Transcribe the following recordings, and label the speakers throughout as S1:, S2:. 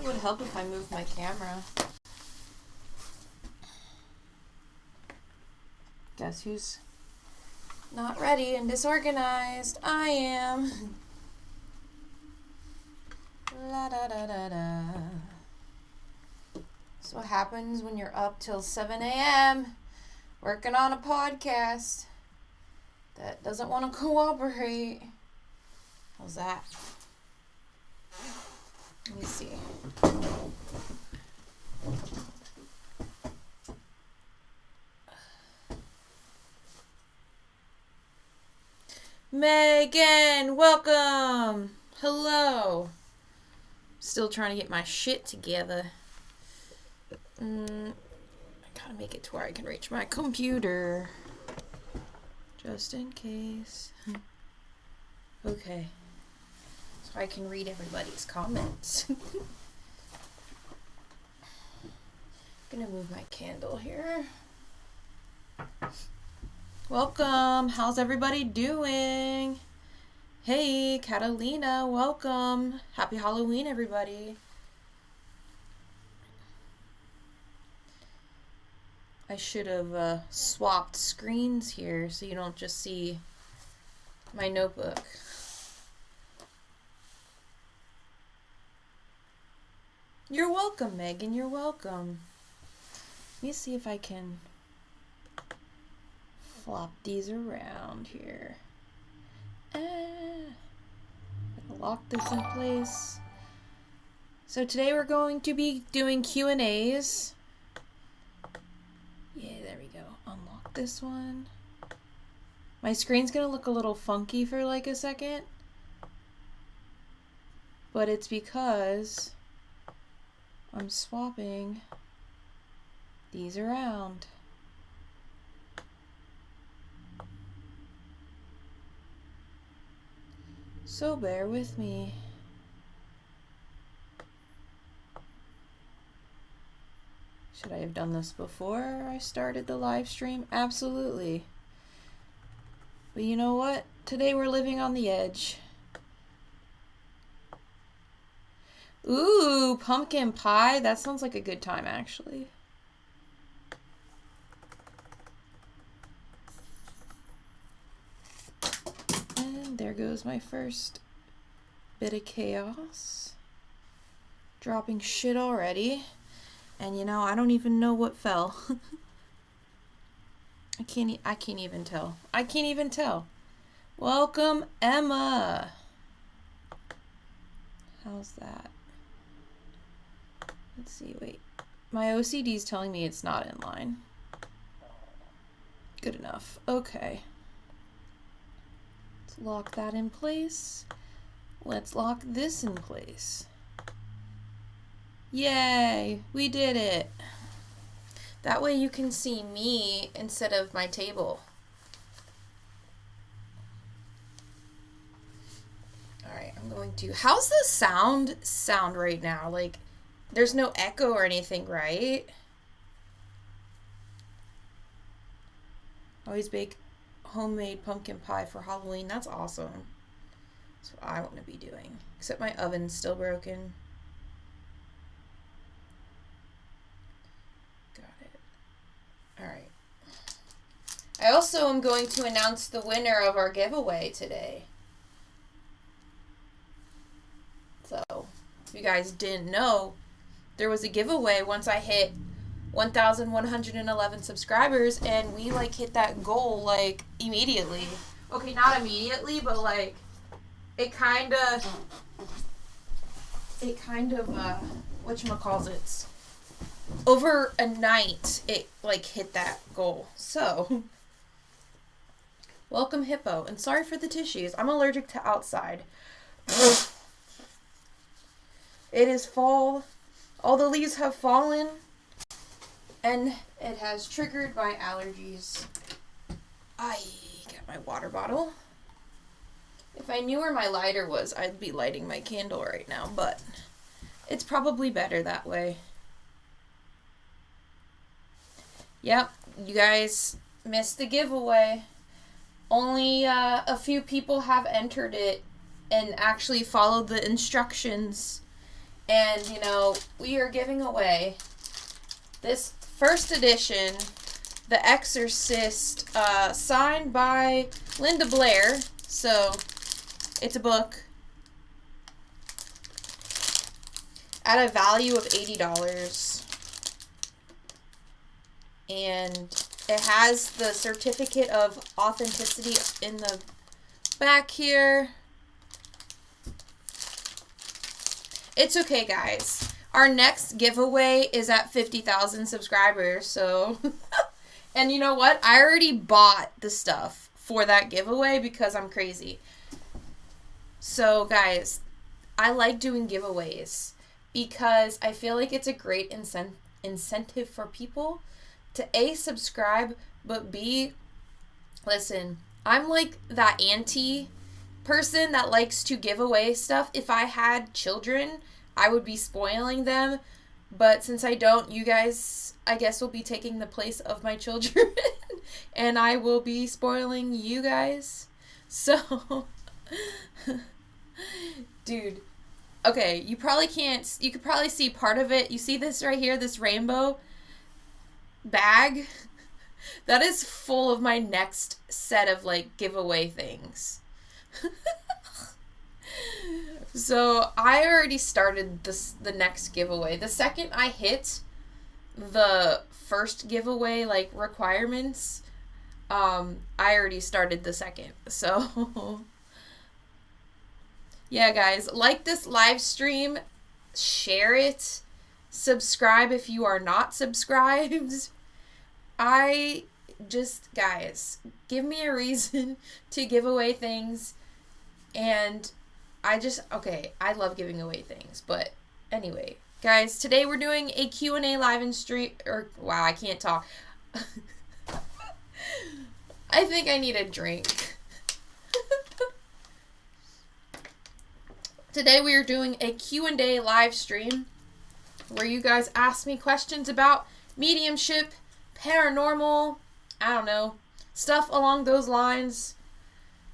S1: it would help if I moved my camera. Guess who's not ready and disorganized? I am. La da da da da. That's what happens when you're up till 7 a.m. working on a podcast that doesn't want to cooperate. How's that? Let me see. Megan, welcome. Hello. Still trying to get my shit together. I gotta make it to where I can reach my computer. Just in case. Okay. So I can read everybody's comments. Gonna move my candle here. Welcome. How's everybody doing? Hey, Catalina, welcome. Happy Halloween, everybody. I should have swapped screens here so you don't just see my notebook. You're welcome, Megan. You're welcome. Let me see if I can flop these around here. Lock this in place. So today we're going to be doing Q&As. Yeah, there we go. Unlock this one. My screen's gonna look a little funky for like a second, but it's because I'm swapping these around. So bear with me. Should I have done this before I started the live stream? Absolutely. But you know what? Today we're living on the edge. Ooh, pumpkin pie. That sounds like a good time, actually. And there goes my first bit of chaos. Dropping shit already. And you know, I don't even know what fell. I can't even tell. I can't even tell. Welcome, Emma. How's that? Let's see, wait. My OCD is telling me it's not in line. Good enough. Okay. Let's lock that in place. Let's lock this in place. Yay, we did it. That way you can see me instead of my table. Alright, I'm going to... How's the sound right now? Like, there's no echo or anything, right? Always bake homemade pumpkin pie for Halloween. That's awesome. That's what I want to be doing. Except my oven's still broken. Alright. I also am going to announce the winner of our giveaway today. So, if you guys didn't know, there was a giveaway once I hit 1,111 subscribers, and we, like, hit that goal, like, immediately. Okay, not immediately, but, like, it kind of, whatchamacallits, over a night, it, like, hit that goal. So, welcome, Hippo. And sorry for the tissues. I'm allergic to outside. It is fall. All the leaves have fallen. And it has triggered my allergies. I got my water bottle. If I knew where my lighter was, I'd be lighting my candle right now. But it's probably better that way. Yep, you guys missed the giveaway. Only a few people have entered it and actually followed the instructions And, you know, we are giving away this first edition, The Exorcist, signed by Linda Blair. So, it's a book at a value of $80. And it has the certificate of authenticity in the back here. It's okay, guys. Our next giveaway is at 50,000 subscribers, so... And you know what? I already bought the stuff for that giveaway because I'm crazy. So, guys, I like doing giveaways because I feel like it's a great incentive for people to A, subscribe, but B, listen, I'm like that auntie person that likes to give away stuff. If I had children, I would be spoiling them. But since I don't, you guys, I guess, will be taking the place of my children. And I will be spoiling you guys. So, dude. Okay, you probably can't, you could probably see part of it. You see this right here, this rainbow bag? That is full of my next set of, like, giveaway things. So, I already started the next giveaway. The second I hit the first giveaway, like, requirements, I already started the second. So, yeah, guys, like this live stream, share it, subscribe if you are not subscribed. Guys, give me a reason to give away things, and I love giving away things, but anyway, guys, today we're doing a Q&A live in stream, wow, I can't talk. I think I need a drink. Today we are doing a Q&A live stream where you guys ask me questions about mediumship, paranormal, I don't know, stuff along those lines.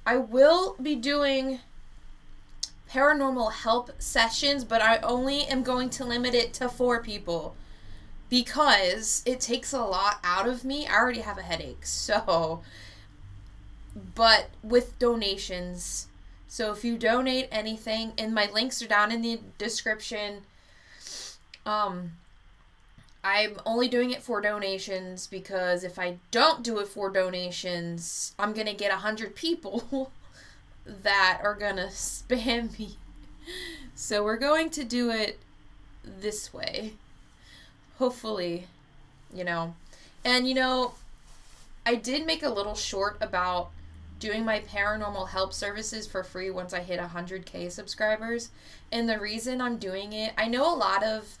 S1: I will be doing paranormal help sessions, but I only am going to limit it to 4 people because it takes a lot out of me. I already have a headache, so, but with donations. So if you donate anything, and my links are down in the description, I'm only doing it for donations because if I don't do it for donations, I'm going to get 100 people that are going to spam me. So we're going to do it this way. Hopefully, you know. And, you know, I did make a little short about doing my paranormal help services for free once I hit 100K subscribers. And the reason I'm doing it, I know a lot of,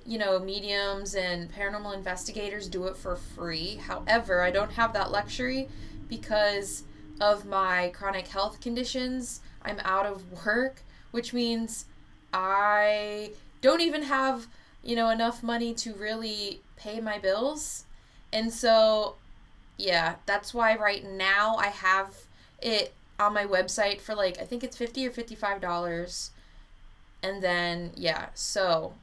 S1: you know, mediums and paranormal investigators do it for free. However, I don't have that luxury because of my chronic health conditions. I'm out of work, which means I don't even have, you know, enough money to really pay my bills. And so, yeah, that's why right now I have it on my website for, like, I think it's $50 or $55. And then, yeah, so,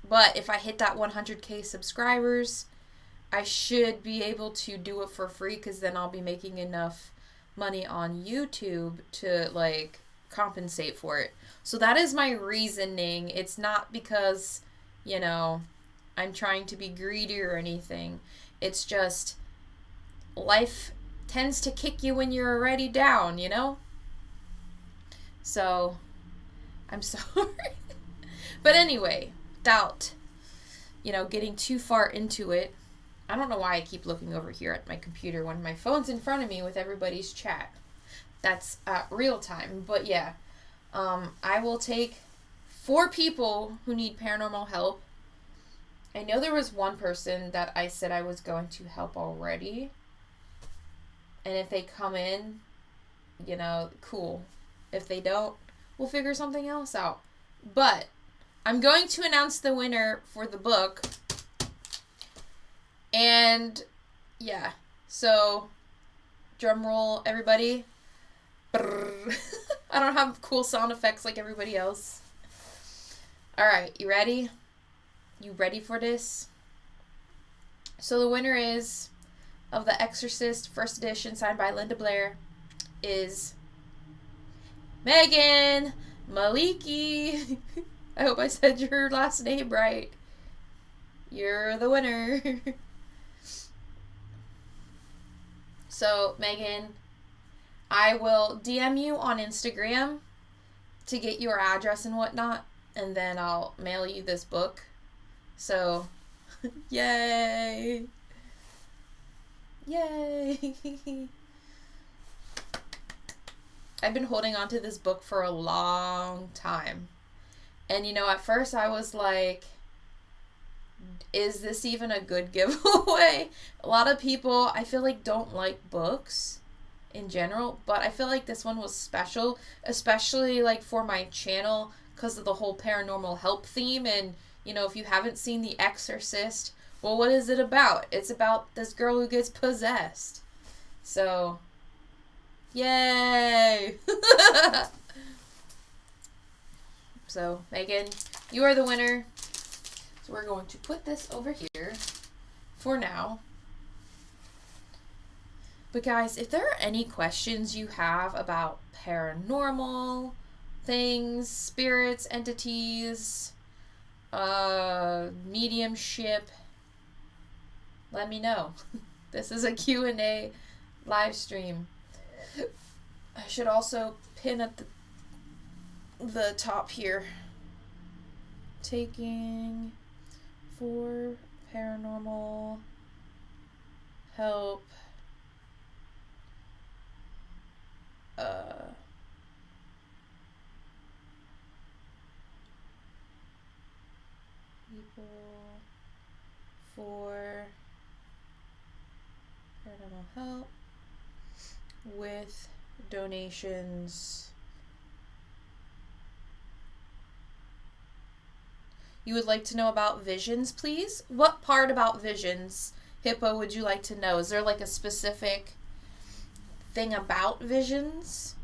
S1: but if I hit that 100K subscribers, I should be able to do it for free because then I'll be making enough money on YouTube to, like, compensate for it. So that is my reasoning. It's not because, you know, I'm trying to be greedy or anything. It's just life tends to kick you when you're already down, you know? So, I'm sorry. But anyway, without, you know, getting too far into it, I don't know why I keep looking over here at my computer when my phone's in front of me with everybody's chat. That's real time. But yeah, I will take 4 people who need paranormal help. I know there was one person that I said I was going to help already. And if they come in, you know, cool. If they don't, we'll figure something else out. But I'm going to announce the winner for the book. And yeah, so drum roll, everybody. I don't have cool sound effects like everybody else. Alright, you ready? You ready for this? So the winner is of The Exorcist first edition signed by Linda Blair is Megan Maliki. I hope I said your last name right. You're the winner. So, Megan, I will DM you on Instagram to get your address and whatnot, and then I'll mail you this book. So, yay! Yay! I've been holding on to this book for a long time. And, at first I was like, is this even a good giveaway? A lot of people, I feel like, don't like books in general, but I feel like this one was special, especially, like, for my channel because of the whole paranormal help theme. And, if you haven't seen The Exorcist, well, what is it about? It's about this girl who gets possessed. So, yay! So, Megan, you are the winner. So we're going to put this over here for now. But guys, if there are any questions you have about paranormal things, spirits, entities, mediumship, let me know. This is a Q&A live stream. I should also pin at the top here. Taking for paranormal help people for paranormal help with donations. You would like to know about visions, please? What part about visions, Hippo, would you like to know? Is there like a specific thing about visions?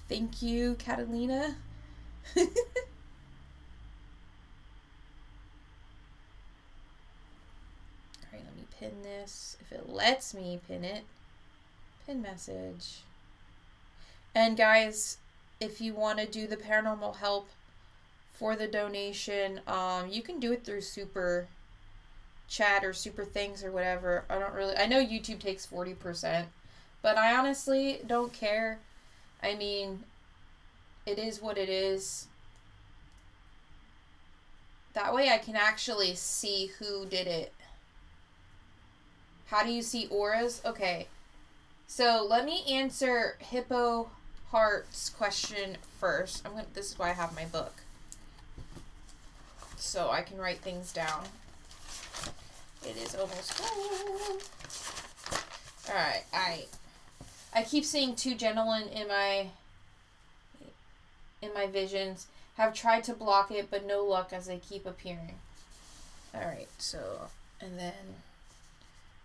S1: Thank you, Catalina. Pin this, if it lets me pin it. Pin message. And guys, if you want to do the paranormal help for the donation, you can do it through super chat or super things or whatever. I know YouTube takes 40%, but I honestly don't care. I mean, it is what it is. That way I can actually see who did it. How do you see auras? Okay. So let me answer Hippo Heart's question first. This is why I have my book. So I can write things down. It is almost full. Alright, I keep seeing two gentlemen in my visions. Have tried to block it, but no luck as they keep appearing. Alright, so, and then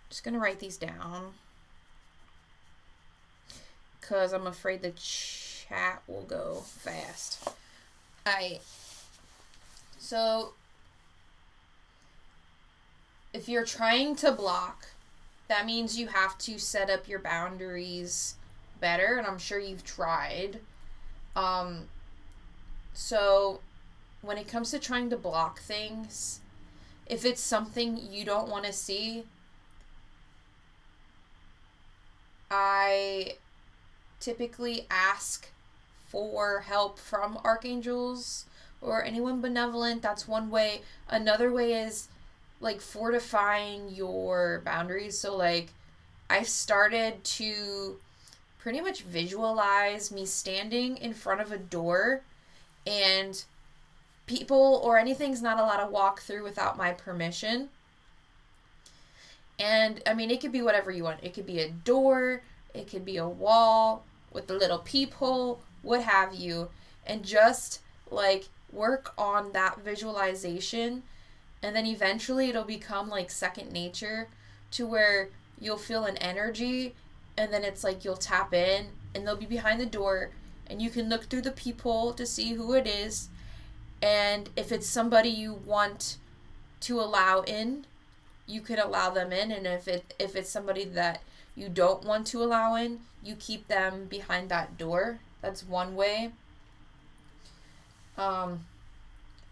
S1: just going to write these down because I'm afraid the chat will go fast. So if you're trying to block, that means you have to set up your boundaries better, and I'm sure you've tried. So when it comes to trying to block things, if it's something you don't want to see, I typically ask for help from archangels or anyone benevolent. That's one way. Another way is like fortifying your boundaries. So like I started to pretty much visualize me standing in front of a door and people or anything's not allowed to walk through without my permission. And, I mean, it could be whatever you want. It could be a door, it could be a wall with a little peephole, what have you. And just, like, work on that visualization, and then eventually it'll become like second nature, to where you'll feel an energy, and then it's like you'll tap in and they'll be behind the door, and you can look through the peephole to see who it is. And if it's somebody you want to allow in, you could allow them in. And if it's somebody that you don't want to allow in, you keep them behind that door. That's one way.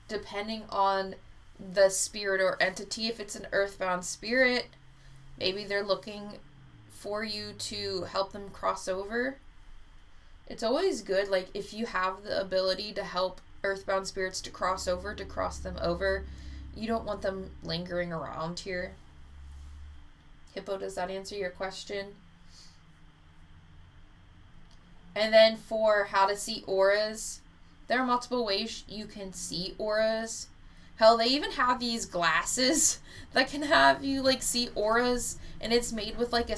S1: Depending on the spirit or entity, if it's an earthbound spirit, maybe they're looking for you to help them cross over. It's always good, like, if you have the ability to help earthbound spirits to cross them over. You don't want them lingering around here. Hippo, does that answer your question? And then for how to see auras, there are multiple ways you can see auras. Hell, they even have these glasses that can have you, like, see auras, and it's made with, like, a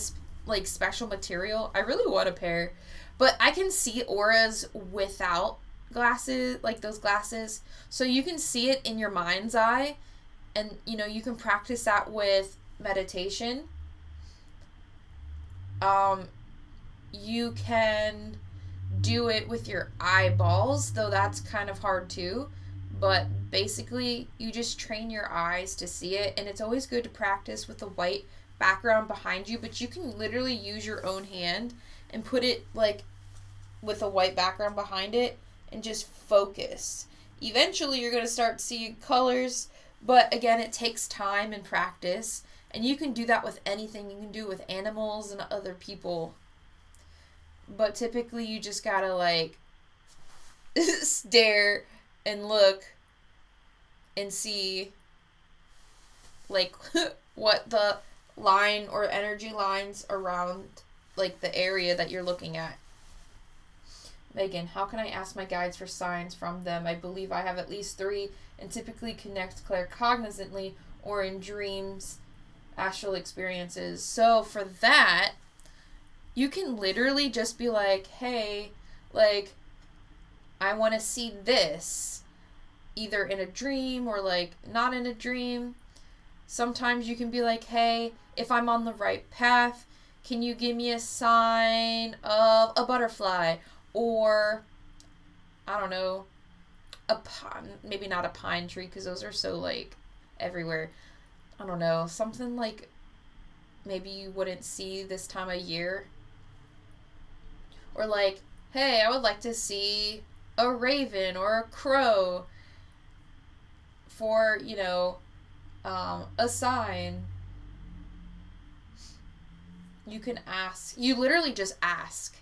S1: special material. I really want a pair. But I can see auras without glasses, like those glasses. So you can see it in your mind's eye, and, you know, you can practice that with meditation. You can do it with your eyeballs, though that's kind of hard too. But basically, you just train your eyes to see it, and it's always good to practice with the white background behind you, but you can literally use your own hand and put it, like, with a white background behind it, and just focus. Eventually, you're going to start seeing colors, but again, it takes time and practice, and you can do that with anything. You can do it with animals and other people. But typically, you just gotta, like, stare and look and see, like, what the line or energy lines around, like, the area that you're looking at. Megan, how can I ask my guides for signs from them? I believe I have at least 3 and typically connect claircognizantly or in dreams, astral experiences. So for that, you can literally just be like, hey, like, I want to see this, either in a dream or, like, not in a dream. Sometimes you can be like, hey, if I'm on the right path, can you give me a sign of a butterfly? Or, I don't know, maybe not a pine tree, because those are so, like, everywhere. I don't know, something like maybe you wouldn't see this time of year. Or, like, hey, I would like to see a raven or a crow for, you know, a sign. You can ask. You literally just ask.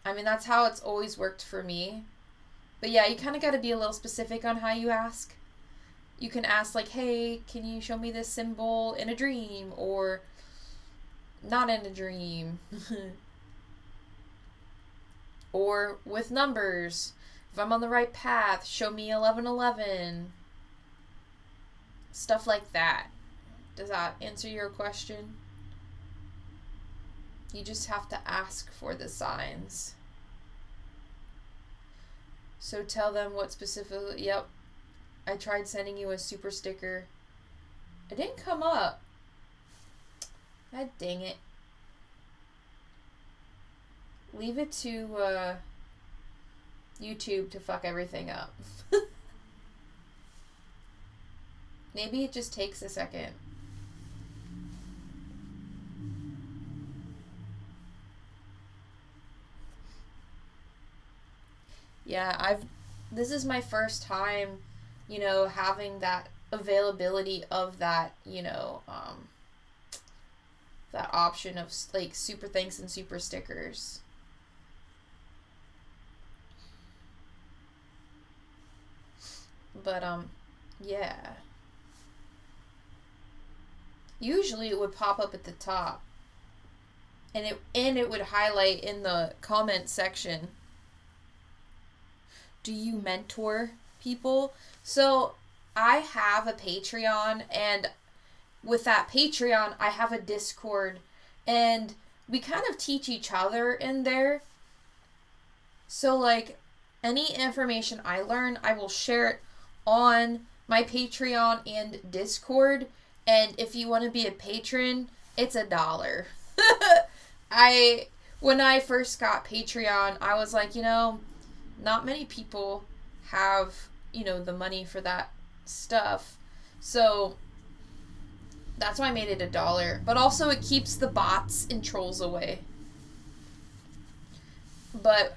S1: I mean, that's how it's always worked for me. But yeah, you kind of got to be a little specific on how you ask. You can ask, like, hey, can you show me this symbol in a dream? Or not in a dream. Or with numbers. If I'm on the right path, show me 1111. Stuff like that. Does that answer your question? You just have to ask for the signs. So tell them what specifically. Yep. I tried sending you a super sticker. It didn't come up. God dang it. Leave it to YouTube to fuck everything up. Maybe it just takes a second. Yeah, this is my first time, you know, having that availability of that, you know, that option of, like, super thanks and super stickers. But, yeah. Usually it would pop up at the top. And it would highlight in the comment section. Do you mentor people? So I have a Patreon, and with that Patreon, I have a Discord, and we kind of teach each other in there. So, like, any information I learn, I will share it on my Patreon and Discord. And if you want to be a patron, it's $1. When I first got Patreon, I was like, not many people have, the money for that stuff. So that's why I made it $1. But also it keeps the bots and trolls away. But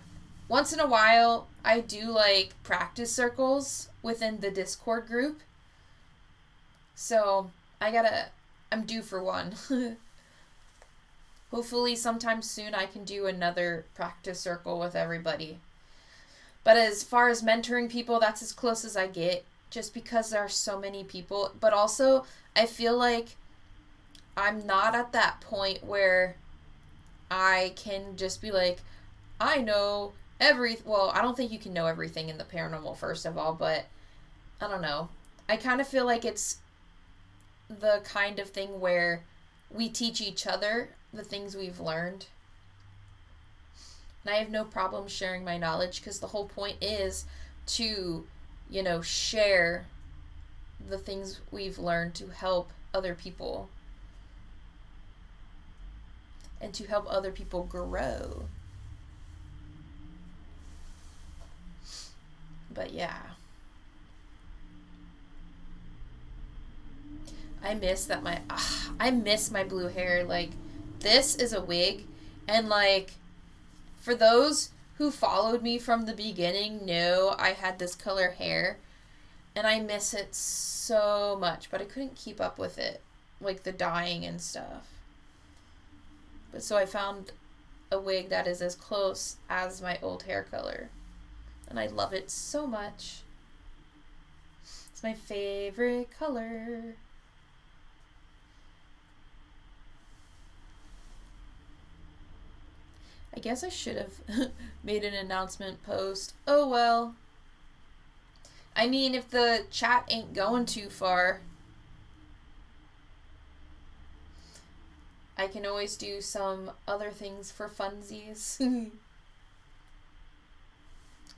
S1: once in a while, I do like practice circles within the Discord group. So I'm due for one. Hopefully sometime soon I can do another practice circle with everybody. But as far as mentoring people, that's as close as I get, just because there are so many people. But also, I feel like I'm not at that point where I can just be like, I know well, I don't think you can know everything in the paranormal, first of all, but I don't know. I kind of feel like it's the kind of thing where we teach each other the things we've learned. And I have no problem sharing my knowledge, because the whole point is to, share the things we've learned to help other people. And to help other people grow. But yeah. I miss my blue hair. Like, this is a wig, and like, for those who followed me from the beginning know I had this color hair, and I miss it so much, but I couldn't keep up with it, like the dyeing and stuff. But so I found a wig that is as close as my old hair color, and I love it so much. It's my favorite color. I guess I should have made an announcement post. Oh well. I mean, if the chat ain't going too far, I can always do some other things for funsies.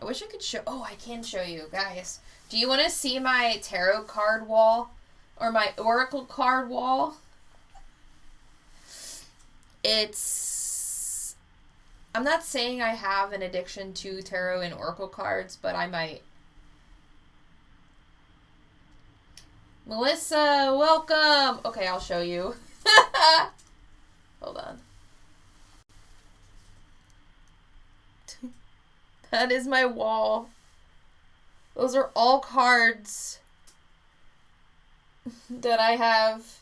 S1: I wish I could show... Oh, I can show you, guys. Do you want to see my tarot card wall? Or my oracle card wall? I'm not saying I have an addiction to tarot and oracle cards, but I might. Melissa, welcome! Okay, I'll show you. Hold on. That is my wall. Those are all cards that I have.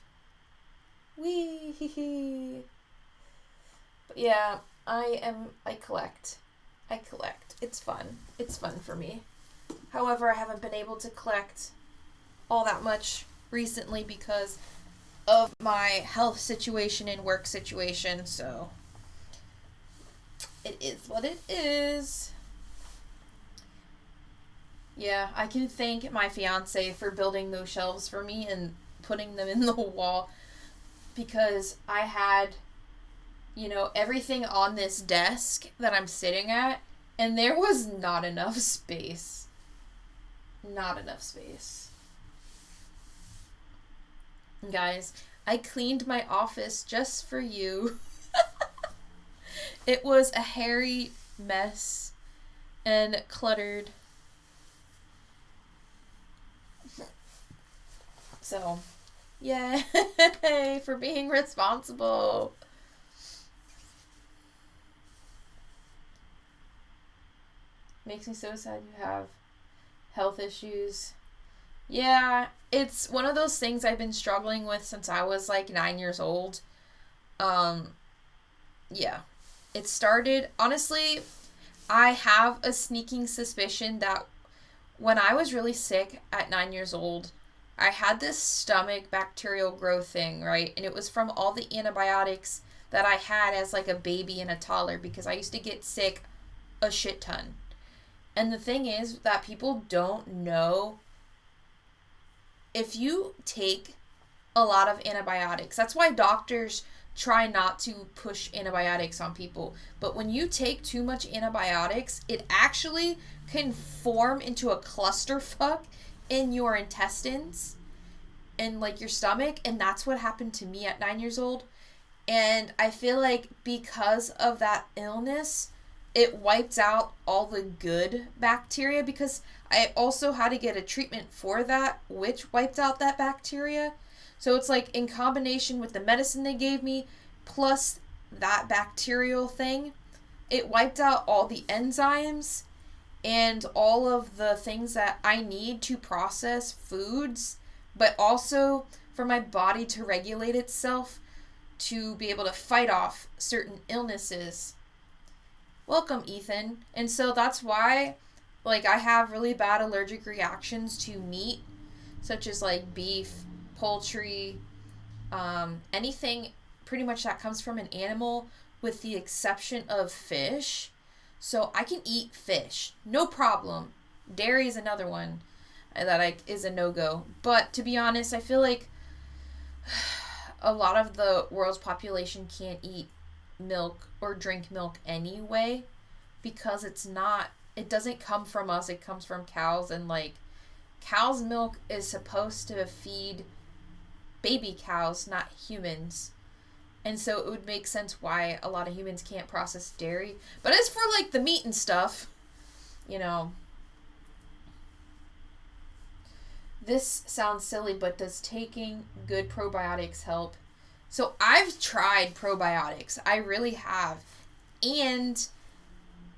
S1: Wee. But yeah, I collect. It's fun. It's fun for me. However, I haven't been able to collect all that much recently because of my health situation and work situation, so it is what it is. Yeah, I can thank my fiance for building those shelves for me and putting them in the wall, because I had, everything on this desk that I'm sitting at, and there was not enough space. Not enough space. Guys, I cleaned my office just for you. It was a hairy mess and cluttered. So, yay for being responsible. Makes me so sad you have health issues. Yeah, it's one of those things I've been struggling with since I was like 9 years old. Yeah. It started, honestly, I have a sneaking suspicion that when I was really sick at 9 years old, I had this stomach bacterial growth thing, right? And it was from all the antibiotics that I had as like a baby and a toddler, because I used to get sick a shit ton. And the thing is that people don't know, if you take a lot of antibiotics, that's why doctors try not to push antibiotics on people. But when you take too much antibiotics, it actually can form into a clusterfuck in your intestines and like your stomach. And that's what happened to me at 9 years old. And I feel like because of that illness, it wiped out all the good bacteria, because I also had to get a treatment for that, which wiped out that bacteria. So it's like in combination with the medicine they gave me, plus that bacterial thing, it wiped out all the enzymes and all of the things that I need to process foods, but also for my body to regulate itself to be able to fight off certain illnesses. Welcome, Ethan. And so that's why, like, I have really bad allergic reactions to meat, such as like beef, poultry, anything pretty much that comes from an animal, with the exception of fish. So I can eat fish, no problem. Dairy is another one that is a no-go. But to be honest, I feel like a lot of the world's population can't eat milk or drink milk anyway, because it doesn't come from us, it comes from cows. And like, cow's milk is supposed to feed baby cows, not humans. And so it would make sense why a lot of humans can't process dairy. But as for like the meat and stuff, you know, this sounds silly, but does taking good probiotics help? So I've tried probiotics. I really have. And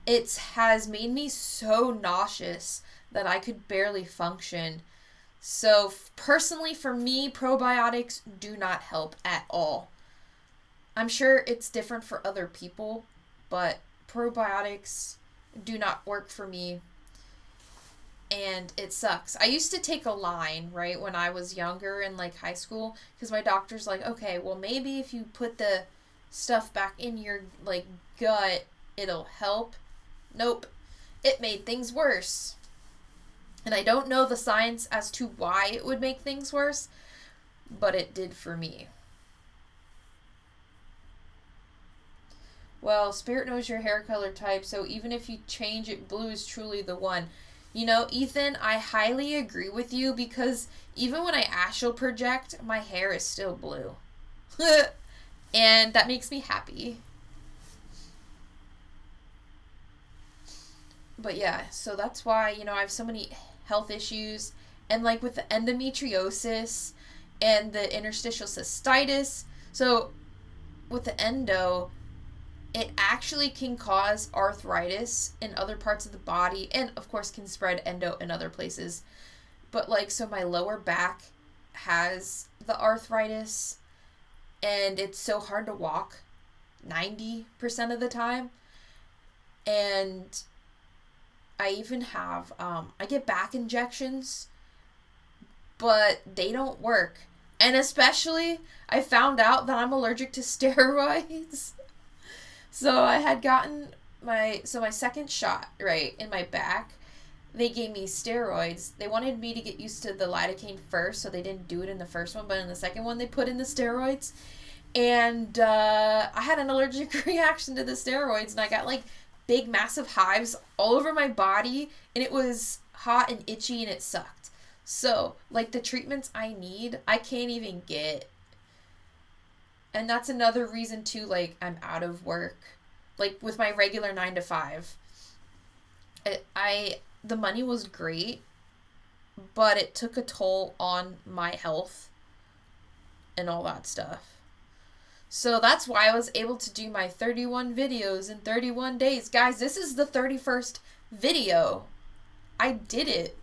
S1: it has made me so nauseous that I could barely function. So personally, for me, probiotics do not help at all. I'm sure it's different for other people, but probiotics do not work for me. And it sucks. I used to take a line, right, when I was younger in like high school, because my doctor's like, okay, well maybe if you put the stuff back in your like gut, it'll help. Nope. It made things worse. And I don't know the science as to why it would make things worse, but it did for me. Well, Spirit knows your hair color type, so even if you change it, blue is truly the one. You know, Ethan, I highly agree with you, because even when I astral project, my hair is still blue. And that makes me happy. But yeah, so that's why, you know, I have so many health issues. And like with the endometriosis and the interstitial cystitis. So with the endo, it actually can cause arthritis in other parts of the body, and of course can spread endo in other places. But like, so my lower back has the arthritis, and it's so hard to walk 90% of the time. And I even have, I get back injections, but they don't work. And especially, I found out that I'm allergic to steroids. So I had gotten my second shot, right, in my back. They gave me steroids. They wanted me to get used to the lidocaine first, so they didn't do it in the first one, but in the second one they put in the steroids. And I had an allergic reaction to the steroids, and I got like big massive hives all over my body, and it was hot and itchy, and it sucked. So like, the treatments I need, I can't even get. And that's another reason too, like, I'm out of work. Like, with my regular 9 to 5. The money was great, but it took a toll on my health and all that stuff. So that's why I was able to do my 31 videos in 31 days. Guys, this is the 31st video. I did it.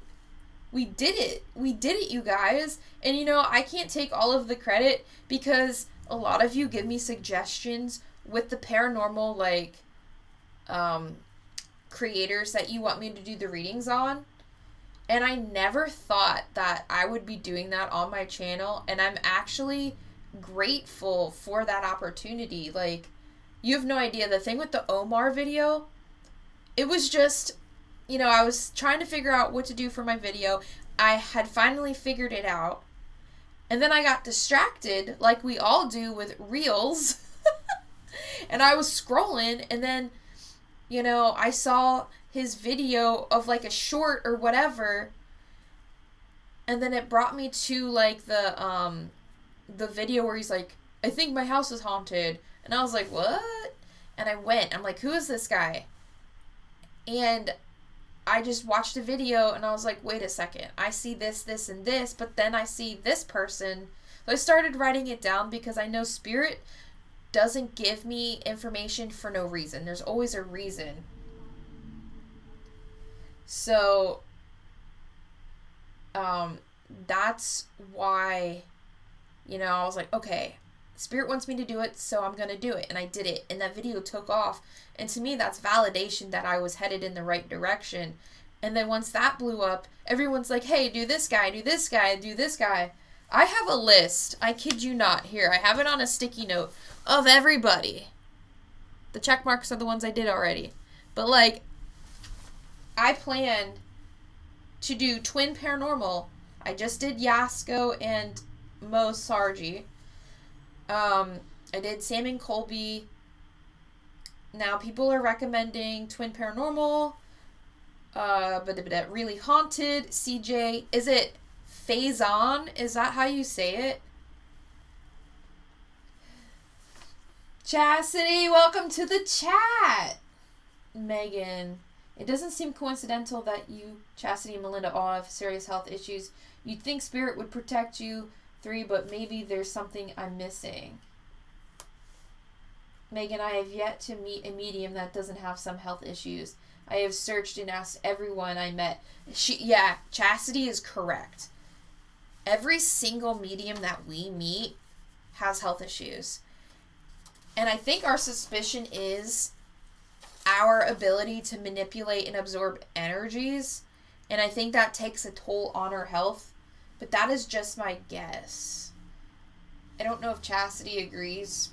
S1: We did it. We did it, you guys. And you know, I can't take all of the credit, because a lot of you give me suggestions with the paranormal, like, creators that you want me to do the readings on. And I never thought that I would be doing that on my channel. And I'm actually grateful for that opportunity. Like, you have no idea. The thing with the Omar video, it was just, you know, I was trying to figure out what to do for my video. I had finally figured it out. And then I got distracted, like we all do with reels. And I was scrolling, and then, you know, I saw his video of like a short or whatever, and then it brought me to like the video where he's like, I think my house is haunted. And I was like, what? And I went. I'm like, who is this guy? And I just watched a video, and I was like, wait a second. I see this, this, and this, but then I see this person. So I started writing it down because I know Spirit doesn't give me information for no reason. There's always a reason. So, that's why, you know, I was like, okay, Spirit wants me to do it, so I'm going to do it. And I did it. And that video took off. And to me, that's validation that I was headed in the right direction. And then once that blew up, everyone's like, hey, do this guy, do this guy, do this guy. I have a list. I kid you not. Here, I have it on a sticky note of everybody. The check marks are the ones I did already. But, like, I plan to do Twin Paranormal. I just did Yasko and Mo Sargi. I did Sam and Colby. Now people are recommending Twin Paranormal, but Really Haunted, CJ. Is it Faison? Is that how you say it? Chastity, welcome to the chat. Megan, it doesn't seem coincidental that you, Chastity, and Melinda all have serious health issues. You'd think Spirit would protect you three, but maybe there's something I'm missing. Megan, I have yet to meet a medium that doesn't have some health issues. I have searched and asked everyone I met. Chastity is correct. Every single medium that we meet has health issues. And I think our suspicion is our ability to manipulate and absorb energies. And I think that takes a toll on our health. But that is just my guess. I don't know if Chastity agrees.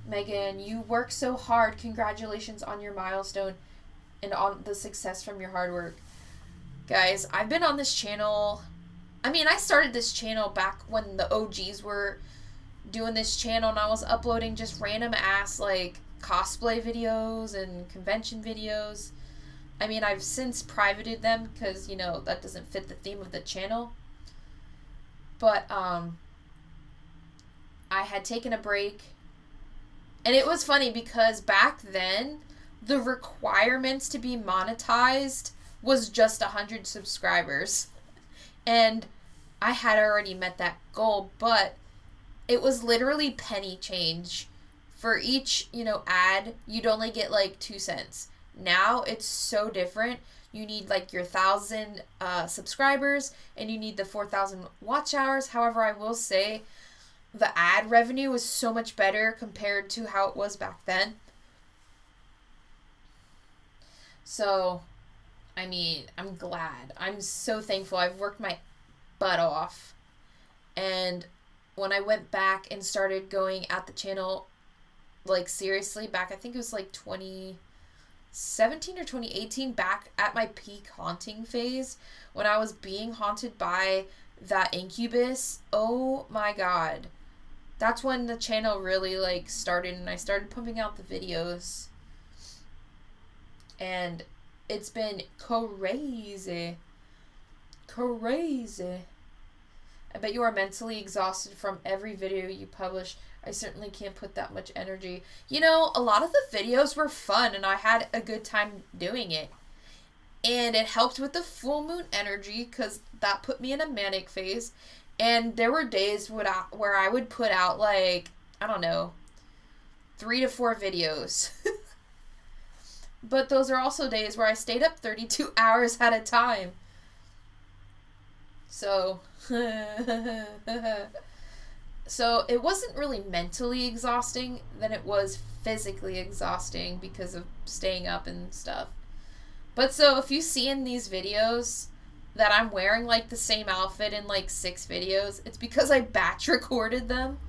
S1: Megan, you work so hard. Congratulations on your milestone and on the success from your hard work. Guys, I've been on this channel. I mean, I started this channel back when the OGs were doing this channel, and I was uploading just random ass, like, cosplay videos and convention videos. I mean, I've since privated them because, you know, that doesn't fit the theme of the channel. But, I had taken a break. And it was funny because back then, the requirements to be monetized was just 100 subscribers. And I had already met that goal, but it was literally penny change. For each, you know, ad, you'd only get like 2 cents. Now it's so different. You need like your 1,000 subscribers, and you need the 4,000 watch hours. However, I will say the ad revenue was so much better compared to how it was back then. So, I mean, I'm glad. I'm so thankful. I've worked my butt off. And when I went back and started going at the channel, like, seriously, back, I think it was like 2017 or 2018, back at my peak haunting phase, when I was being haunted by that incubus, oh my god. That's when the channel really, like, started, and I started pumping out the videos. And it's been crazy. Crazy. I bet you are mentally exhausted from every video you publish. I certainly can't put that much energy. You know, a lot of the videos were fun, and I had a good time doing it. And it helped with the full moon energy, because that put me in a manic phase. And there were days where I would put out, like, I don't know, 3 to 4 videos. But those are also days where I stayed up 32 hours at a time. So, so it wasn't really mentally exhausting, then it was physically exhausting because of staying up and stuff. But so if you see in these videos that I'm wearing, like, the same outfit in, like, 6 videos, it's because I batch recorded them.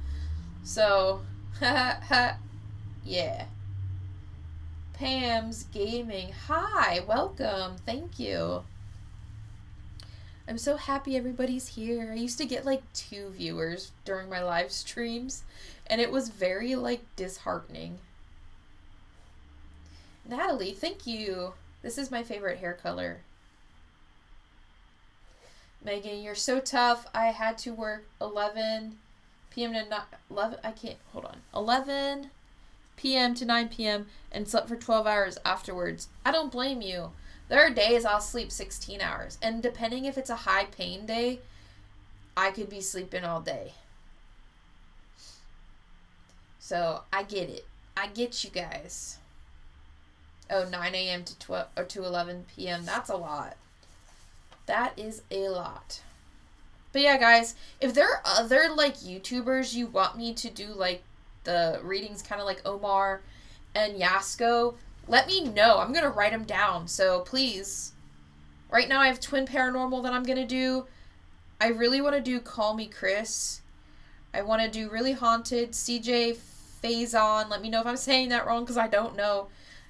S1: So, yeah. Pam's Gaming. Hi, welcome. Thank you. I'm so happy everybody's here. I used to get like 2 viewers during my live streams, and it was very like disheartening. Natalie, thank you. This is my favorite hair color. Megan, you're so tough. I had to work 11 p.m. to 11 p.m. to 9 p.m. and slept for 12 hours afterwards. I don't blame you. There are days I'll sleep 16 hours. And depending if it's a high pain day, I could be sleeping all day. So, I get it. I get you guys. Oh, 9 a.m. to 12 or to 11 p.m. That's a lot. That is a lot. But yeah, guys, if there are other, like, YouTubers you want me to do, like, the readings kind of like Omar and Yasko, let me know. I'm going to write them down. So please. Right now I have Twin Paranormal that I'm going to do. I really want to do Call Me Chris. I want to do Really Haunted, CJ Faison. Let me know if I'm saying that wrong because I don't know.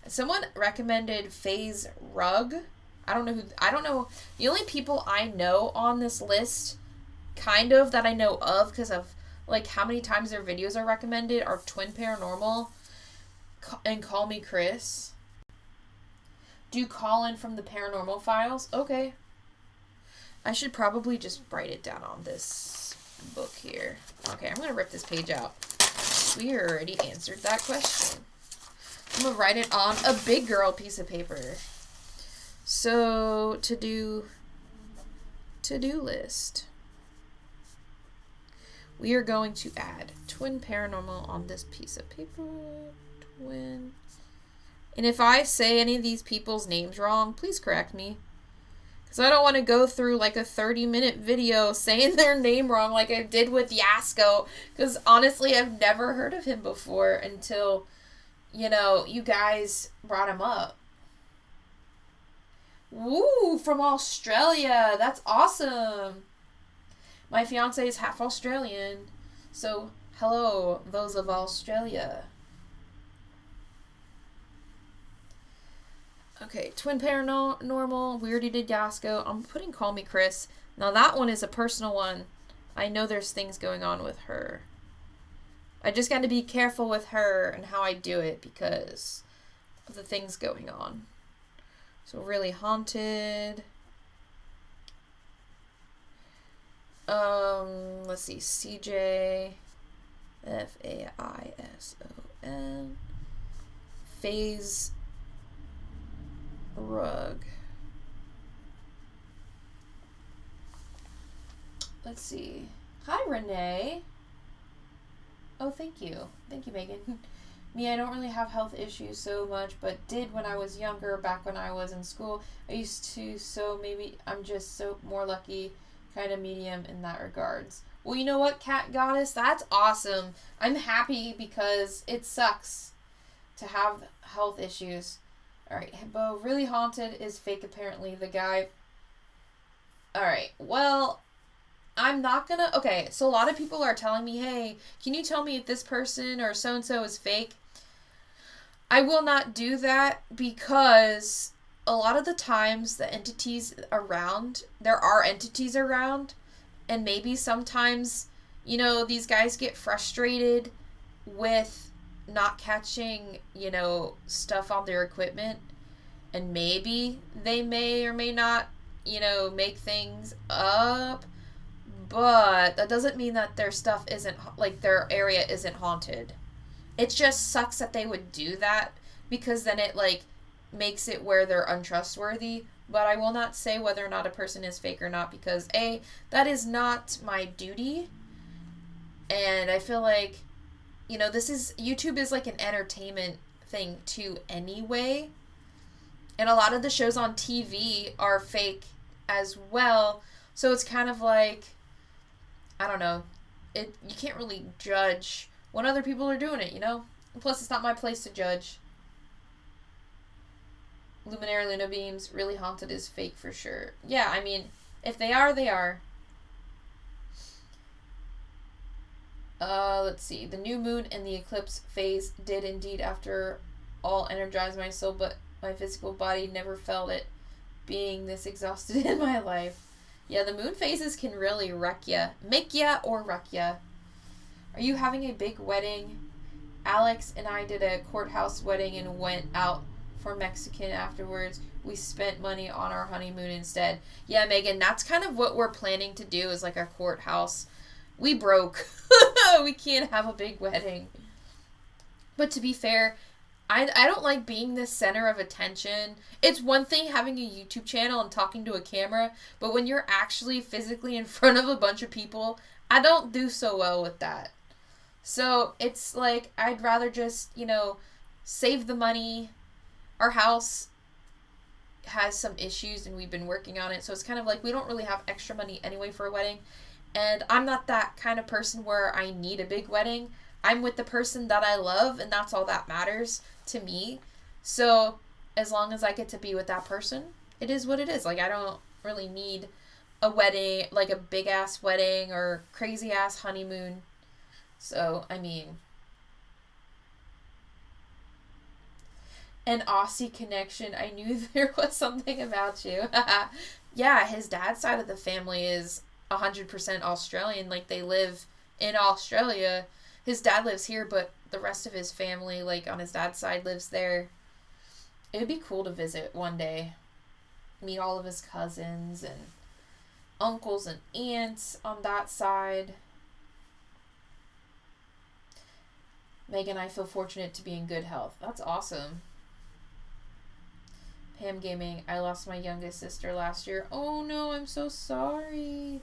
S1: Someone recommended Faze Rug. I don't know. The only people I know on this list, kind of, that I know of because of like how many times their videos are recommended, are Twin Paranormal and Call Me Chris. Do Colin from the Paranormal Files. Okay. I should probably just write it down on this book here. Okay, I'm going to rip this page out. We already answered that question. I'm going to write it on a big girl piece of paper. So, to-do list. We are going to add Twin Paranormal on this piece of paper. Twin. And if I say any of these people's names wrong, please correct me. Because I don't want to go through like a 30-minute video saying their name wrong like I did with Yasko. Because honestly, I've never heard of him before until, you guys brought him up. Woo, from Australia. That's awesome. My fiance is half Australian. So, hello, those of Australia. Okay, Twin Paranormal. We already did Yasko. I'm putting Call Me Chris. Now, that one is a personal one. I know there's things going on with her. I just got to be careful with her and how I do it because of the things going on. So, Really Haunted. Let's see, CJ Faison Faze Rug. Let's see. Hi, Renee. Oh, thank you. Thank you, Megan. Me, I don't really have health issues so much, but did when I was younger, back when I was in school. I used to, so maybe I'm just so more lucky, kind of medium in that regards. Well, you know what, Cat Goddess? That's awesome. I'm happy because it sucks to have health issues. Alright, Hippo, Really Haunted is fake apparently, the guy. Alright, well, I'm not gonna... Okay, so a lot of people are telling me, hey, can you tell me if this person or so-and-so is fake? I will not do that because a lot of the times the entities around, there are entities around, and maybe sometimes, these guys get frustrated with not catching, stuff on their equipment, and maybe they may or may not, make things up, but that doesn't mean that their stuff isn't, like, their area isn't haunted. It just sucks that they would do that, because then it, like, makes it where they're untrustworthy. But I will not say whether or not a person is fake or not, because A, that is not my duty, and I feel like, YouTube is like an entertainment thing too anyway, and a lot of the shows on TV are fake as well, so it's kind of like, I don't know, you can't really judge when other people are doing it, Plus, it's not my place to judge. Luminary Luna Beams, Really Haunted is fake for sure. Yeah, I mean, if they are, they are. Let's see. The new moon and the eclipse phase did indeed, after all, energize my soul, but my physical body never felt it being this exhausted in my life. Yeah, the moon phases can really wreck ya. Make ya or wreck ya. Are you having a big wedding? Alex and I did a courthouse wedding and went out for Mexican afterwards. We spent money on our honeymoon instead. Yeah, Megan, that's kind of what we're planning to do, is like a courthouse. We broke. We can't have a big wedding. But to be fair, I don't like being the center of attention. It's one thing having a YouTube channel and talking to a camera, but when you're actually physically in front of a bunch of people, I don't do so well with that. So it's like, I'd rather just, save the money. Our house has some issues and we've been working on it. So it's kind of like we don't really have extra money anyway for a wedding. And I'm not that kind of person where I need a big wedding. I'm with the person that I love, and that's all that matters to me. So as long as I get to be with that person, it is what it is. Like, I don't really need a wedding, like a big ass wedding or crazy ass honeymoon. So, I mean, an Aussie connection. I knew there was something about you. Yeah, his dad's side of the family is 100% Australian. Like, they live in Australia. His dad lives here, but the rest of his family, like, on his dad's side, lives there. It would be cool to visit one day. Meet all of his cousins and uncles and aunts on that side. Megan, I feel fortunate to be in good health. That's awesome. Pam Gaming, I lost my youngest sister last year. Oh no, I'm so sorry.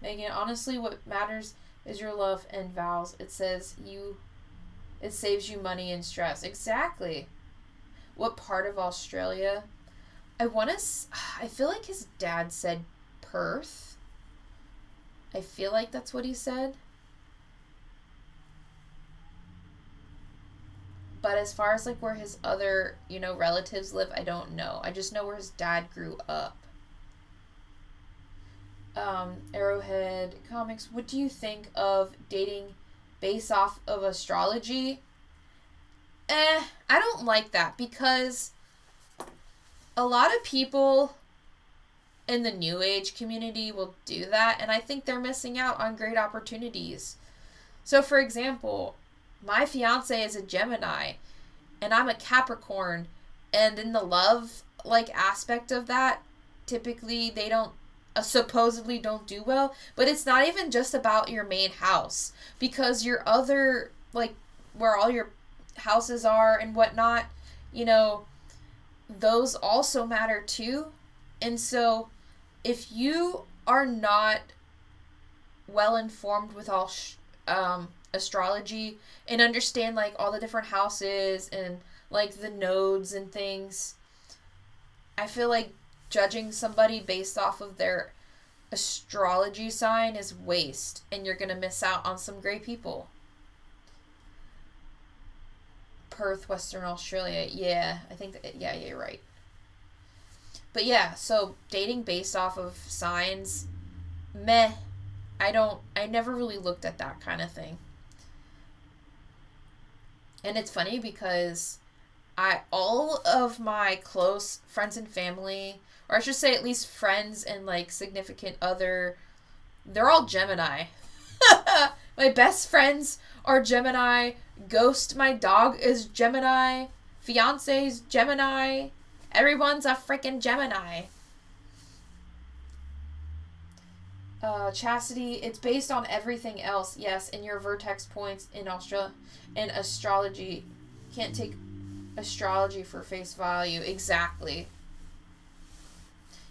S1: Megan, honestly, what matters is your love and vows. It saves you money and stress. Exactly. What part of Australia? I feel like his dad said Perth. I feel like that's what he said. But as far as like where his other, relatives live, I don't know. I just know where his dad grew up. Arrowhead Comics, what do you think of dating based off of astrology? I don't like that, because a lot of people in the New Age community will do that, and I think they're missing out on great opportunities. So, for example, my fiance is a Gemini, and I'm a Capricorn, and in the love, aspect of that, typically they supposedly don't do well, but it's not even just about your main house, because your other, where all your houses are and whatnot, those also matter too. And so if you are not well informed with all astrology and understand all the different houses and the nodes and things, I feel like judging somebody based off of their astrology sign is waste, and you're gonna miss out on some great people. Perth, Western Australia. Yeah, I think yeah, you're right. But yeah, so dating based off of signs, meh. I never really looked at that kind of thing. And it's funny because all of my close friends and family, or I should say at least friends and significant other, they're all Gemini. My best friends are Gemini. Ghost, my dog, is Gemini. Fiance's Gemini. Everyone's a freaking Gemini. Chastity, it's based on everything else. Yes, in your vertex points in astrology. Can't take astrology for face value. Exactly.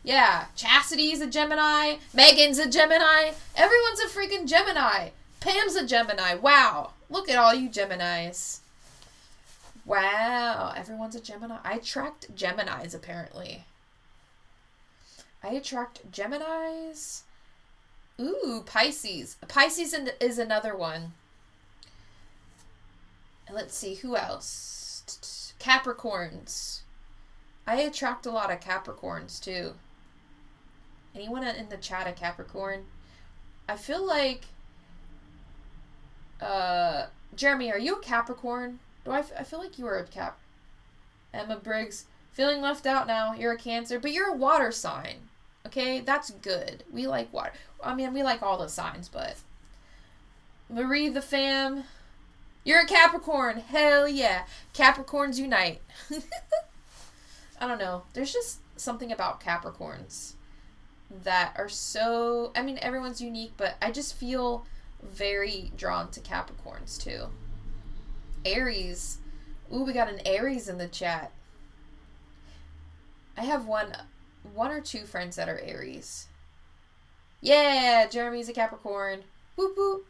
S1: Yeah, Chastity's a Gemini. Megan's a Gemini. Everyone's a freaking Gemini. Pam's a Gemini. Wow. Look at all you Geminis. Wow. Everyone's a Gemini. I attract Geminis, apparently. I attract Geminis. Ooh, Pisces. Pisces is another one. And let's see, who else? Capricorns. I attract a lot of Capricorns, too. Anyone in the chat a Capricorn? I feel like... Jeremy, are you a Capricorn? I feel like you are a Emma Briggs. Feeling left out now. You're a Cancer, but you're a water sign. Okay, that's good. We like water. I mean, we like all the signs, but Marie the fam, you're a Capricorn. Hell yeah. Capricorns unite. I don't know. There's just something about Capricorns that are so... I mean, everyone's unique, but I just feel very drawn to Capricorns, too. Aries. Ooh, we got an Aries in the chat. I have one or two friends that are Aries. Yeah, Jeremy's a Capricorn. Whoop whoop.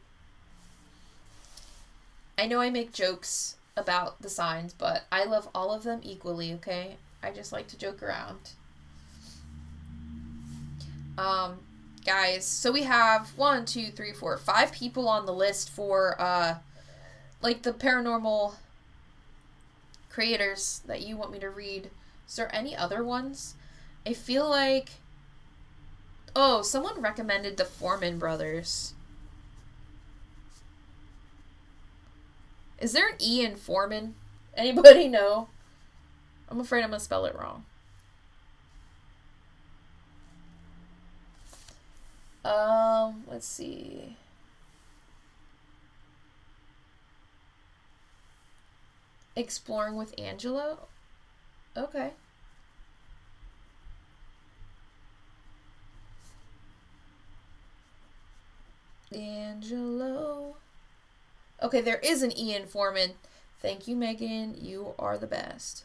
S1: I know I make jokes about the signs, but I love all of them equally, okay? I just like to joke around. Guys, so we have 1, 2, 3, 4, 5 people on the list for, like, the paranormal creators that you want me to read. Is there any other ones? I feel like... Oh, someone recommended the Foreman Brothers. Is there an E in Foreman? Anybody know? I'm afraid I'm going to spell it wrong. Let's see. Exploring with Angelo? Okay. Angelo. Okay, there is an E in Foreman. Thank you, Megan. You are the best.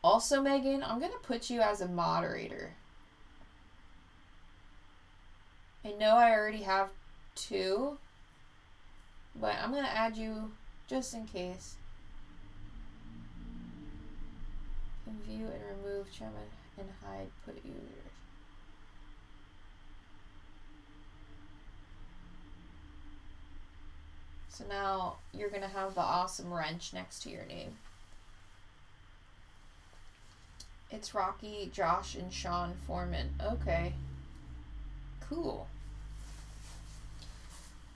S1: Also, Megan, I'm going to put you as a moderator. I know I already have 2, but I'm going to add you just in case. View and remove, trim and hide, put users. So now you're going to have the awesome wrench next to your name. It's Rocky, Josh, and Sean Foreman. Okay. Cool.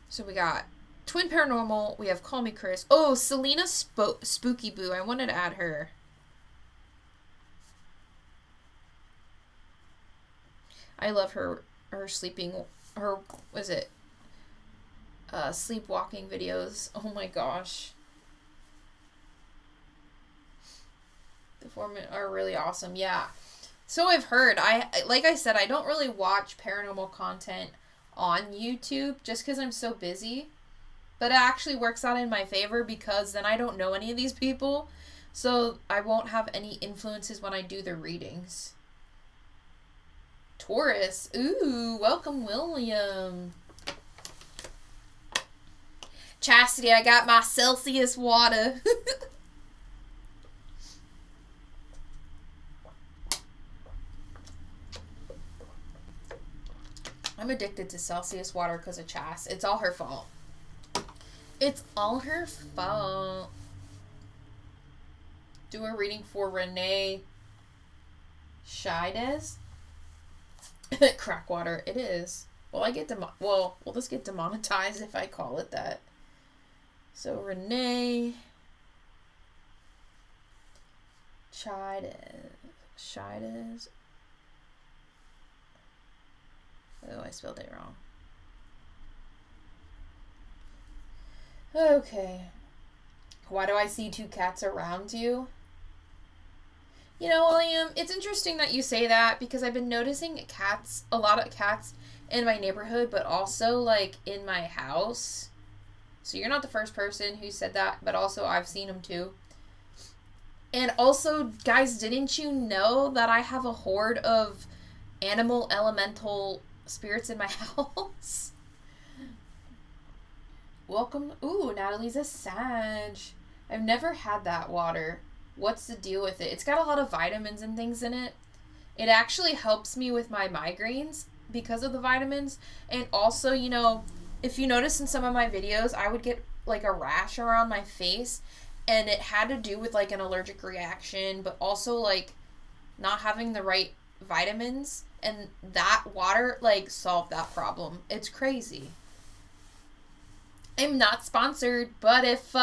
S1: So we got Twin Paranormal. We have Call Me Chris. Oh, Selena Spooky Boo. I wanted to add her. I love her sleeping, her, was it, sleepwalking videos. Oh my gosh. The Foreman are really awesome. Yeah. So I've heard. Like I said, I don't really watch paranormal content on YouTube just because I'm so busy. But it actually works out in my favor because then I don't know any of these people. So I won't have any influences when I do the readings. Taurus. Ooh, welcome, William. Chastity, I got my Celsius water. I'm addicted to Celsius water because of Chas. It's all her fault. It's all her fault. Do a reading for Renee Scheides. Crack water. It is. Well, we'll just get demonetized if I call it that. So Renee Scheides. Oh, I spelled it wrong. Okay. Why do I see 2 cats around you? You know, William, it's interesting that you say that because I've been noticing a lot of cats in my neighborhood, but also, like, in my house. So you're not the first person who said that, but also I've seen them too. And also, guys, didn't you know that I have a horde of animal elemental spirits in my house? Welcome. Ooh, Natalie's a Sag. I've never had that water. What's the deal with it? It's got a lot of vitamins and things in it. It actually helps me with my migraines because of the vitamins. And also, you know, if you notice in some of my videos, I would get like a rash around my face. And it had to do with like an allergic reaction, but also like not having the right vitamins. And that water like solved that problem. It's crazy. I'm not sponsored, but if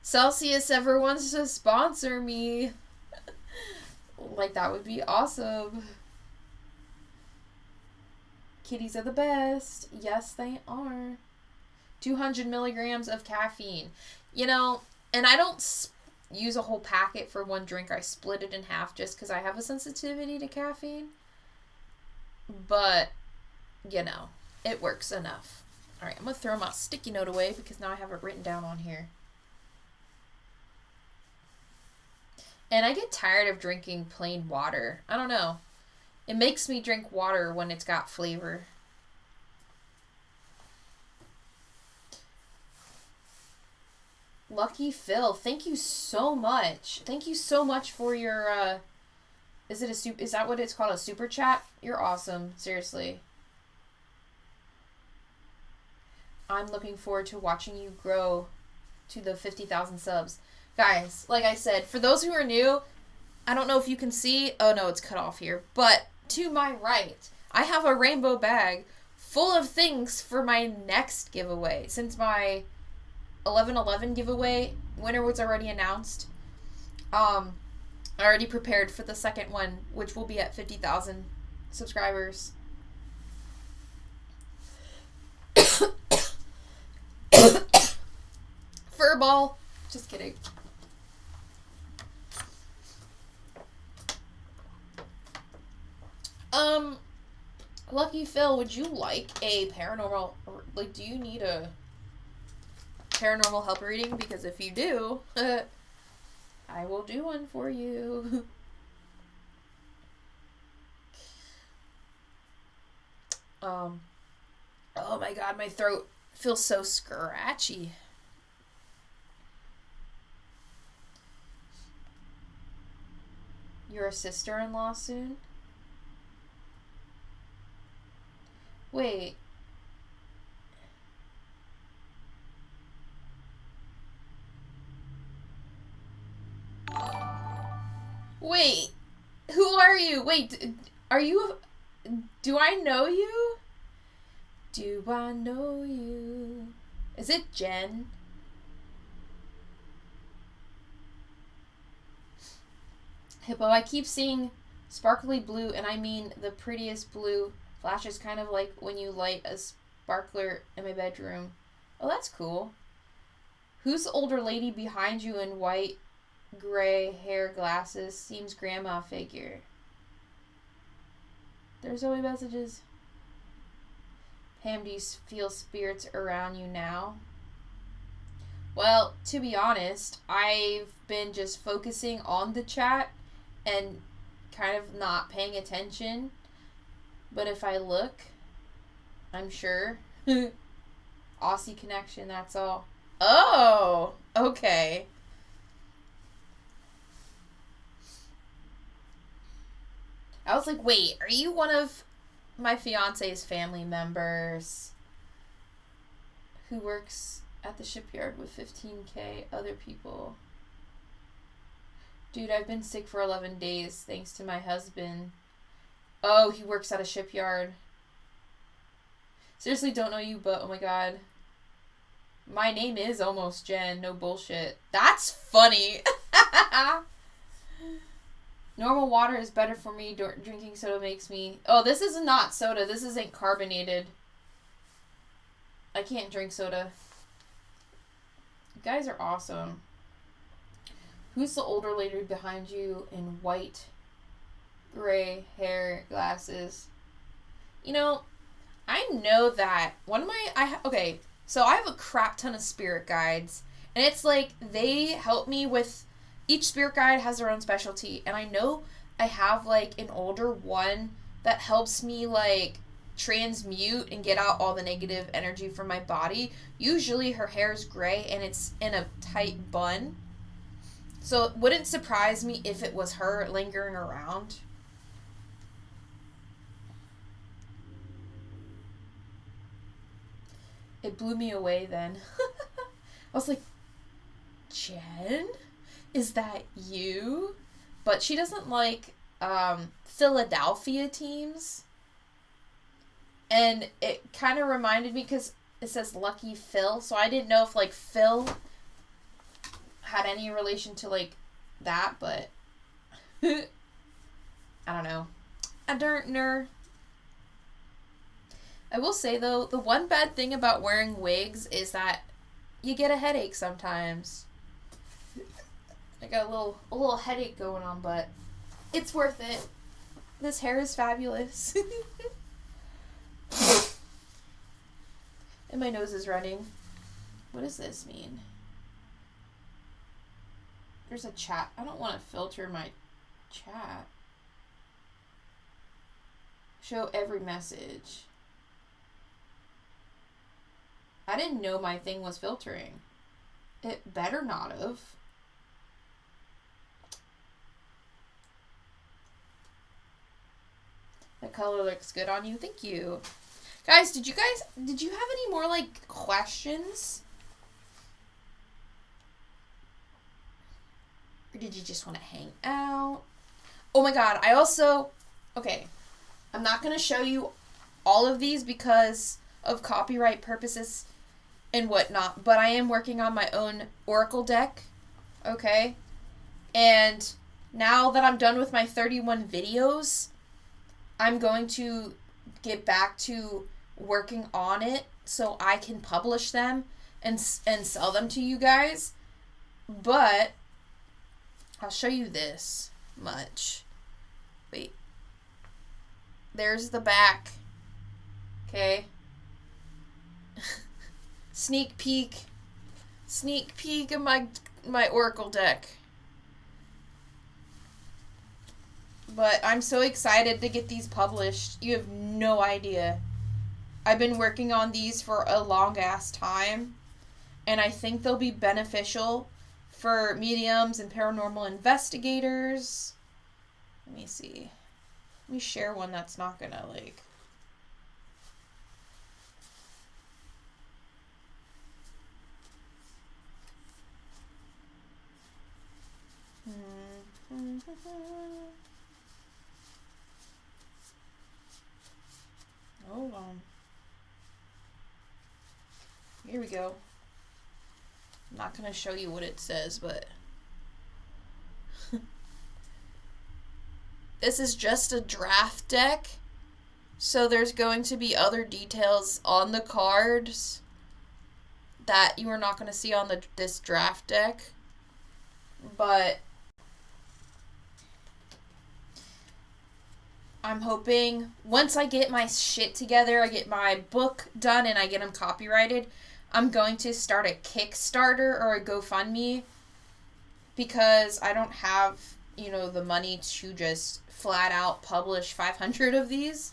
S1: Celsius ever wants to sponsor me, Like, that would be awesome. Kitties are the best. Yes, they are. 200 milligrams of caffeine. You know, and I don't use a whole packet for one drink. I split it in half just because I have a sensitivity to caffeine. But, you know, it works enough. Alright, I'm going to throw my sticky note away because now I have it written down on here. And I get tired of drinking plain water. I don't know. It makes me drink water when it's got flavor. Lucky Phil, thank you so much. Thank you so much for your, is that what it's called, a super chat? You're awesome, seriously. I'm looking forward to watching you grow to the 50,000 subs. Guys, like I said, for those who are new, I don't know if you can see, oh no, it's cut off here, but to my right, I have a rainbow bag full of things for my next giveaway. Since my 11/11 giveaway winner was already announced, I already prepared for the second one, which will be at 50,000 subscribers. Furball. Just kidding. Lucky Phil, would you like a paranormal, like, do you need a paranormal help reading? Because if you do, I will do one for you. Oh my god, my throat feels so scratchy. You're a sister-in-law soon? Wait. Wait. Who are you? Wait, are you... Do I know you? Do I know you? Is it Jen? Hippo, I keep seeing sparkly blue, and I mean the prettiest blue flashes, kind of like when you light a sparkler in my bedroom. Oh, that's cool. Who's the older lady behind you in white, gray hair, glasses? Seems grandma figure. There's Zoe messages. Pam, do you feel spirits around you now? Well, to be honest, I've been just focusing on the chat and kind of not paying attention. But if I look, I'm sure. Aussie connection, that's all. Oh, okay. I was like, wait, are you one of my fiance's family members who works at the shipyard with 15K other people? Dude, I've been sick for 11 days thanks to my husband. Oh, he works at a shipyard. Seriously, don't know you, but oh my god. My name is almost Jen, no bullshit. That's funny. Normal water is better for me. Drinking soda makes me... Oh, this is not soda. This isn't carbonated. I can't drink soda. You guys are awesome. Who's the older lady behind you in white, gray hair, glasses? You know, I know that one of my... Okay, so I have a crap ton of spirit guides. And it's like, they help me with... Each spirit guide has their own specialty. And I know I have, like, an older one that helps me, like, transmute and get out all the negative energy from my body. Usually her hair is gray and it's in a tight bun. So it wouldn't surprise me if it was her lingering around. It blew me away then. I was like, Jen? Is that you? But she doesn't like Philadelphia teams. And it kind of reminded me, because it says Lucky Phil, so I didn't know if, like, Phil had any relation to, like, that, but... I don't know. I don't know. I will say, though, the one bad thing about wearing wigs is that you get a headache sometimes. I got a little headache going on, but it's worth it. This hair is fabulous. And my nose is running. What does this mean? There's a chat. I don't want to filter my chat. Show every message. I didn't know my thing was filtering. It better not have. The color looks good on you. Thank you. Guys, did you have any more, like, questions? Or did you just want to hang out? Oh my god, okay, I'm not going to show you all of these because of copyright purposes and whatnot, but I am working on my own Oracle deck, okay? And now that I'm done with my 31 videos, I'm going to get back to working on it so I can publish them and sell them to you guys. But I'll show you this much. Wait. There's the back. Okay. Sneak peek of my Oracle deck. But I'm so excited to get these published. You have no idea. I've been working on these for a long ass time, and I think they'll be beneficial for mediums and paranormal investigators. Let me see. Let me share one that's not gonna, like... Hold on. Here we go. I'm not gonna show you what it says, but... This is just a draft deck, so there's going to be other details on the cards that you are not going to see on this draft deck, but I'm hoping once I get my shit together, I get my book done and I get them copyrighted, I'm going to start a Kickstarter or a GoFundMe because I don't have, the money to just flat out publish 500 of these.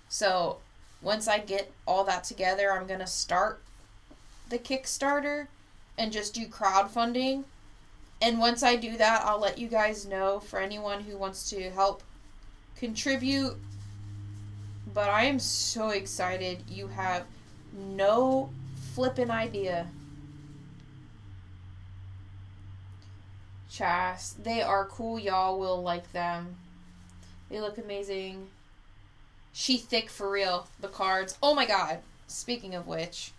S1: So once I get all that together, I'm going to start the Kickstarter and just do crowdfunding. And once I do that, I'll let you guys know for anyone who wants to help contribute. But I am so excited. You have no flippin' idea. Chas, they are cool. Y'all will like them. They look amazing. She thick for real. The cards. Oh my god. Speaking of which,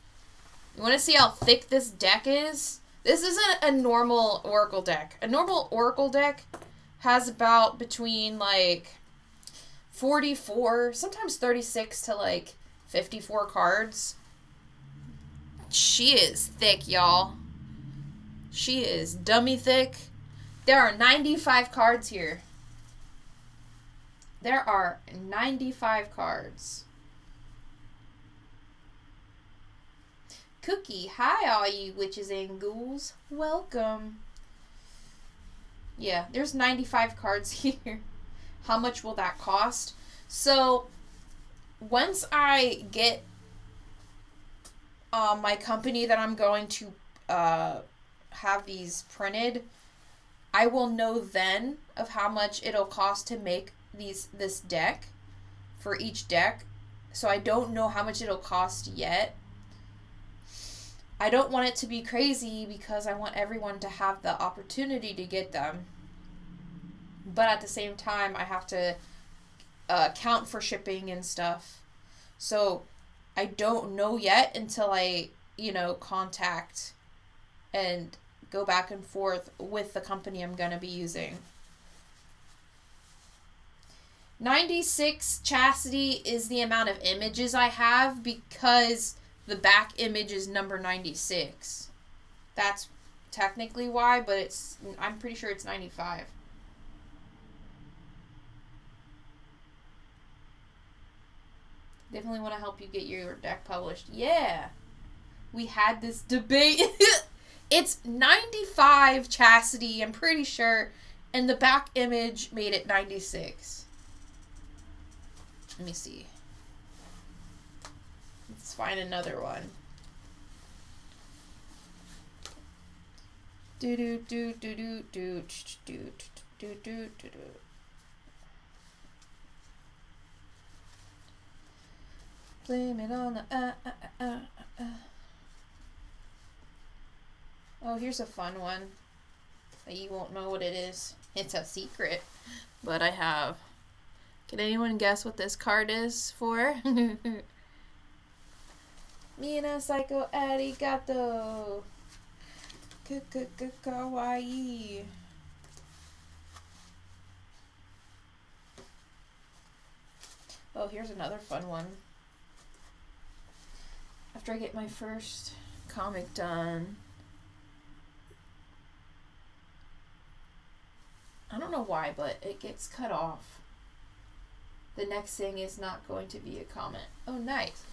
S1: you want to see how thick this deck is? This isn't a normal Oracle deck. A normal Oracle deck has about between 44, sometimes 36 to 54 cards. She is thick, y'all. She is dummy thick. There are 95 cards here. There are 95 cards. Cookie, hi all you witches and ghouls. Welcome. Yeah, there's 95 cards here. How much will that cost? So, once I get my company that I'm going to have these printed, I will know then of how much it'll cost to make this deck for each deck. So I don't know how much it'll cost yet. I don't want it to be crazy because I want everyone to have the opportunity to get them. But at the same time, I have to account for shipping and stuff. So I don't know yet until I, contact and go back and forth with the company I'm going to be using. 96 chastity is the amount of images I have because the back image is number 96. That's technically why, but I'm pretty sure it's 95. Definitely want to help you get your deck published. Yeah. We had this debate. It's 95 chastity, I'm pretty sure, and the back image made it 96. Let me see. Let's find another one. Do do do do do do do do do do. Blame it on the Oh, here's a fun one. But you won't know what it is. It's a secret. But I have. Can anyone guess what this card is for? Mina psycho arigato. Kawaii. Oh, here's another fun one. After I get my first comic done. I don't know why, but it gets cut off. The next thing is not going to be a comment. Oh, nice.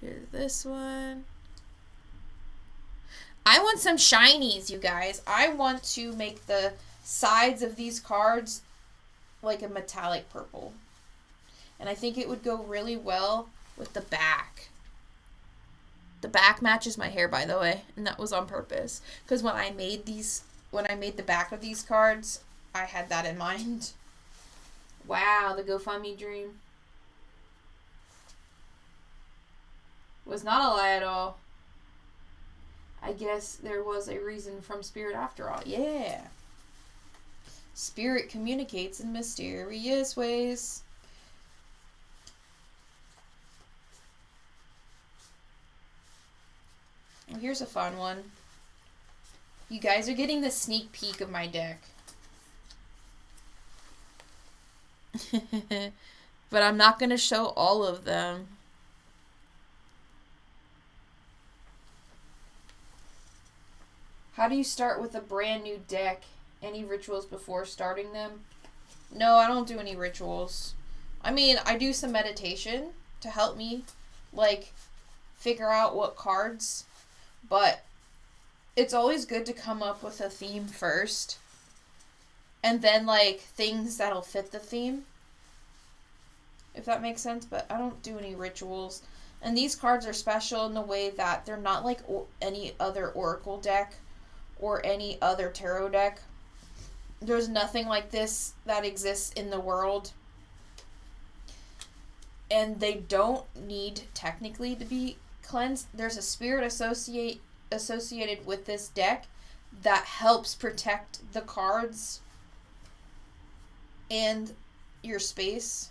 S1: Here's this one. I want some shinies, you guys. I want to make the sides of these cards like a metallic purple. And I think it would go really well with the back. The back matches my hair, by the way, and that was on purpose. Because when I made the back of these cards, I had that in mind. Wow, the GoFundMe dream was not a lie at all. I guess there was a reason from Spirit after all. Yeah. Spirit communicates in mysterious ways. Well, here's a fun one. You guys are getting the sneak peek of my deck. But I'm not going to show all of them. How do you start with a brand new deck? Any rituals before starting them? No, I don't do any rituals. I mean, I do some meditation to help me, like, figure out what cards. But it's always good to come up with a theme first. And then, like, things that'll fit the theme. If that makes sense. But I don't do any rituals. And these cards are special in the way that they're not like any other Oracle deck or any other tarot deck. There's nothing like this that exists in the world. And they don't need technically to be cleansed. There's a spirit associated with this deck that helps protect the cards and your space.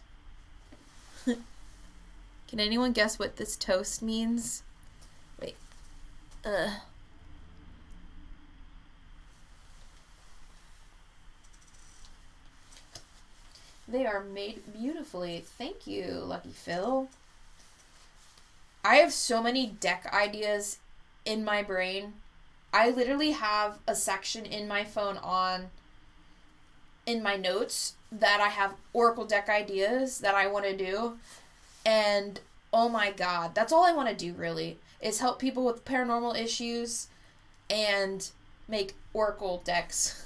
S1: Can anyone guess what this toast means? Wait. They are made beautifully. Thank you, Lucky Phil. I have so many deck ideas in my brain. I literally have a section in my phone in my notes that I have Oracle deck ideas that I want to do. And oh my god, that's all I want to do really, is help people with paranormal issues and make Oracle decks.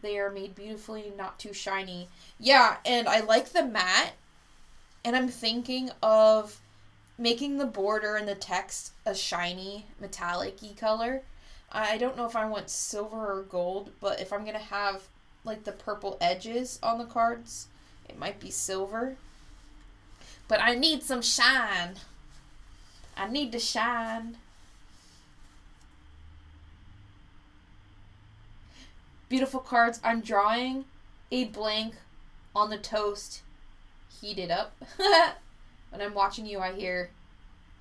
S1: They are made beautifully, not too shiny. Yeah, and I like the matte. And I'm thinking of making the border and the text a shiny, metallic-y color. I don't know if I want silver or gold, but if I'm going to have, like, the purple edges on the cards, it might be silver. But I need some shine. I need to shine. Beautiful cards. I'm drawing a blank on the toast. Heat it up. When I'm watching you, I hear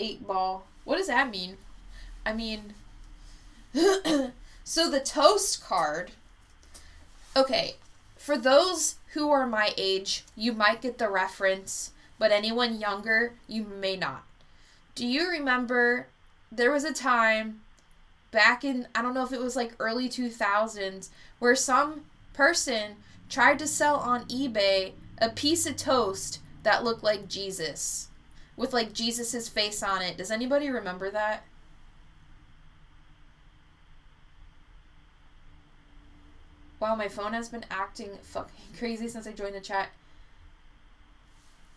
S1: 8-ball. What does that mean? I mean, so the toast card. Okay, For those who are my age, you might get the reference, but anyone younger, you may not. Do you remember there was a time back in, I don't know if it was like early 2000s, where some person tried to sell on eBay a piece of toast that looked like Jesus, with like Jesus's face on it. Does anybody remember that? Wow, my phone has been acting fucking crazy since I joined the chat.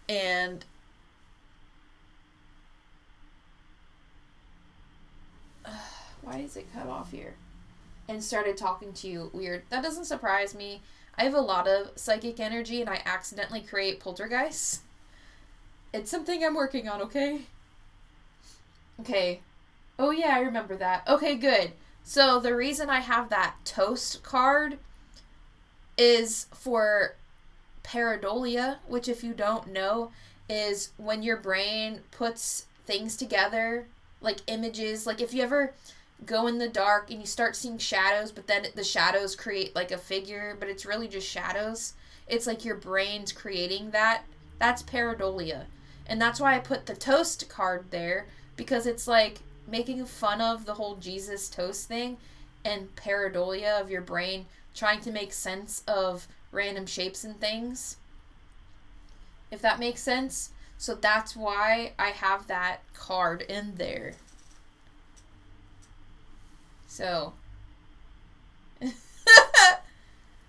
S1: And why is it cut off here? And started talking to you weird. That doesn't surprise me. I have a lot of psychic energy and I accidentally create poltergeists. It's something I'm working on, okay? Okay. Oh yeah, I remember that. Okay, good. So the reason I have that toast card is for pareidolia, which if you don't know, is when your brain puts things together, like images. Like if you ever go in the dark and you start seeing shadows, but then the shadows create like a figure, but it's really just shadows. It's like your brain's creating that. That's pareidolia. And that's why I put the toast card there, because it's like making fun of the whole Jesus toast thing and pareidolia of your brain trying to make sense of random shapes and things. If that makes sense. So that's why I have that card in there. So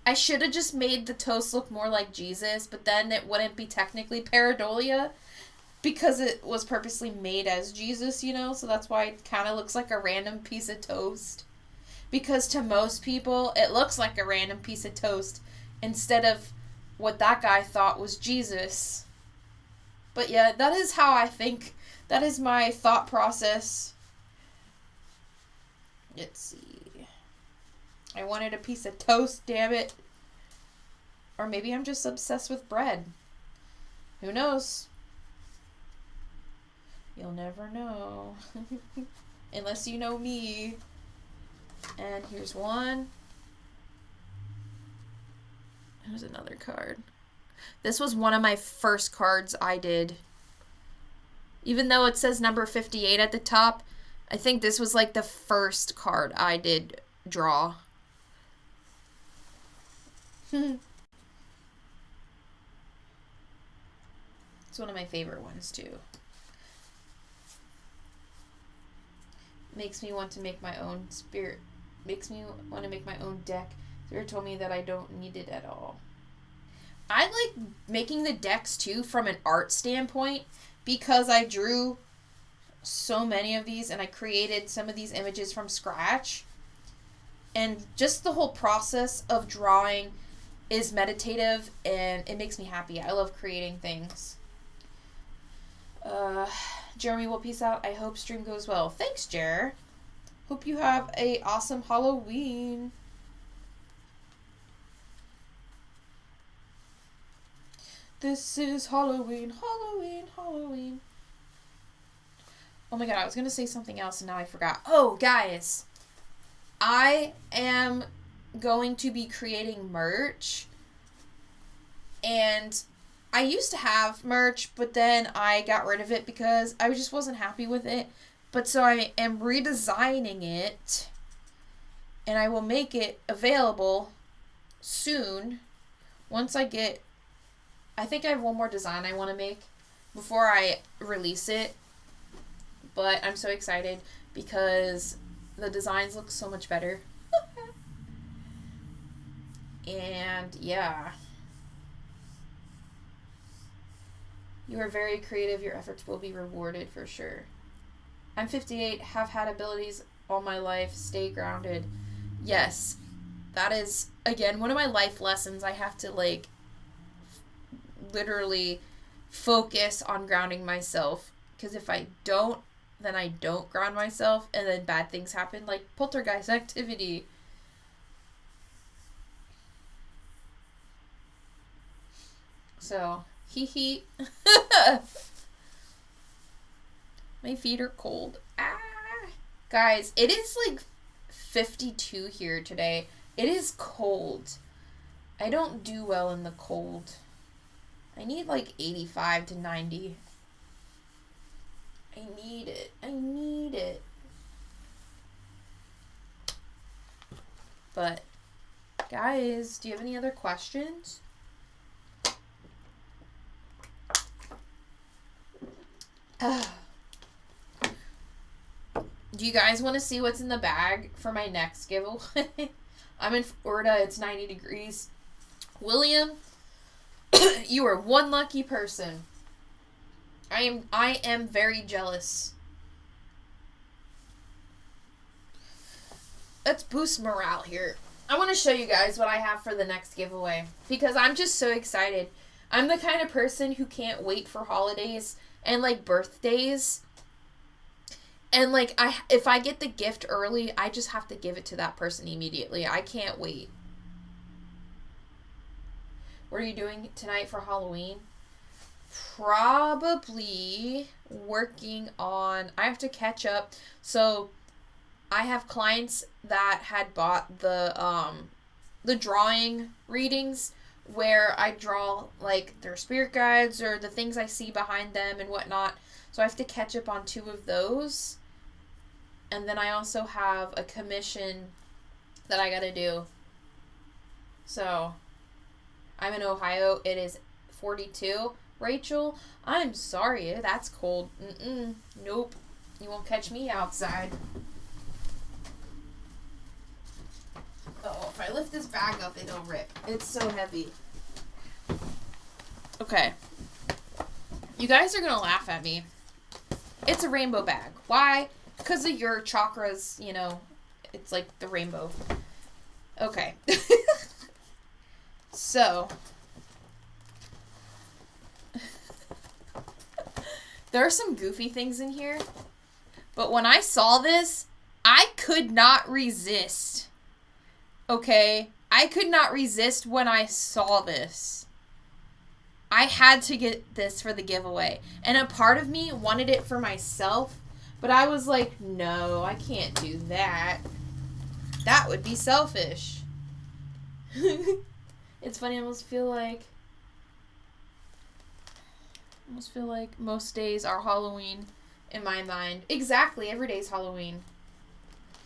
S1: I should have just made the toast look more like Jesus, but then it wouldn't be technically pareidolia because it was purposely made as Jesus, you know? So that's why it kind of looks like a random piece of toast. Because to most people, it looks like a random piece of toast instead of what that guy thought was Jesus. But yeah, that is how I think. That is my thought process. Let's see. I wanted a piece of toast, damn it. Or maybe I'm just obsessed with bread. Who knows? You'll never know. Unless you know me. And here's one. Here's another card. This was one of my first cards I did. Even though it says number 58 at the top, I think this was like the first card I did draw. It's one of my favorite ones too. Makes me want to make my own spirit. Makes me want to make my own deck. Spirit told me that I don't need it at all. I like making the decks too from an art standpoint because I drew so many of these and I created some of these images from scratch. And just the whole process of drawing is meditative and it makes me happy. I love creating things. Jeremy will peace out. I hope stream goes well. Thanks, Jer. Hope you have a awesome Halloween. This is Halloween, Halloween, Halloween. Oh my god, I was going to say something else and now I forgot. Oh, guys. I am going to be creating merch. And I used to have merch, but then I got rid of it because I just wasn't happy with it. But so I am redesigning it. And I will make it available soon. Once I get... I think I have one more design I want to make before I release it. But I'm so excited because the designs look so much better. And yeah. You are very creative. Your efforts will be rewarded for sure. I'm 58, have had abilities all my life. Stay grounded. Yes. That is, again, one of my life lessons. I have to, like, literally focus on grounding myself. Because if I don't, then I don't ground myself. And then bad things happen, like poltergeist activity. So... hee hee. My feet are cold. Ah. Guys, it is like 52 here today. It is cold. I don't do well in the cold. I need like 85 to 90. I need it. I need it. But, guys, do you have any other questions? Do you guys want to see what's in the bag for my next giveaway? I'm in Florida. It's 90 degrees. William, you are one lucky person. I am very jealous. Let's boost morale here. I want to show you guys what I have for the next giveaway because I'm just so excited. I'm the kind of person who can't wait for holidays and like birthdays. And like if I get the gift early, I just have to give it to that person immediately. I can't wait. What are you doing tonight for Halloween? Probably working on, I have to catch up. So I have clients that had bought the drawing readings where I draw like their spirit guides or the things I see behind them and whatnot. So I have to catch up on 2 of those. And then I also have a commission that I gotta do. So I'm in Ohio. It is 42. Rachel, I'm sorry. That's cold. Nope. You won't catch me outside. Oh, if I lift this bag up, it'll rip. It's so heavy. Okay. You guys are going to laugh at me. It's a rainbow bag. Why? Because of your chakras, you know, it's like the rainbow. Okay. So, there are some goofy things in here, but when I saw this, I could not resist. Okay? I could not resist when I saw this. I had to get this for the giveaway. And a part of me wanted it for myself, but I was like, no, I can't do that. That would be selfish. It's funny, I almost feel like most days are Halloween in my mind. Exactly, every day's Halloween.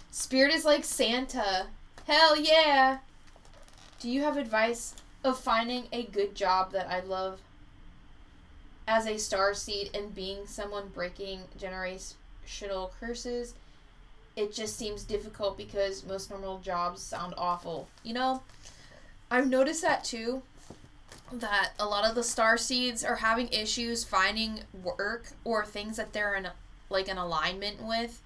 S1: Spirit is like Santa. Hell yeah! Do you have advice of finding a good job that I love as a starseed and being someone breaking generational curses? It just seems difficult because most normal jobs sound awful. You know, I've noticed that too, that a lot of the starseeds are having issues finding work or things that they're in like an alignment with.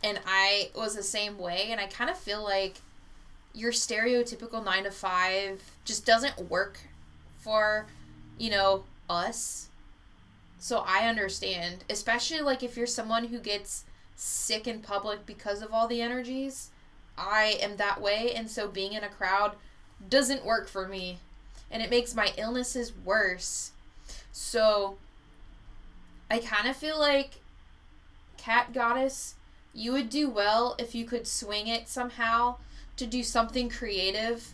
S1: And I was the same way, and I kind of feel like your stereotypical 9-to-5 just doesn't work for, you know, us. So I understand, especially like if you're someone who gets sick in public because of all the energies. I am that way, and so being in a crowd doesn't work for me, and it makes my illnesses worse. So I kind of feel like, Cat Goddess, you would do well if you could swing it somehow to do something creative.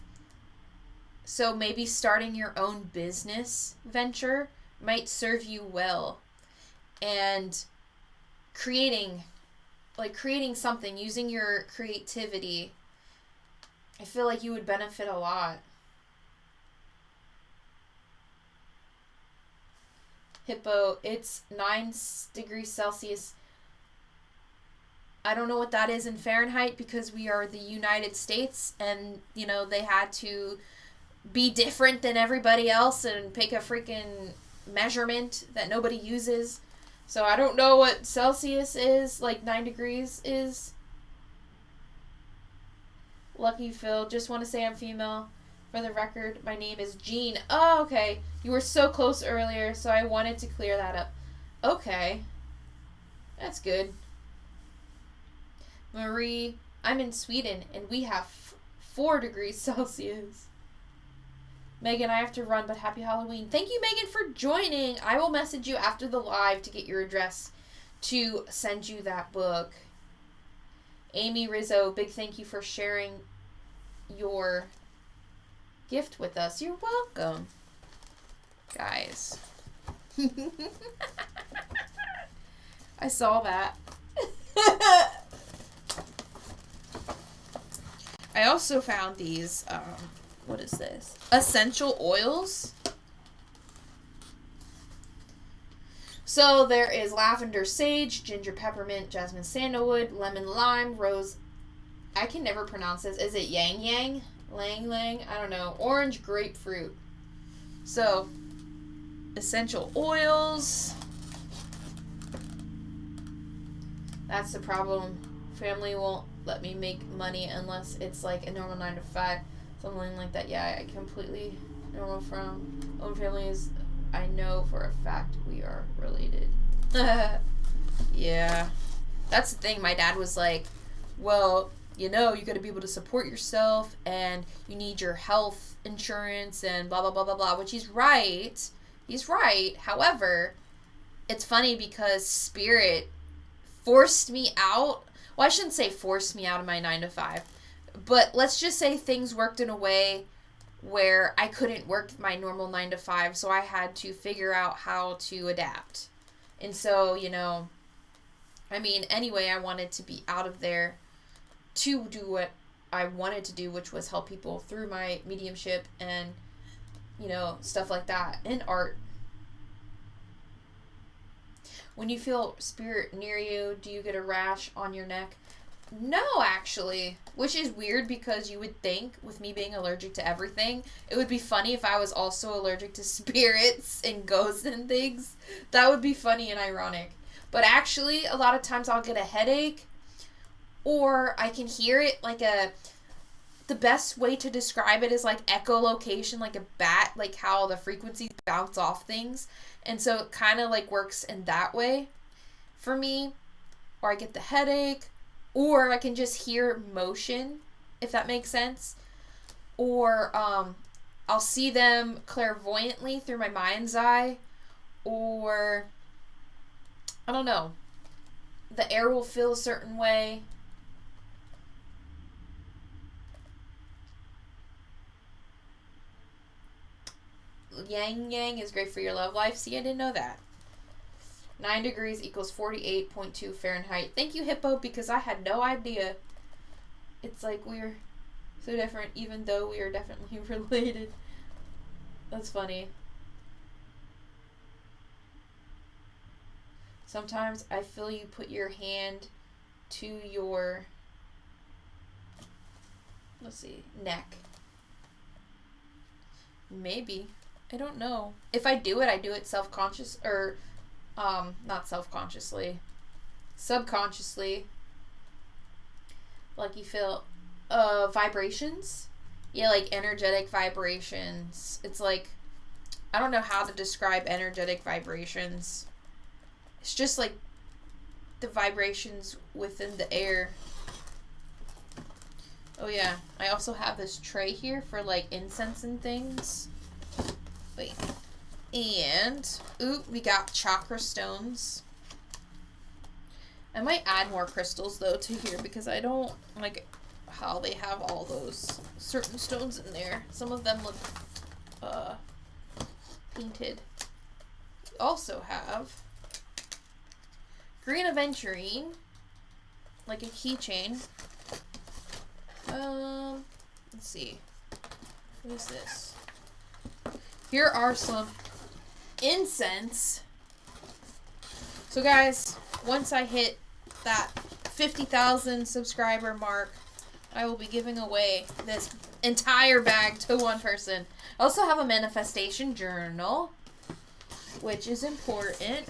S1: So maybe starting your own business venture might serve you well. And creating something, using your creativity, I feel like you would benefit a lot. Hippo, it's 9 degrees Celsius. I don't know what that is in Fahrenheit because we are the United States, and, you know, they had to be different than everybody else and pick a freaking measurement that nobody uses. So I don't know what Celsius is, like 9 degrees is. Lucky Phil, just want to say I'm female. For the record, my name is Jean. Oh, okay. You were so close earlier, so I wanted to clear that up. Okay. That's good. Marie, I'm in Sweden, and we have 4 degrees Celsius. Megan, I have to run, but happy Halloween. Thank you, Megan, for joining. I will message you after the live to get your address to send you that book. Amy Rizzo, big thank you for sharing your gift with us. You're welcome. Guys. I saw that. I also found these, what is this? Essential oils. So there is lavender, sage, ginger, peppermint, jasmine, sandalwood, lemon, lime, rose. I can never pronounce this. Is it yang yang? Lang lang? I don't know. Orange, grapefruit. So, essential oils. That's the problem. Family won't let me make money unless it's like a normal 9 to 5. Something like that. Yeah, I completely normal from own families. I know for a fact we are related. Yeah. That's the thing. My dad was like, well, you know, you got to be able to support yourself and you need your health insurance and blah, blah, blah, blah, blah, which he's right. He's right. However, it's funny because Spirit forced me out. Well, I shouldn't say forced me out of my 9 to 5, but let's just say things worked in a way where I couldn't work my normal 9 to 5, so I had to figure out how to adapt. And so, you know, I mean, anyway, I wanted to be out of there to do what I wanted to do, which was help people through my mediumship and, you know, stuff like that, and art. When you feel spirit near you, do you get a rash on your neck? No, actually. Which is weird because you would think, with me being allergic to everything, it would be funny if I was also allergic to spirits and ghosts and things. That would be funny and ironic. But actually, a lot of times I'll get a headache, or I can hear it like a... The best way to describe it is like echolocation, like a bat, like how the frequencies bounce off things. And so it kind of like works in that way for me. Or I get the headache. Or I can just hear motion, if that makes sense. Or I'll see them clairvoyantly through my mind's eye. Or, I don't know. The air will feel a certain way. Yang yang is great for your love life. See, I didn't know that. 9 degrees equals 48.2 Fahrenheit. Thank you, Hippo, because I had no idea. It's like we're so different, even though we are definitely related. That's funny. Sometimes I feel you put your hand to your, let's see, neck. Maybe. I don't know. If I do it self-conscious, or, not self-consciously, subconsciously. Like you feel, vibrations. Yeah, like energetic vibrations. It's like, I don't know how to describe energetic vibrations. It's just like the vibrations within the air. Oh yeah, I also have this tray here for like incense and things. Wait. And, ooh, we got chakra stones. I might add more crystals though to here because I don't like how they have all those certain stones in there. Some of them look painted. We also have green aventurine, like a keychain. Let's see. What is this? Here are some incense. So guys, once I hit that 50,000 subscriber mark, I will be giving away this entire bag to one person. I also have a manifestation journal, which is important.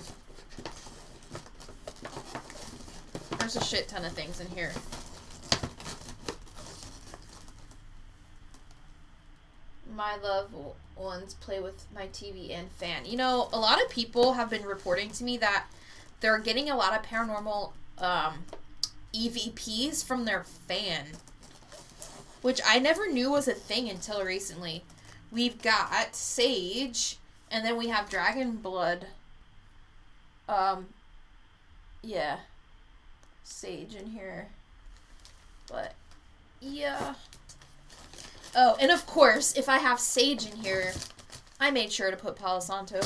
S1: There's a shit ton of things in here. My loved ones play with my TV and fan. You know, a lot of people have been reporting to me that they're getting a lot of paranormal EVPs from their fan, which I never knew was a thing until recently. We've got sage, and then we have dragon blood. Yeah, sage in here, but yeah. Oh, and of course, if I have sage in here, I made sure to put Palo Santo.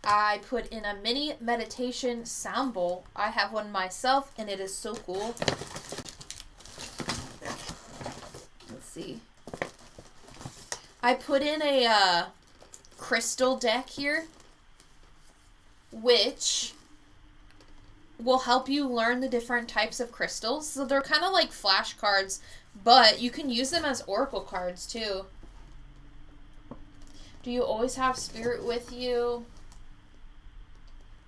S1: I put in a mini meditation sound bowl. I have one myself, and it is so cool. Let's see. I put in a crystal deck here, which will help you learn the different types of crystals. So they're kind of like flashcards, but you can use them as oracle cards too. Do you always have spirit with you?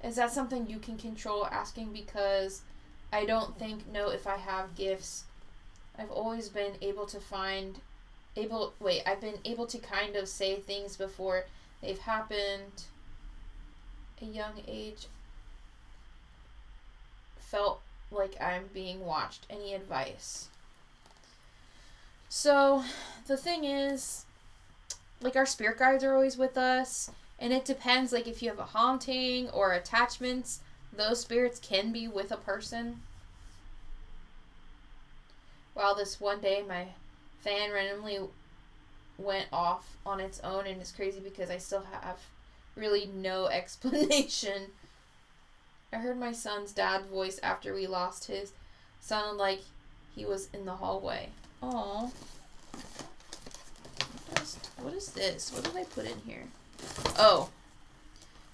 S1: Is that something you can control? Asking because I don't know if I have gifts. I've always been able to I've been able to kind of say things before they've happened. A young age. Felt like I'm being watched. Any advice? So, the thing is, like, our spirit guides are always with us, and it depends, like, if you have a haunting or attachments, those spirits can be with a person. Wow, this one day, my fan randomly went off on its own, and it's crazy because I still have really no explanation. I heard my son's dad's voice after we lost his. Sounded like he was in the hallway. Aww. What is this? What did I put in here? Oh.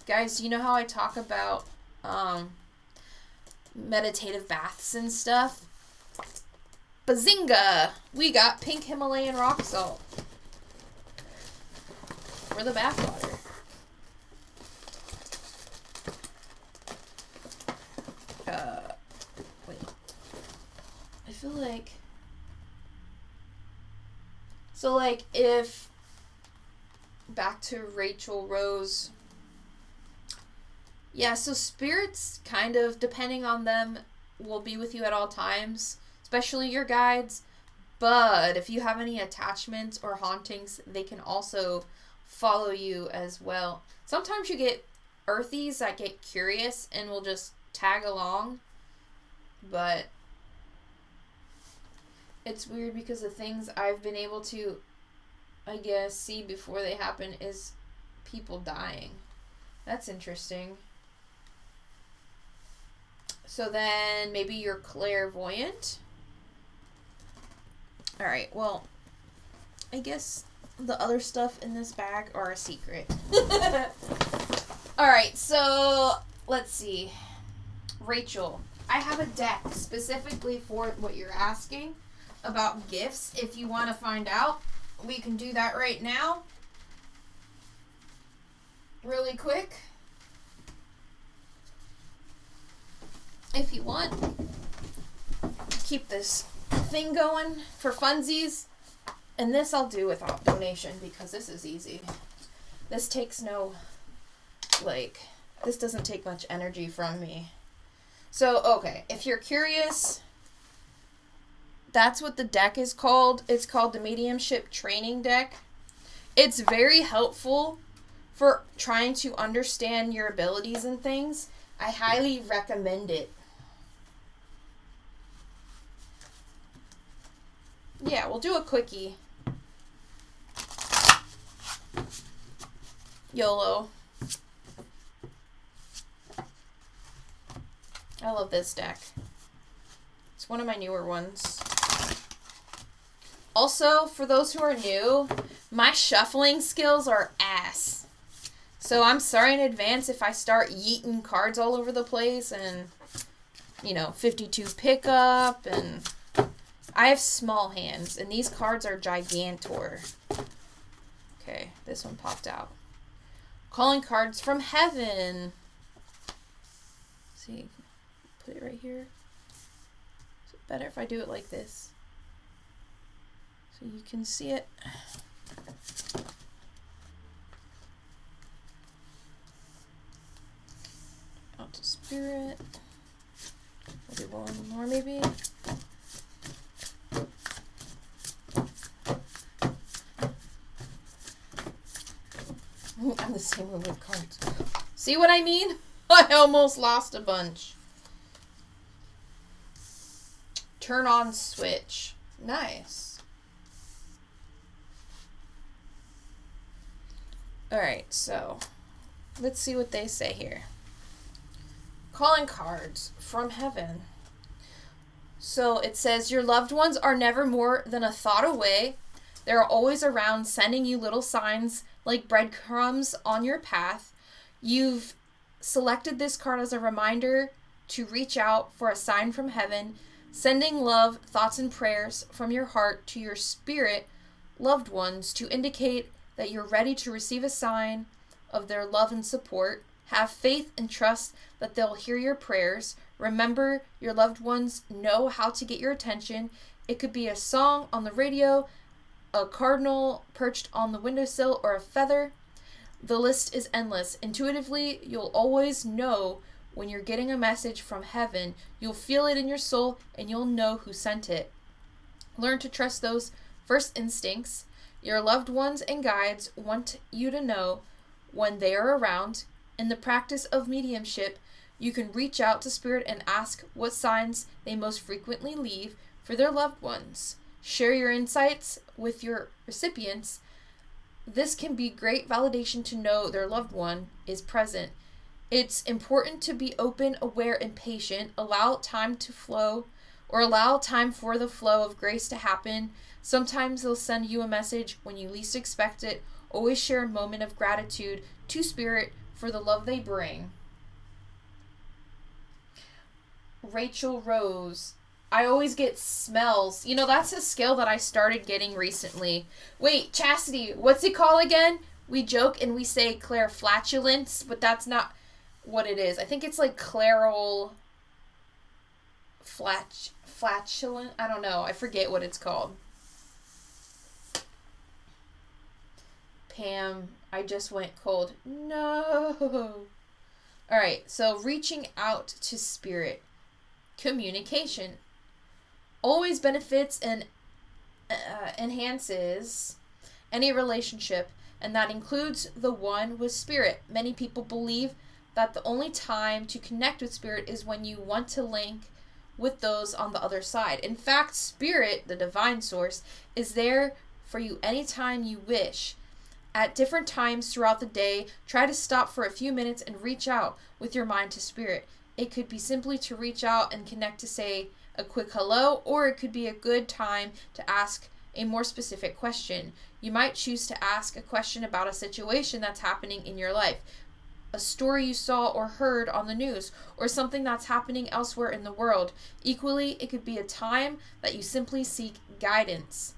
S1: Guys, you know how I talk about meditative baths and stuff? Bazinga! We got pink Himalayan rock salt for the bath water. Wait. I feel like... So, like, if... Back to Rachel Rose. Yeah, so spirits, kind of, depending on them, will be with you at all times. Especially your guides. But if you have any attachments or hauntings, they can also follow you as well. Sometimes you get earthies that get curious and will just tag along. But it's weird because the things I've been able to, I guess, see before they happen is people dying. That's interesting. So then maybe you're clairvoyant. Alright, well, I guess the other stuff in this bag are a secret. Alright, so let's see. Rachel, I have a deck specifically for what you're asking about gifts. If you want to find out, we can do that right now. Really quick. If you want. Keep this thing going for funsies. And this I'll do without donation because this is easy. This takes no, like, this doesn't take much energy from me. So, okay, if you're curious, that's what the deck is called. It's called the Mediumship Training Deck. It's very helpful for trying to understand your abilities and things. I highly recommend it. Yeah, we'll do a quickie. YOLO. I love this deck. It's one of my newer ones. Also, for those who are new, my shuffling skills are ass. So I'm sorry in advance if I start yeeting cards all over the place and, 52 pickup and... I have small hands, and these cards are gigantor. Okay, this one popped out. Calling cards from heaven. Let's see, put it right here. Is it better if I do it like this? So you can see it. Out to spirit. I'll do one more maybe. I'm the same way with cards. See what I mean? I almost lost a bunch. Turn on switch. Nice. Alright, so let's see what they say here. Calling cards from heaven. So it says, your loved ones are never more than a thought away. They're always around, sending you little signs like breadcrumbs on your path. You've selected this card as a reminder to reach out for a sign from heaven, sending love, thoughts, and prayers from your heart to your spirit loved ones to indicate that you're ready to receive a sign of their love and support. Have faith and trust that they'll hear your prayers. Remember, your loved ones know how to get your attention. It could be a song on the radio, a cardinal perched on the windowsill, or a feather. The list is endless. Intuitively, you'll always know when you're getting a message from heaven. You'll feel it in your soul, and you'll know who sent it. Learn to trust those first instincts. Your loved ones and guides want you to know when they are around. In the practice of mediumship, you can reach out to spirit and ask what signs they most frequently leave for their loved ones. Share your insights with your recipients. This can be great validation to know their loved one is present. It's important to be open, aware, and patient. Allow time to flow, or allow time for the flow of grace to happen. Sometimes they'll send you a message when you least expect it. Always share a moment of gratitude to spirit for the love they bring. Rachel Rose. I always get smells. You know, that's a skill that I started getting recently. Wait, Chastity, what's it called again? We joke and we say clairflatulence, but that's not what it is. I think it's like claral flatulent. I don't know. I forget what it's called. Pam, I just went cold. No. Alright, so reaching out to spirit. Communication. Always benefits and enhances any relationship, and that includes the one with spirit. Many people believe that the only time to connect with spirit is when you want to link with those on the other side. In fact, spirit, the divine source, is there for you anytime you wish. At different times throughout the day, try to stop for a few minutes and reach out with your mind to spirit. It could be simply to reach out and connect to say a quick hello, or it could be a good time to ask a more specific question. You might choose to ask a question about a situation that's happening in your life, a story you saw or heard on the news, or something that's happening elsewhere in the world. Equally, it could be a time that you simply seek guidance.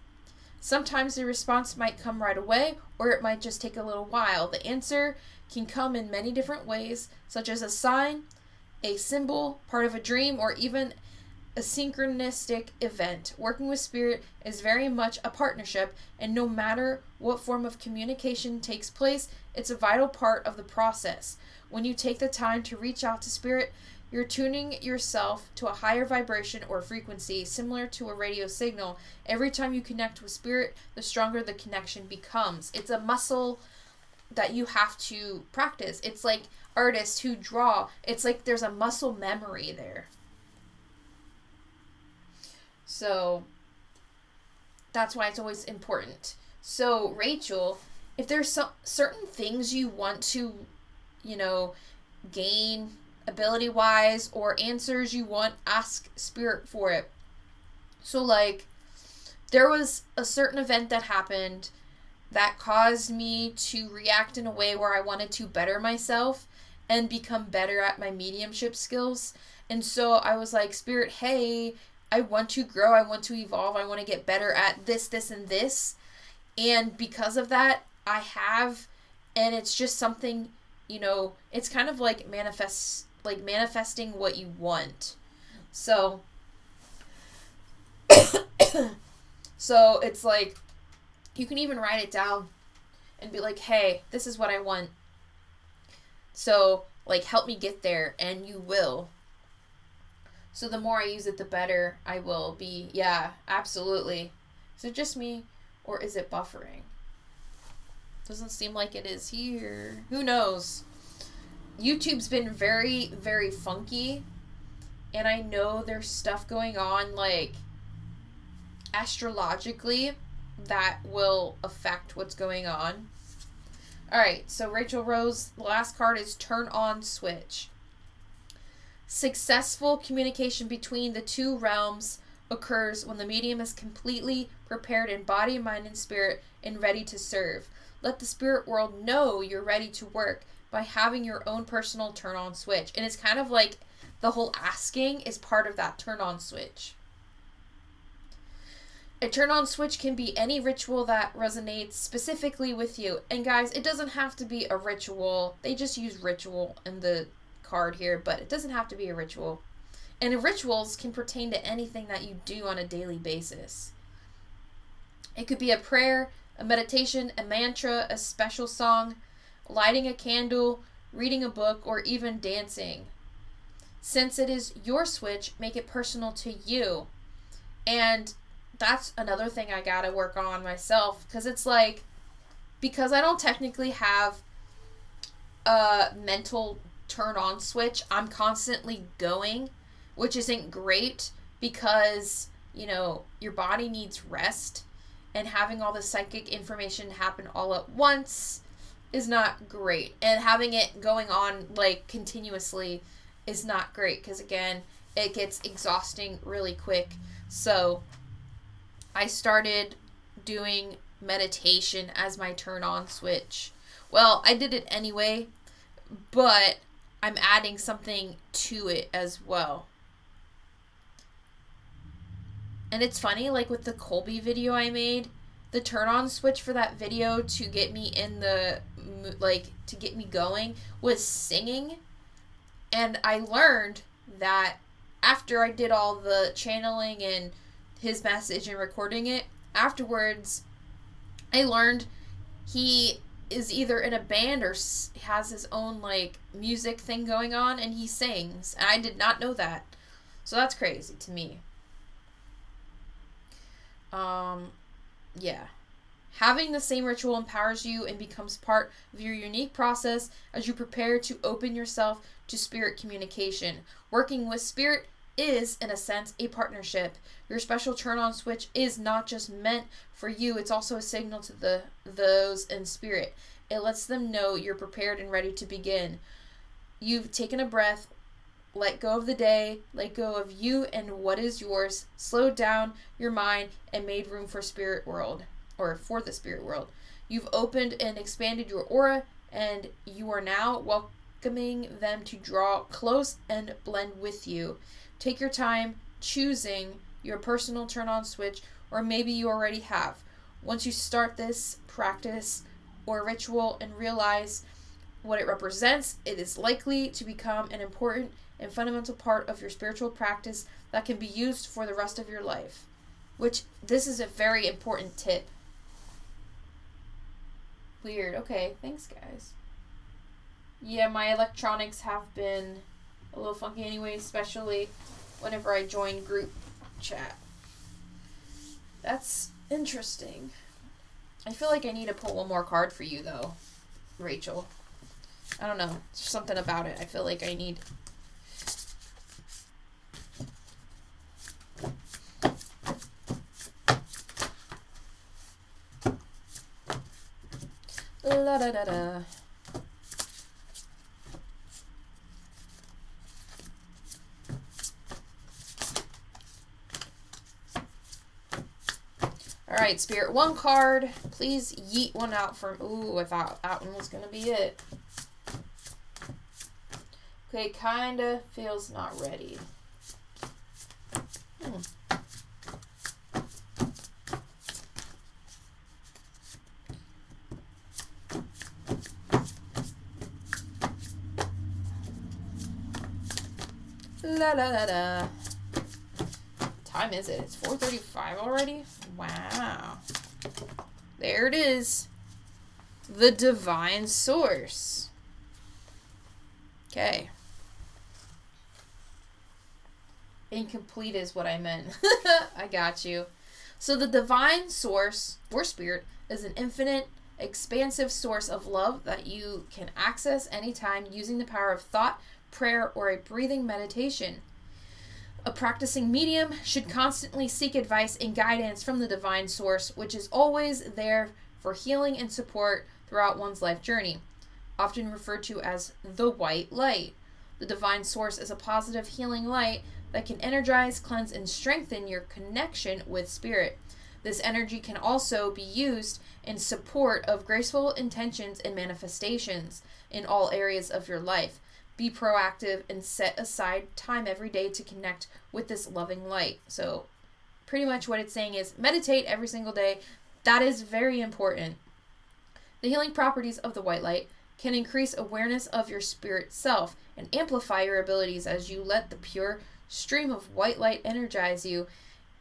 S1: Sometimes the response might come right away, or it might just take a little while. The answer can come in many different ways, such as a sign, a symbol, part of a dream, or even a synchronistic event. Working with spirit is very much a partnership, and no matter what form of communication takes place, it's a vital part of the process. When you take the time to reach out to spirit, you're tuning yourself to a higher vibration or frequency, similar to a radio signal. Every time you connect with spirit, the stronger the connection becomes. It's a muscle that you have to practice. It's like artists who draw. It's like there's a muscle memory there. So that's why it's always important. So Rachel, if there's some certain things you want to, gain ability-wise, or answers you want, ask spirit for it. So like, there was a certain event that happened that caused me to react in a way where I wanted to better myself and become better at my mediumship skills. And so I was like, spirit, hey, I want to grow, I want to evolve, I want to get better at this, this, and this. And because of that, I have, and it's just something, it's kind of like manifesting what you want. So it's like, you can even write it down and be like, hey, this is what I want. So, like, help me get there, and you will. So the more I use it, the better I will be. Yeah, absolutely. Is it just me, or is it buffering? Doesn't seem like it is here. Who knows? YouTube's been very, very funky, and I know there's stuff going on, like, astrologically that will affect what's going on. Alright, so Rachel Rose, the last card is Turn On Switch. Successful communication between the two realms occurs when the medium is completely prepared in body, mind, and spirit and ready to serve. Let the spirit world know you're ready to work by having your own personal turn on switch. And it's kind of like the whole asking is part of that turn on switch. A turn on switch can be any ritual that resonates specifically with you. And guys, it doesn't have to be a ritual. They just use ritual in the card here, but it doesn't have to be a ritual. And rituals can pertain to anything that you do on a daily basis. It could be a prayer, a meditation, a mantra, a special song, lighting a candle, reading a book, or even dancing. Since it is your switch, make it personal to you. And that's another thing I gotta work on myself, because it's like, because I don't technically have a mental turn on switch, I'm constantly going, which isn't great because, you know, your body needs rest, and having all the psychic information happen all at once is not great, and having it going on like continuously is not great, because again, it gets exhausting really quick. So I started doing meditation as my turn on switch. Well, I did it anyway, but I'm adding something to it as well. And it's funny, like with the Colby video I made, the turn on switch for that video to get me in the, like, to get me going was singing. And I learned that after I did all the channeling and his message and recording it, afterwards, I learned he is either in a band or has his own, like, music thing going on, and he sings. And I did not know that. So that's crazy to me. Yeah. Having the same ritual empowers you and becomes part of your unique process as you prepare to open yourself to spirit communication. Working with spirit is, in a sense, a partnership. Your special turn-on switch is not just meant for you, it's also a signal to those in spirit. It lets them know you're prepared and ready to begin. You've taken a breath, let go of the day, let go of you and what is yours, slowed down your mind, and made room for spirit world, or for the spirit world. You've opened and expanded your aura, and you are now welcoming them to draw close and blend with you. Take your time choosing your personal turn-on switch, or maybe you already have. Once you start this practice or ritual and realize what it represents, it is likely to become an important and fundamental part of your spiritual practice that can be used for the rest of your life. Which, this is a very important tip. Weird. Okay, thanks guys. Yeah, my electronics have been a little funky anyway, especially whenever I join group chat. That's interesting. I feel like I need to pull one more card for you though, Rachel. I don't know. There's something about it. I feel like I need. La da da da. Alright, Spirit, one card. Please yeet one out from... Ooh, I thought that one was going to be it. Okay, kinda feels not ready. La la la la. What time is it? It's 4:35 already? Wow. There it is. The Divine Source. Okay. Incomplete is what I meant. I got you. So the Divine Source, or Spirit, is an infinite, expansive source of love that you can access anytime using the power of thought, prayer, or a breathing meditation. A practicing medium should constantly seek advice and guidance from the divine source, which is always there for healing and support throughout one's life journey, often referred to as the white light. The divine source is a positive healing light that can energize, cleanse, and strengthen your connection with spirit. This energy can also be used in support of graceful intentions and manifestations in all areas of your life. Be proactive and set aside time every day to connect with this loving light. So pretty much what it's saying is meditate every single day. That is very important. The healing properties of the white light can increase awareness of your spirit self and amplify your abilities as you let the pure stream of white light energize you,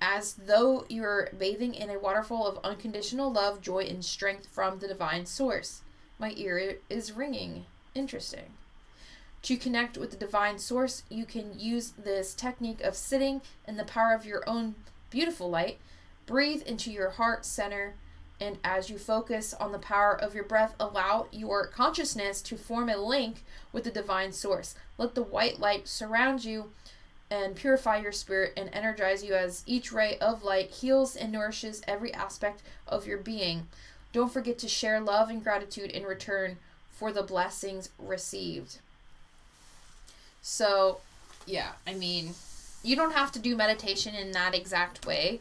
S1: as though you're bathing in a waterfall of unconditional love, joy, and strength from the divine source. My ear is ringing. Interesting. To connect with the divine source, you can use this technique of sitting in the power of your own beautiful light. Breathe into your heart center, and as you focus on the power of your breath, allow your consciousness to form a link with the divine source. Let the white light surround you and purify your spirit and energize you as each ray of light heals and nourishes every aspect of your being. Don't forget to share love and gratitude in return for the blessings received. So, yeah, I mean, you don't have to do meditation in that exact way,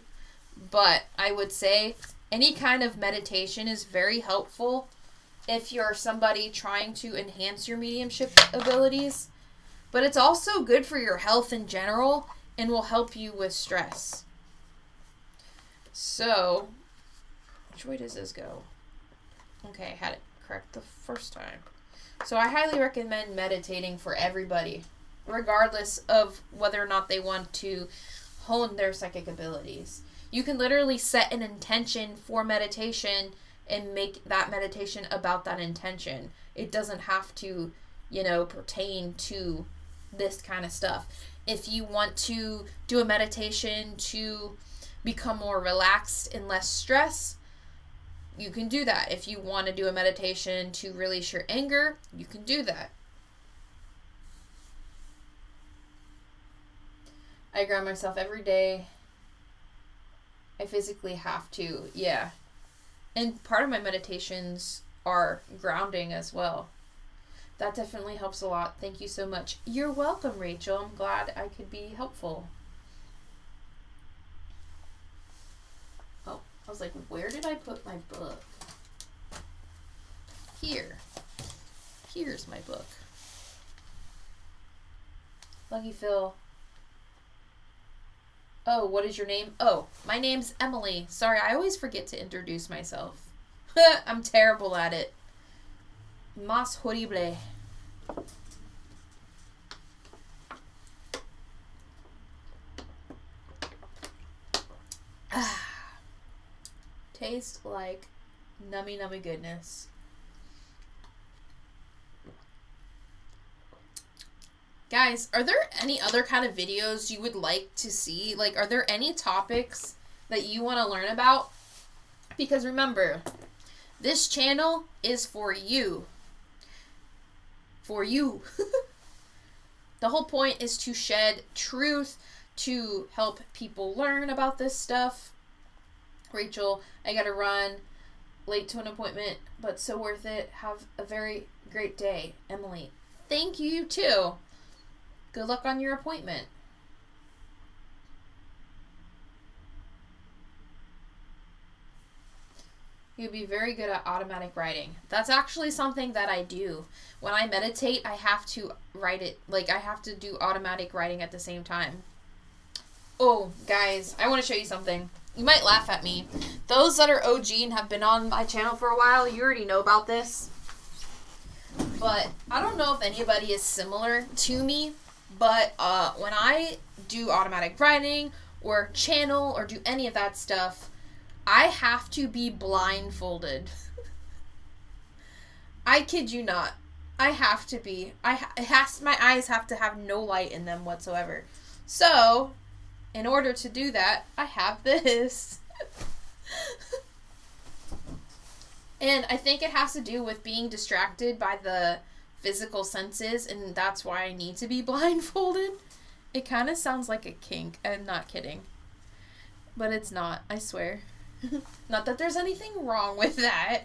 S1: but I would say any kind of meditation is very helpful if you're somebody trying to enhance your mediumship abilities. But it's also good for your health in general and will help you with stress. So, which way does this go? Okay, I had it correct the first time. So I highly recommend meditating for everybody, regardless of whether or not they want to hone their psychic abilities. You can literally set an intention for meditation and make that meditation about that intention. It doesn't have to, pertain to this kind of stuff. If you want to do a meditation to become more relaxed and less stress, you can do that. If you want to do a meditation to release your anger, you can do that. I ground myself every day. I physically have to, yeah. And part of my meditations are grounding as well. That definitely helps a lot. Thank you so much. You're welcome, Rachel. I'm glad I could be helpful. Oh, I was like, where did I put my book? Here. Here's my book. Lucky Phil. Oh, what is your name? Oh, my name's Emily. Sorry, I always forget to introduce myself. I'm terrible at it. Mas horrible. Taste like nummy goodness. Guys, are there any other kind of videos you would like to see? Like, are there any topics that you want to learn about? Because remember, this channel is for you. For you. The whole point is to shed truth, to help people learn about this stuff. Rachel, I gotta run. Late to an appointment, but so worth it. Have a very great day. Emily, thank you, you too. Good luck on your appointment. You'd be very good at automatic writing. That's actually something that I do. When I meditate, I have to write it. Like, I have to do automatic writing at the same time. Oh, guys, I want to show you something. You might laugh at me. Those that are OG and have been on my channel for a while, you already know about this. But I don't know if anybody is similar to me. But when I do automatic writing or channel or do any of that stuff, I have to be blindfolded. I kid you not. I have to be. My eyes have to have no light in them whatsoever. So, in order to do that, I have this. And I think it has to do with being distracted by the physical senses, and that's why I need to be blindfolded. It kind of sounds like a kink. I'm not kidding. But it's not, I swear. Not that there's anything wrong with that.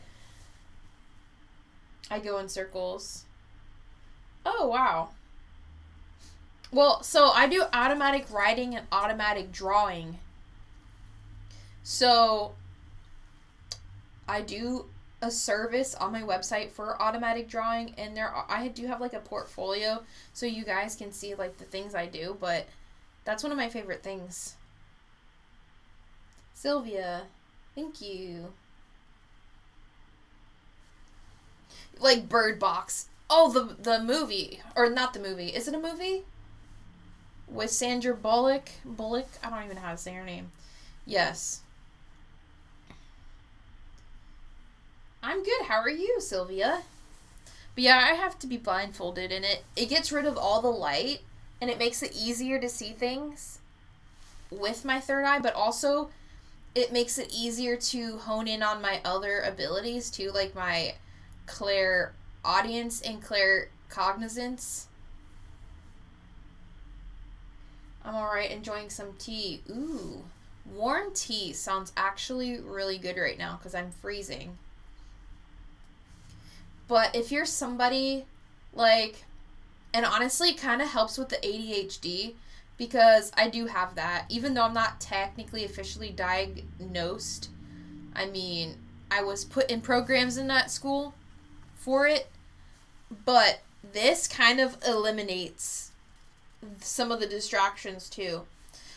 S1: I go in circles. Oh, wow. Well, so I do automatic writing and automatic drawing. So I do a service on my website for automatic drawing, and I do have like a portfolio so you guys can see like the things I do, but that's one of my favorite things. Sylvia, thank you. Like Bird Box. Oh, the movie. Or not the movie. Is it a movie? With Sandra Bullock? I don't even know how to say her name. Yes. I'm good. How are you, Sylvia? But yeah, I have to be blindfolded, and it gets rid of all the light, and it makes it easier to see things with my third eye, but also it makes it easier to hone in on my other abilities too, like my clairaudience and claircognizance. I'm alright, enjoying some tea. Ooh, warm tea sounds actually really good right now because I'm freezing. But if you're somebody like, and honestly it kind of helps with the ADHD, because I do have that, even though I'm not technically officially diagnosed. I mean, I was put in programs in that school for it, but this kind of eliminates some of the distractions too.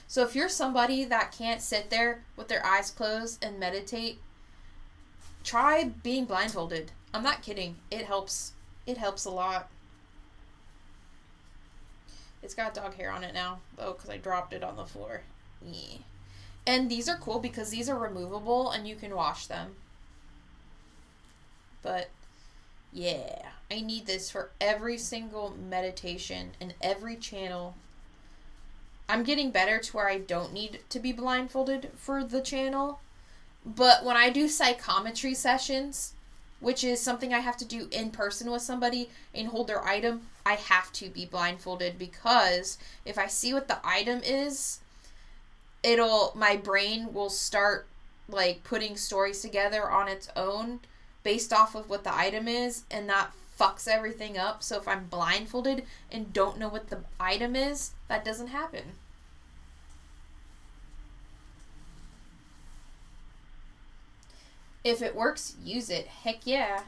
S1: So if you're somebody that can't sit there with their eyes closed and meditate, try being blindfolded. I'm not kidding. It helps. It helps a lot. It's got dog hair on it now, though, because I dropped it on the floor. Yeah. And these are cool because these are removable and you can wash them. But, yeah. I need this for every single meditation and every channel. I'm getting better to where I don't need to be blindfolded for the channel. But when I do psychometry sessions, which is something I have to do in person with somebody and hold their item, I have to be blindfolded, because if I see what the item is, my brain will start like putting stories together on its own based off of what the item is, and that fucks everything up. So if I'm blindfolded and don't know what the item is, that doesn't happen. If it works, use it. Heck yeah.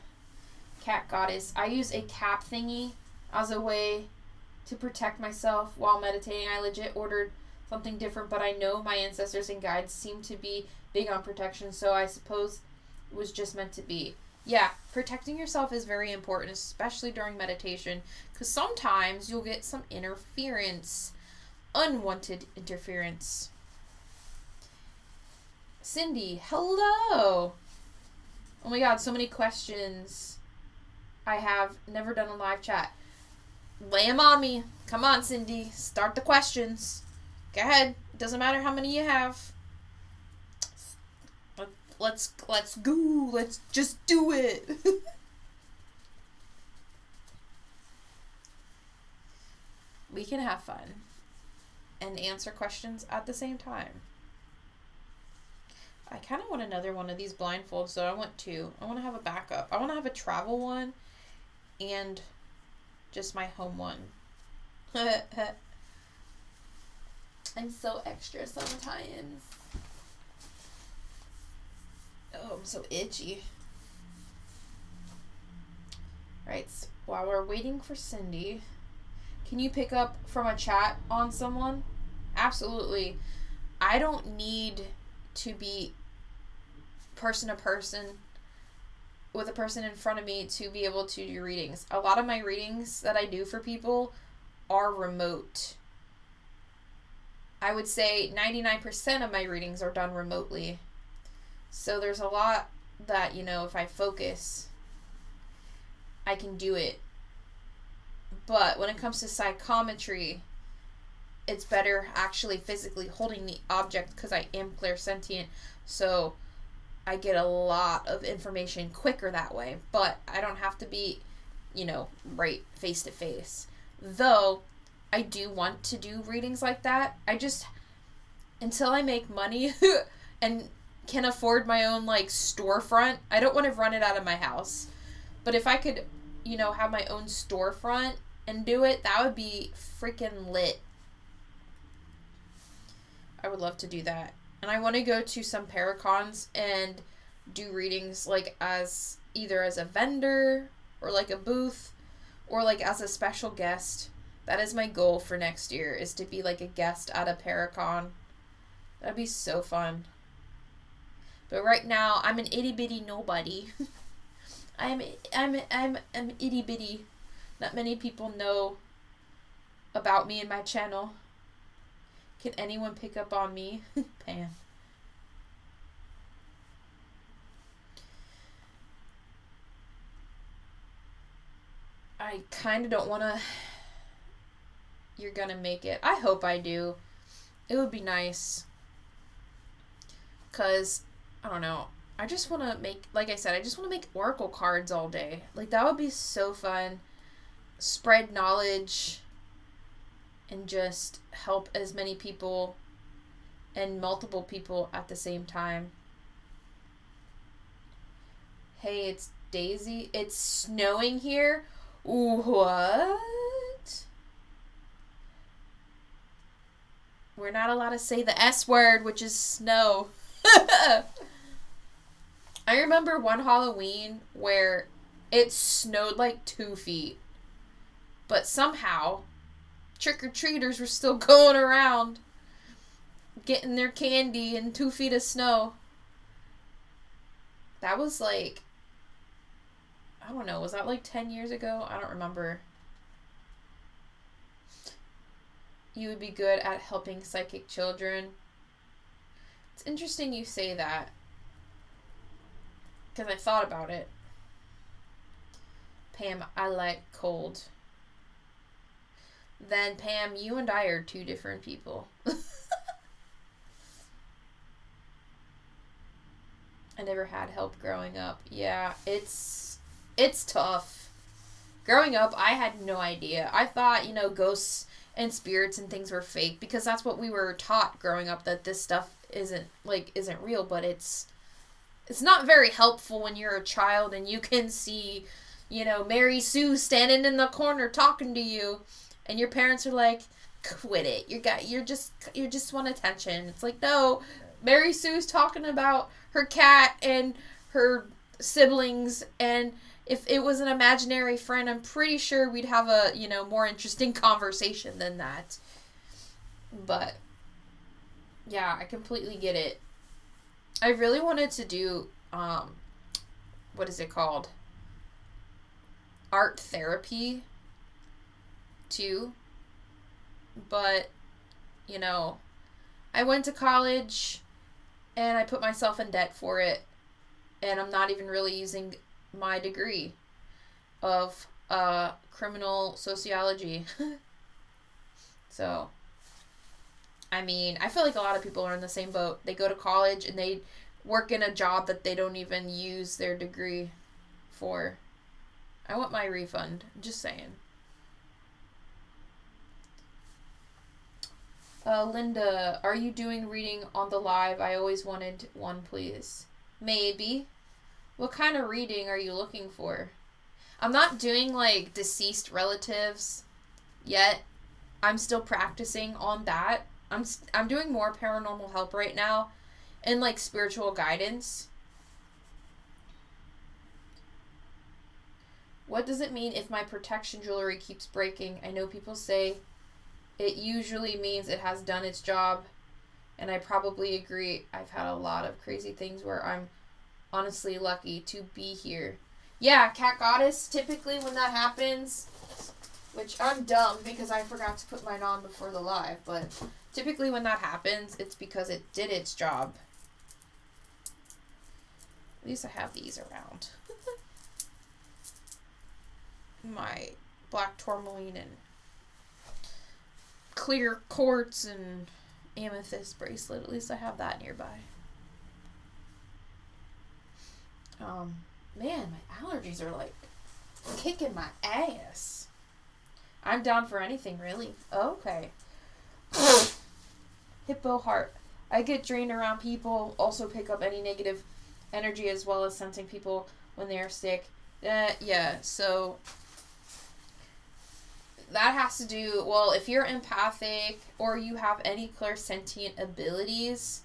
S1: Cat Goddess. I use a cap thingy as a way to protect myself while meditating. I legit ordered something different, but I know my ancestors and guides seem to be big on protection, so I suppose it was just meant to be. Yeah, protecting yourself is very important, especially during meditation, because sometimes you'll get some interference. Unwanted interference. Cindy, hello! Oh my god, so many questions. I have never done a live chat. Lay 'em on me. Come on, Cindy. Start the questions. Go ahead. Doesn't matter how many you have. Let's go. Let's just do it. We can have fun and answer questions at the same time. I kind of want another one of these blindfolds, so I want two. I want to have a backup. I want to have a travel one and just my home one. I'm so extra sometimes. Oh, I'm so itchy. Right, while we're waiting for Cindy, can you pick up from a chat on someone? Absolutely. I don't need to be person to person with a person in front of me to be able to do readings. A lot of my readings that I do for people are remote. I would say 99% of my readings are done remotely. So there's a lot that, if I focus, I can do it. But when it comes to psychometry, it's better actually physically holding the object, because I am clairsentient. So I get a lot of information quicker that way. But I don't have to be, right face to face. Though, I do want to do readings like that. I just, until I make money and can afford my own, like, storefront, I don't want to run it out of my house. But if I could, you know, have my own storefront and do it, that would be freaking lit. I would love to do that. And I want to go to some Paracons and do readings, like, as either as a vendor or like a booth or like as a special guest. That is my goal for next year, is to be like a guest at a Paracon. That'd be so fun. But right now, I'm an itty bitty nobody. I'm itty bitty. Not many people know about me and my channel. Can anyone pick up on me? Pam. I kind of don't want to... You're gonna make it. I hope I do. It would be nice. Because, I don't know. I just want to make... Like I said, I just want to make oracle cards all day. Like, that would be so fun. Spread knowledge. And just help as many people and multiple people at the same time. Hey, it's Daisy. It's snowing here. What? We're not allowed to say the S word, which is snow. I remember one Halloween where it snowed like 2 feet. But somehow, trick-or-treaters were still going around getting their candy in 2 feet of snow. That was like, I don't know, was that like 10 years ago? I don't remember. You would be good at helping psychic children. It's interesting you say that, because I thought about it. Pam, I like cold. Then, Pam, you and I are 2 different people. I never had help growing up. Yeah, it's tough. Growing up, I had no idea. I thought, you know, ghosts and spirits and things were fake, because that's what we were taught growing up, that this stuff isn't real, but it's not very helpful when you're a child and you can see, you know, Mary Sue standing in the corner talking to you, and your parents are like, quit it. You just want attention. It's like, no, Mary Sue's talking about her cat and her siblings, and if it was an imaginary friend, I'm pretty sure we'd have a, you know, more interesting conversation than that. But, yeah, I completely get it. I really wanted to do, what is it called? Art therapy, too. But, you know, I went to college, and I put myself in debt for it, and I'm not even really using my degree of criminal sociology. So, I mean, I feel like a lot of people are in the same boat. They go to college and they work in a job that they don't even use their degree for. I want my refund. Just saying. Linda, are you doing reading on the live? I always wanted one, please. Maybe. What kind of reading are you looking for? I'm not doing, like, deceased relatives yet. I'm still practicing on that. I'm doing more paranormal help right now and, like, spiritual guidance. What does it mean if my protection jewelry keeps breaking? I know people say it usually means it has done its job, and I probably agree. I've had a lot of crazy things where I'm honestly lucky to be here. Yeah, Cat Goddess, typically when that happens, which I'm dumb because I forgot to put mine on before the live, but typically when that happens, it's because it did its job. At least I have these around. My black tourmaline and clear quartz and amethyst bracelet. At least I have that nearby. Man, my allergies are like kicking my ass. I'm down for anything, really. Okay. Hippo heart. I get drained around people, also pick up any negative energy as well as sensing people when they are sick. Yeah, so that has to do, well, if you're empathic or you have any clairsentient abilities,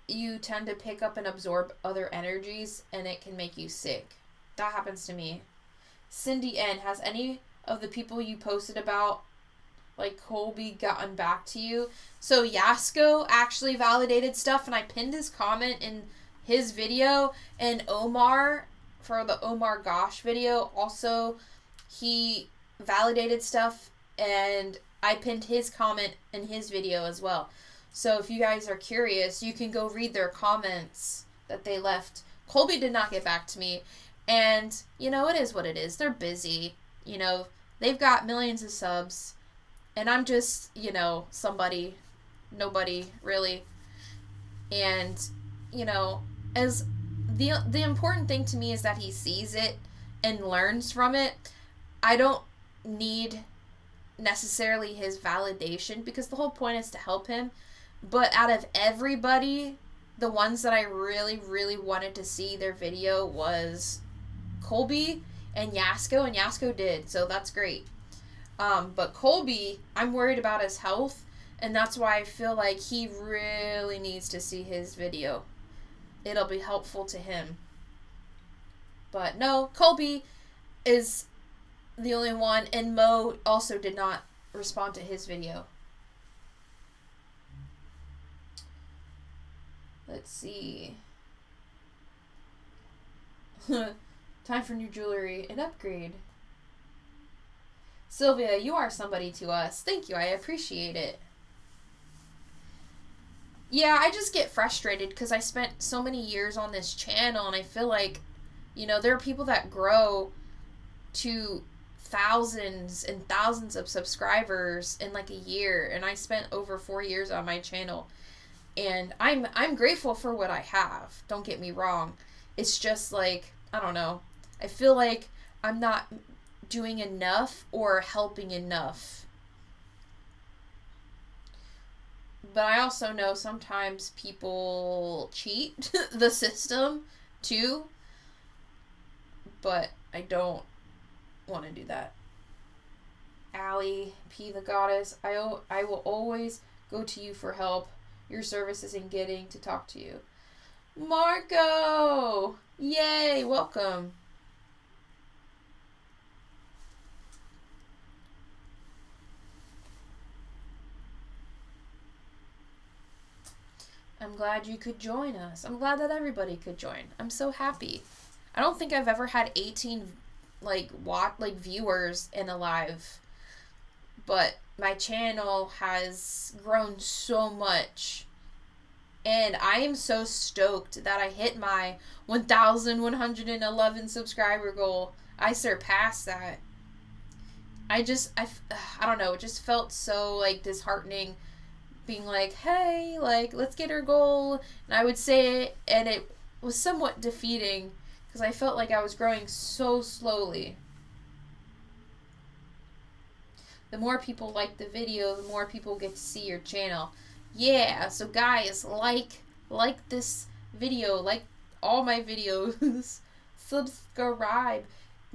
S1: you tend to pick up and absorb other energies and it can make you sick. That happens to me. Cindy N, has any of the people you posted about, like Colby, gotten back to you? So Yasko actually validated stuff, and I pinned his comment in his video, and Omar, for the Omar Gosh video, also, he validated stuff, and I pinned his comment in his video as well. So if you guys are curious, you can go read their comments that they left. Colby did not get back to me. And, you know, it is what it is. They're busy. You know, they've got millions of subs. And I'm just, you know, somebody, nobody, really. And, you know, as the important thing to me is that he sees it and learns from it. I don't need necessarily his validation because the whole point is to help him. But out of everybody, the ones that I really, really wanted to see their video was Colby and Yasko did, so that's great. But Colby, I'm worried about his health, and that's why I feel like he really needs to see his video. It'll be helpful to him. But no, Colby is the only one, and Mo also did not respond to his video. Let's see. Time for new jewelry. An upgrade. Sylvia, you are somebody to us. Thank you. I appreciate it. Yeah, I just get frustrated because I spent so many years on this channel, and I feel like, you know, there are people that grow to thousands and thousands of subscribers in like a year, and I spent over 4 years on my channel. And I'm grateful for what I have. Don't get me wrong. It's just like, I don't know. I feel like I'm not doing enough or helping enough. But I also know sometimes people cheat the system too. But I don't want to do that. Allie P, the goddess. I will always go to you for help. Your services in getting to talk to you. Marco! Yay! Welcome. I'm glad you could join us. I'm glad that everybody could join. I'm so happy. I don't think I've ever had 18 viewers in a live. But my channel has grown so much, and I am so stoked that I hit my 1,111 subscriber goal. I surpassed that. I don't know, it just felt so like disheartening being like, hey, like, let's get our goal, and I would say it, and it was somewhat defeating because I felt like I was growing so slowly. The more people like the video, the more people get to see your channel. Yeah, so guys, like this video, like all my videos. Subscribe.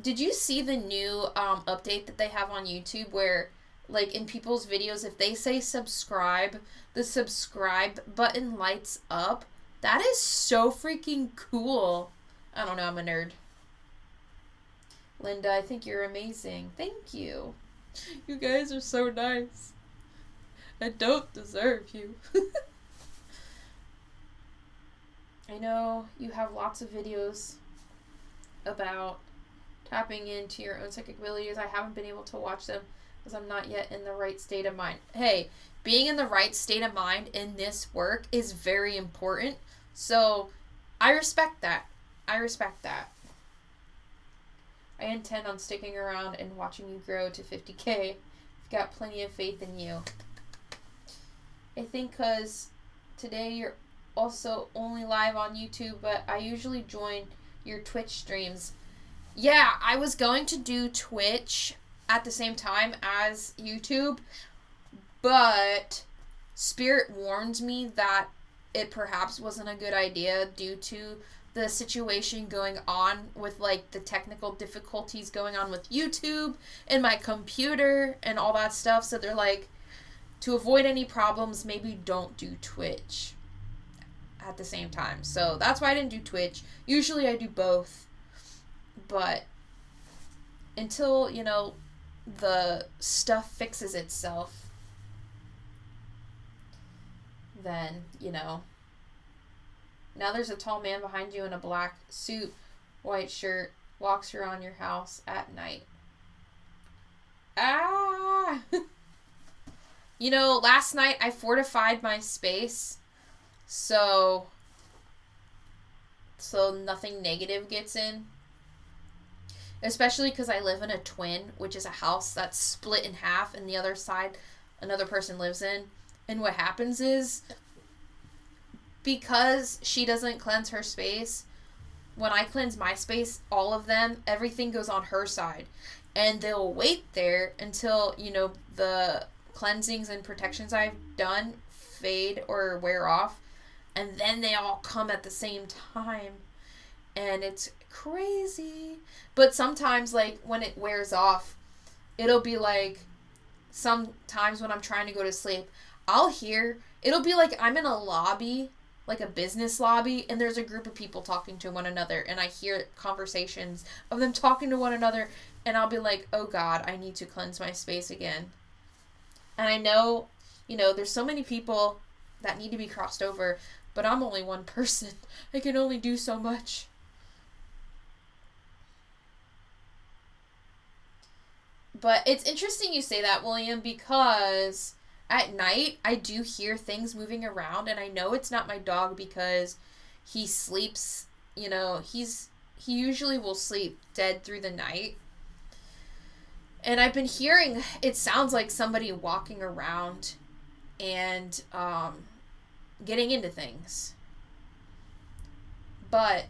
S1: Did you see the new update that they have on YouTube where, like, in people's videos, if they say subscribe, the subscribe button lights up? That is so freaking cool. I don't know, I'm a nerd. Linda, I think you're amazing. Thank you. You guys are so nice. I don't deserve you. I know you have lots of videos about tapping into your own psychic abilities. I haven't been able to watch them because I'm not yet in the right state of mind. Hey, being in the right state of mind in this work is very important. So I respect that. I respect that. I intend on sticking around and watching you grow to 50K. I've got plenty of faith in you. I think because today you're also only live on YouTube, but I usually join your Twitch streams. Yeah, I was going to do Twitch at the same time as YouTube, but Spirit warned me that it perhaps wasn't a good idea due to the situation going on with like the technical difficulties going on with YouTube and my computer and all that stuff. So they're like, to avoid any problems, maybe don't do Twitch at the same time. So that's why I didn't do Twitch. Usually I do both. But until, the stuff fixes itself, then, Now there's a tall man behind you in a black suit, white shirt, walks around your house at night. Ah! Last night I fortified my space so nothing negative gets in. Especially because I live in a twin, which is a house that's split in half and the other side another person lives in. And what happens is, because she doesn't cleanse her space, when I cleanse my space, all of them, everything goes on her side. And they'll wait there until, the cleansings and protections I've done fade or wear off. And then they all come at the same time. And it's crazy. But sometimes, like, when it wears off, it'll be like, sometimes when I'm trying to go to sleep, it'll be like I'm in a lobby, like a business lobby, and there's a group of people talking to one another, and I hear conversations of them talking to one another, and I'll be like, oh God, I need to cleanse my space again. And I know, there's so many people that need to be crossed over, but I'm only one person. I can only do so much. But it's interesting you say that, William, because at night I do hear things moving around, and I know it's not my dog because he sleeps, he usually will sleep dead through the night. And I've been hearing, it sounds like somebody walking around and getting into things. But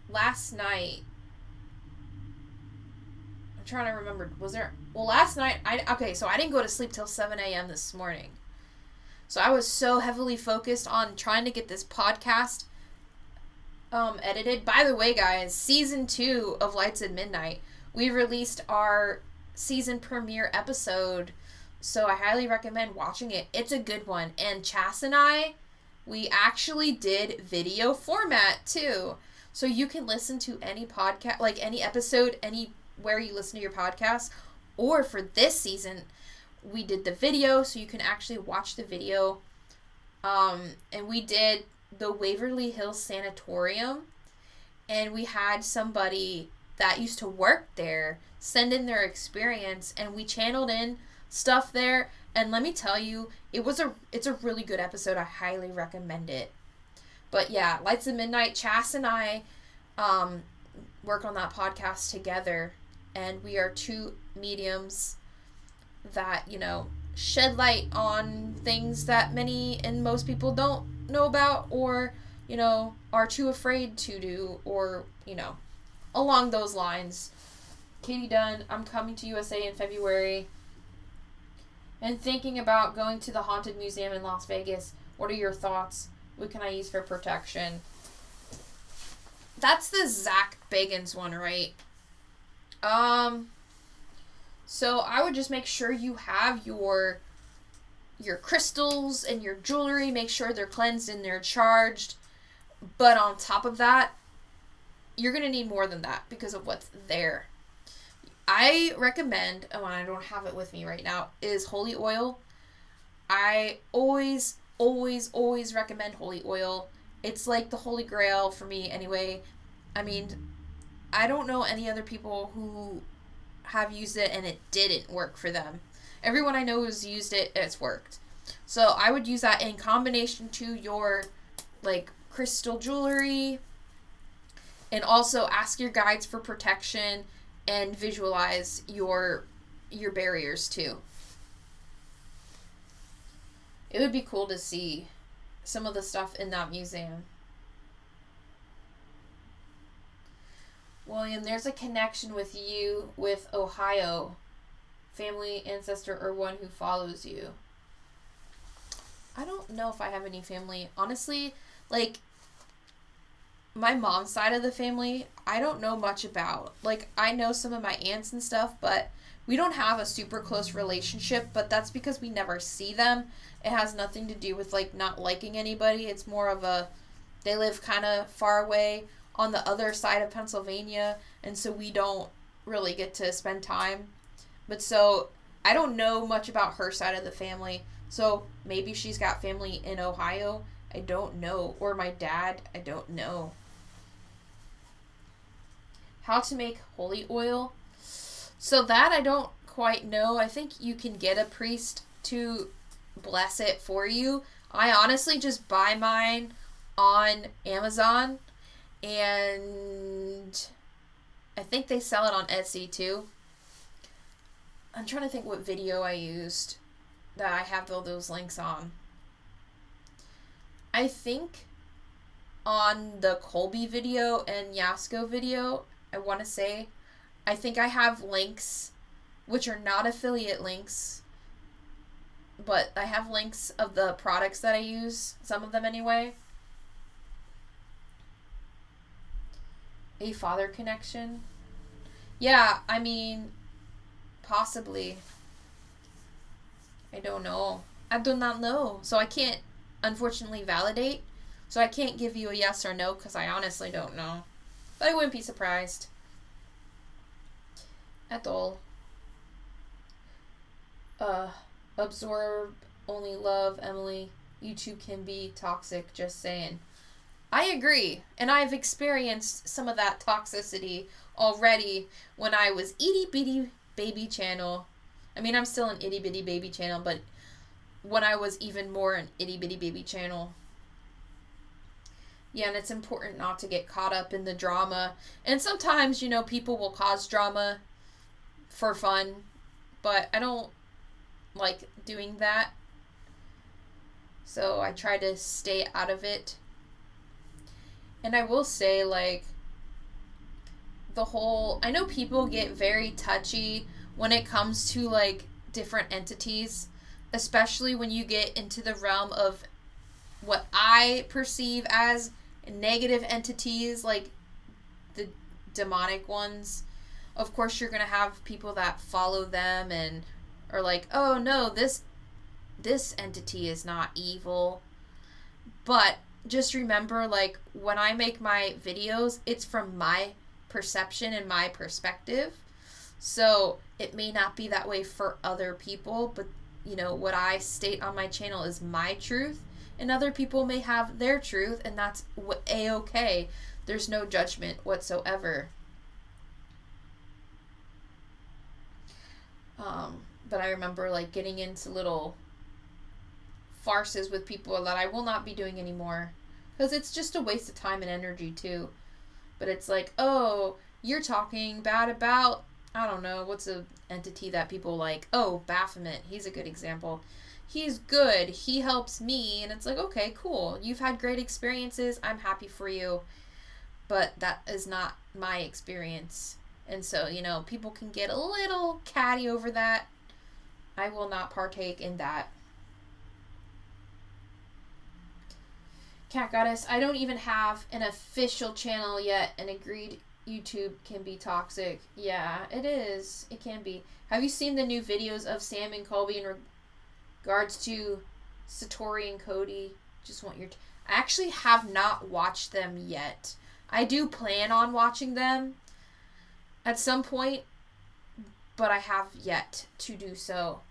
S1: last night, I'm trying to remember, last night, so I didn't go to sleep till 7 a.m. this morning. So I was so heavily focused on trying to get this podcast edited. By the way, guys, season 2 of Lights at Midnight, we released our season premiere episode, so I highly recommend watching it. It's a good one. And Chas and I, we actually did video format too. So you can listen to any podcast, like any episode, anywhere you listen to your podcast. Or for this season, we did the video, so you can actually watch the video. And we did the Waverly Hills Sanatorium. And we had somebody that used to work there send in their experience, and we channeled in stuff there. And let me tell you, it's a really good episode. I highly recommend it. But yeah, Lights at Midnight, Chas and I work on that podcast together, and we are two mediums that, shed light on things that many and most people don't know about, or, are too afraid to do, or, along those lines. Katie Dunn, I'm coming to USA in February and thinking about going to the Haunted Museum in Las Vegas. What are your thoughts? What can I use for protection? That's the Zach Bagans one, right? So I would just make sure you have your crystals and your jewelry. Make sure they're cleansed and they're charged. But on top of that, you're going to need more than that because of what's there. I recommend, I don't have it with me right now, is holy oil. I always recommend holy oil. It's like the holy grail for me anyway. I mean, I don't know any other people who have used it and it didn't work for them. Everyone I know who's used it, it's worked. So I would use that in combination to your, crystal jewelry. And also ask your guides for protection and visualize your barriers too. It would be cool to see some of the stuff in that museum. William, there's a connection with you with Ohio. Family, ancestor, or one who follows you. I don't know if I have any family. Honestly, like, my mom's side of the family, I don't know much about. Like, I know some of my aunts and stuff, but we don't have a super close relationship, but that's because we never see them. It has nothing to do with, like, not liking anybody. It's more of a, they live kind of far away on the other side of Pennsylvania, and so we don't really get to spend time. But so, I don't know much about her side of the family. So, maybe she's got family in Ohio. I don't know. Or my dad. I don't know. How to make holy oil. So that I don't quite know. I think you can get a priest to bless it for you. I honestly just buy mine on Amazon. And I think they sell it on Etsy too. I'm trying to think what video I used that I have all those links on. I think on the Colby video and Yasko video, I want to say, I think I have links, which are not affiliate links, but I have links of the products that I use, some of them anyway. A father connection? Yeah, I mean, possibly. I don't know. I do not know. So I can't, unfortunately, validate. So I can't give you a yes or no because I honestly don't know. But I wouldn't be surprised. At all. Absorb, only love, Emily. YouTube can be toxic, just saying. I agree. And I've experienced some of that toxicity already when I was itty bitty baby channel. I mean, I'm still an itty bitty baby channel, but when I was even more an itty bitty baby channel. Yeah, and it's important not to get caught up in the drama. And sometimes, you know, people will cause drama for fun, but I don't like doing that. So I try to stay out of it. And I will say, like, the whole, I know people get very touchy when it comes to, like, different entities, especially when you get into the realm of what I perceive as negative entities, like the demonic ones. Of course, you're going to have people that follow them and are like, oh, no, this entity is not evil. But just remember, like, when I make my videos, it's from my perception and my perspective. So it may not be that way for other people, but, you know, what I state on my channel is my truth, and other people may have their truth, and that's A-okay. There's no judgment whatsoever. But I remember, like, getting into little farces with people that I will not be doing anymore, because it's just a waste of time and energy too. But it's like, oh, you're talking bad about, I don't know, what's a entity that people like? Oh, Baphomet. He's a good example. He's good. He helps me. And it's like, okay, cool. You've had great experiences. I'm happy for you. But that is not my experience. And so, you know, people can get a little catty over that. I will not partake in that. Cat Goddess, I don't even have an official channel yet, and agreed YouTube can be toxic. Yeah, it is. It can be. Have you seen the new videos of Sam and Colby in regards to Satori and Cody? Just want your... I actually have not watched them yet. I do plan on watching them at some point, but I have yet to do so.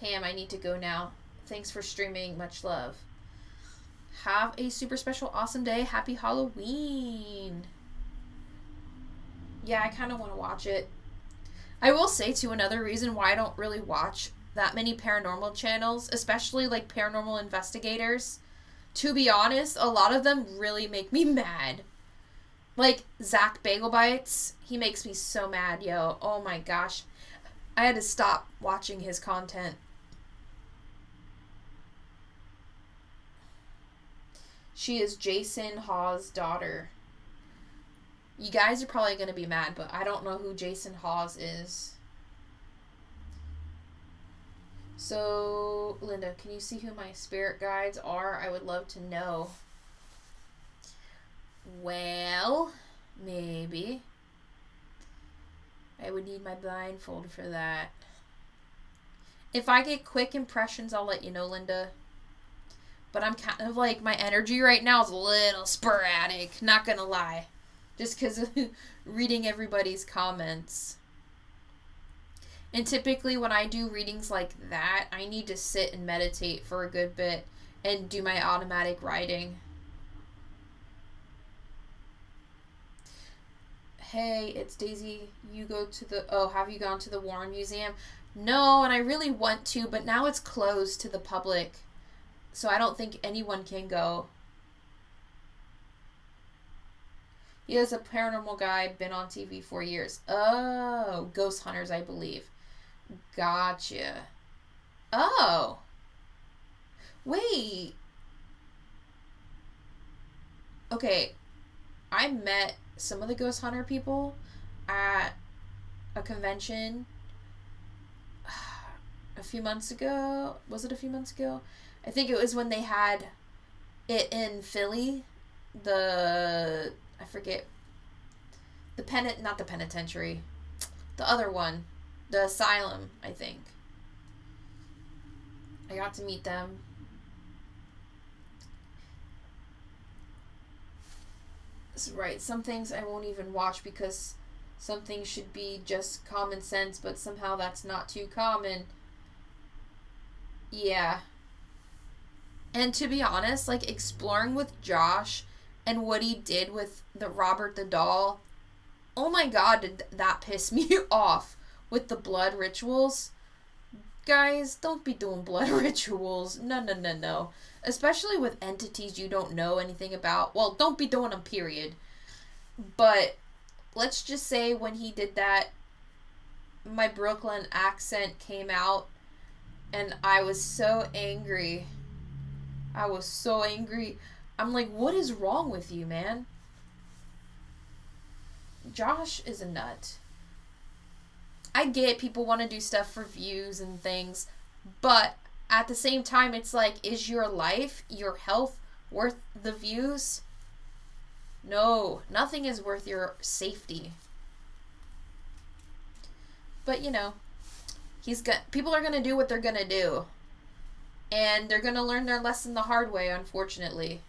S1: Pam, I need to go now. Thanks for streaming. Much love. Have a super special, awesome day. Happy Halloween. Yeah, I kind of want to watch it. I will say, too, another reason why I don't really watch that many paranormal channels, especially, like, paranormal investigators. To be honest, a lot of them really make me mad. Like, Zach Bagel Bites. He makes me so mad, yo. Oh, my gosh. I had to stop watching his content. She is Jason Hawes' daughter. You guys are probably going to be mad, but I don't know who Jason Hawes is. So, Linda, can you see who my spirit guides are? I would love to know. Well, maybe. I would need my blindfold for that. If I get quick impressions, I'll let you know, Linda. But I'm kind of like, my energy right now is a little sporadic, not gonna lie. Just because of reading everybody's comments. And typically when I do readings like that, I need to sit and meditate for a good bit and do my automatic writing. Hey, it's Daisy. You go to the... Oh, have you gone to the Warren Museum? No, and I really want to, but now it's closed to the public. So I don't think anyone can go. He is a paranormal guy, been on TV for years. Oh, Ghost Hunters, I believe. Gotcha. Oh. Wait. Okay. I met some of the Ghost Hunter people at a convention a few months ago. Was it a few months ago? I think it was when they had it in Philly. I forget. Not the penitentiary. The other one. The asylum, I think. I got to meet them. That's right. Some things I won't even watch because some things should be just common sense, but somehow that's not too common. Yeah. And to be honest, like, exploring with Josh and what he did with the Robert the Doll, oh my god, did that piss me off with the blood rituals. Guys, don't be doing blood rituals. No. Especially with entities you don't know anything about. Well, don't be doing them, period. But let's just say when he did that, my Brooklyn accent came out and I was so angry. I'm like, what is wrong with you, man? Josh is a nut. I get people want to do stuff for views and things, but at the same time, it's like, is your life, your health worth the views? No, nothing is worth your safety. But, you know, people are going to do what they're going to do. And they're going to learn their lesson the hard way, unfortunately.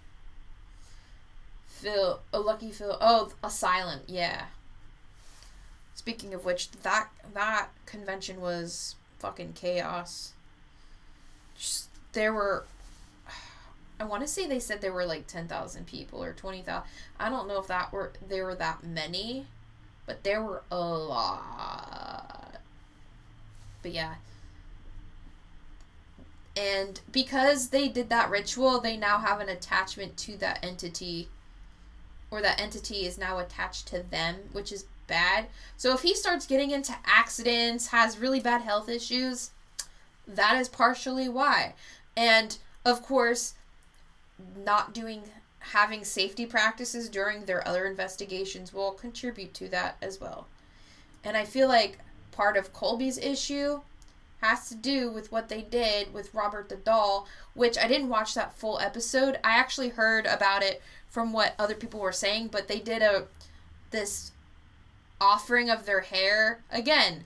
S1: Lucky Phil. Oh, Asylum. Yeah. Speaking of which, that convention was fucking chaos. There were... I want to say they said there were like 10,000 people or 20,000. I don't know if there were that many. But there were a lot. But yeah. And because they did that ritual, they now have an attachment to that entity. Or that entity is now attached to them, which is bad. So if he starts getting into accidents, has really bad health issues, that is partially why. And, of course, having safety practices during their other investigations will contribute to that as well. And I feel like part of Colby's issue has to do with what they did with Robert the Doll, which I didn't watch that full episode. I actually heard about it from what other people were saying, but they did this offering of their hair. Again,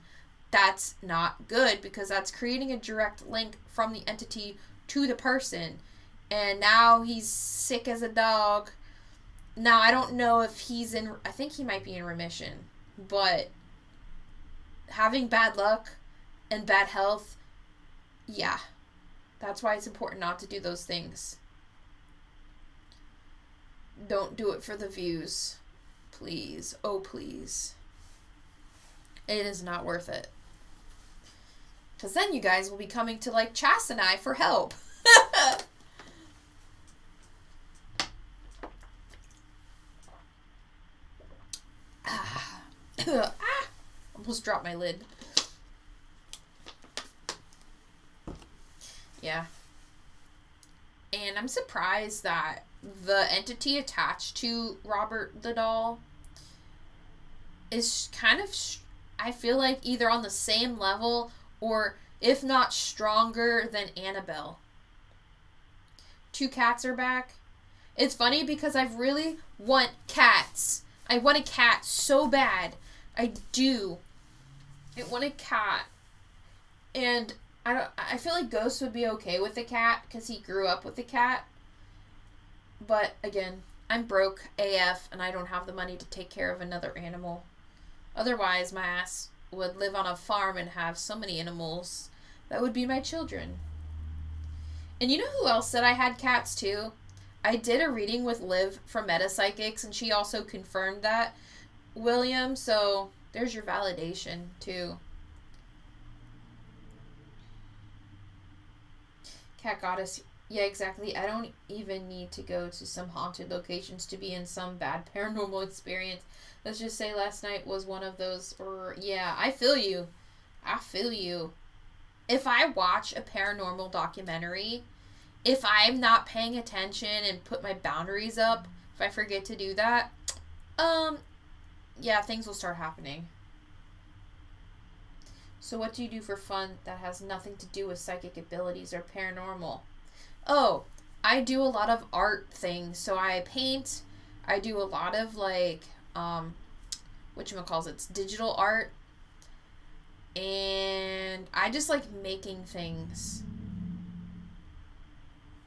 S1: that's not good because that's creating a direct link from the entity to the person. And now he's sick as a dog. Now, I don't know if I think he might be in remission, but having bad luck and bad health, yeah, that's why it's important not to do those things. Don't do it for the views. Please. Oh, please. It is not worth it. Because then you guys will be coming to, like, Chas and I for help. Almost dropped my lid. Yeah. And I'm surprised that the entity attached to Robert the Doll is kind of, I feel like, either on the same level or, if not stronger than Annabelle. 2 cats are back. It's funny because I really want cats. I want a cat so bad. I do. I want a cat. And I feel like Ghost would be okay with the cat because he grew up with the cat. But again, I'm broke AF and I don't have the money to take care of another animal. Otherwise, my ass would live on a farm and have so many animals. That would be my children. And you know who else said I had cats too? I did a reading with Liv from Metapsychics, and she also confirmed that, William, so there's your validation too. Cat Goddess, yeah, exactly. I don't even need to go to some haunted locations to be in some bad paranormal experience. Let's just say last night was one of those, or yeah, I feel you. I feel you. If I watch a paranormal documentary, if I'm not paying attention and put my boundaries up, if I forget to do that, yeah, things will start happening. So what do you do for fun that has nothing to do with psychic abilities or paranormal? Oh, I do a lot of art things. So I paint, I do a lot of like, whatchamacallits, digital art. And I just like making things.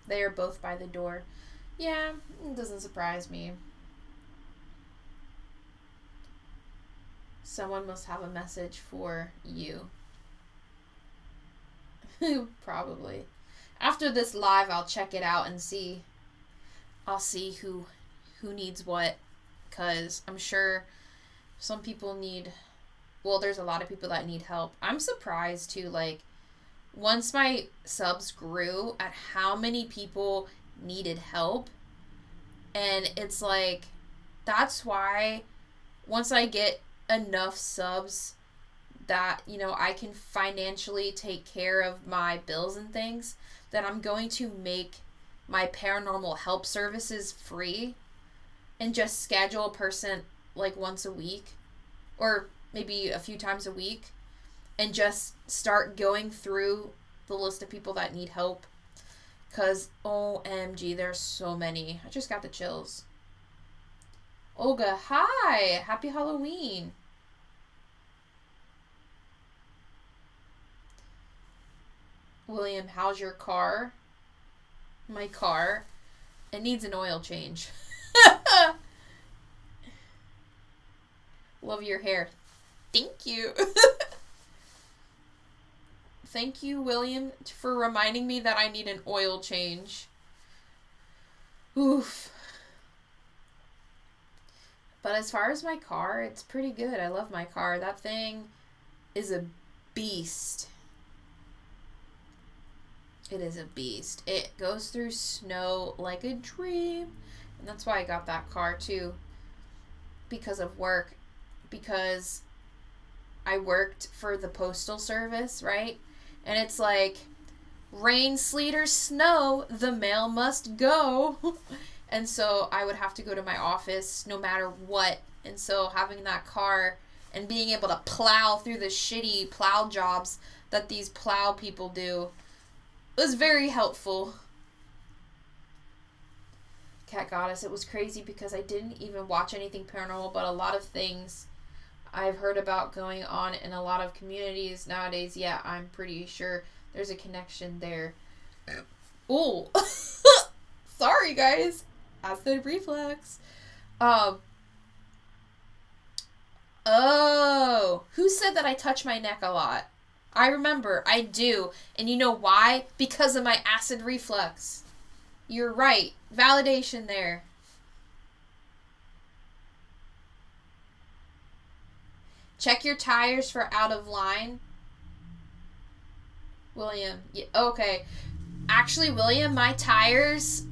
S1: They are both by the door. Yeah, it doesn't surprise me. Someone must have a message for you. Probably. After this live, I'll check it out and see. I'll see who needs what. Because I'm sure some people need... Well, there's a lot of people that need help. I'm surprised, too, like... Once my subs grew at how many people needed help. And it's like, that's why once I get enough subs that, you know, I can financially take care of my bills and things, that I'm going to make my paranormal help services free and just schedule a person like once a week or maybe a few times a week. And just start going through the list of people that need help. Because, OMG, there's so many. I just got the chills. Olga, hi! Happy Halloween! William, how's your car? My car? It needs an oil change. Love your hair. Thank you. Thank you, William, for reminding me that I need an oil change. Oof. But as far as my car, it's pretty good. I love my car. That thing is a beast. It is a beast. It goes through snow like a dream. And that's why I got that car, too. Because of work. Because I worked for the postal service, right? And it's like, rain, sleet, or snow, the mail must go. And so I would have to go to my office no matter what. And so having that car and being able to plow through the shitty plow jobs that these plow people do was very helpful. Cat Goddess, it was crazy because I didn't even watch anything paranormal, but a lot of things I've heard about going on in a lot of communities nowadays. Yeah, I'm pretty sure there's a connection there. Ooh. Sorry, guys. Acid reflex. Oh. Who said that I touch my neck a lot? I remember. I do. And you know why? Because of my acid reflux. You're right. Validation there. Check your tires for out of line. William. Yeah, okay. Actually, William, my tires,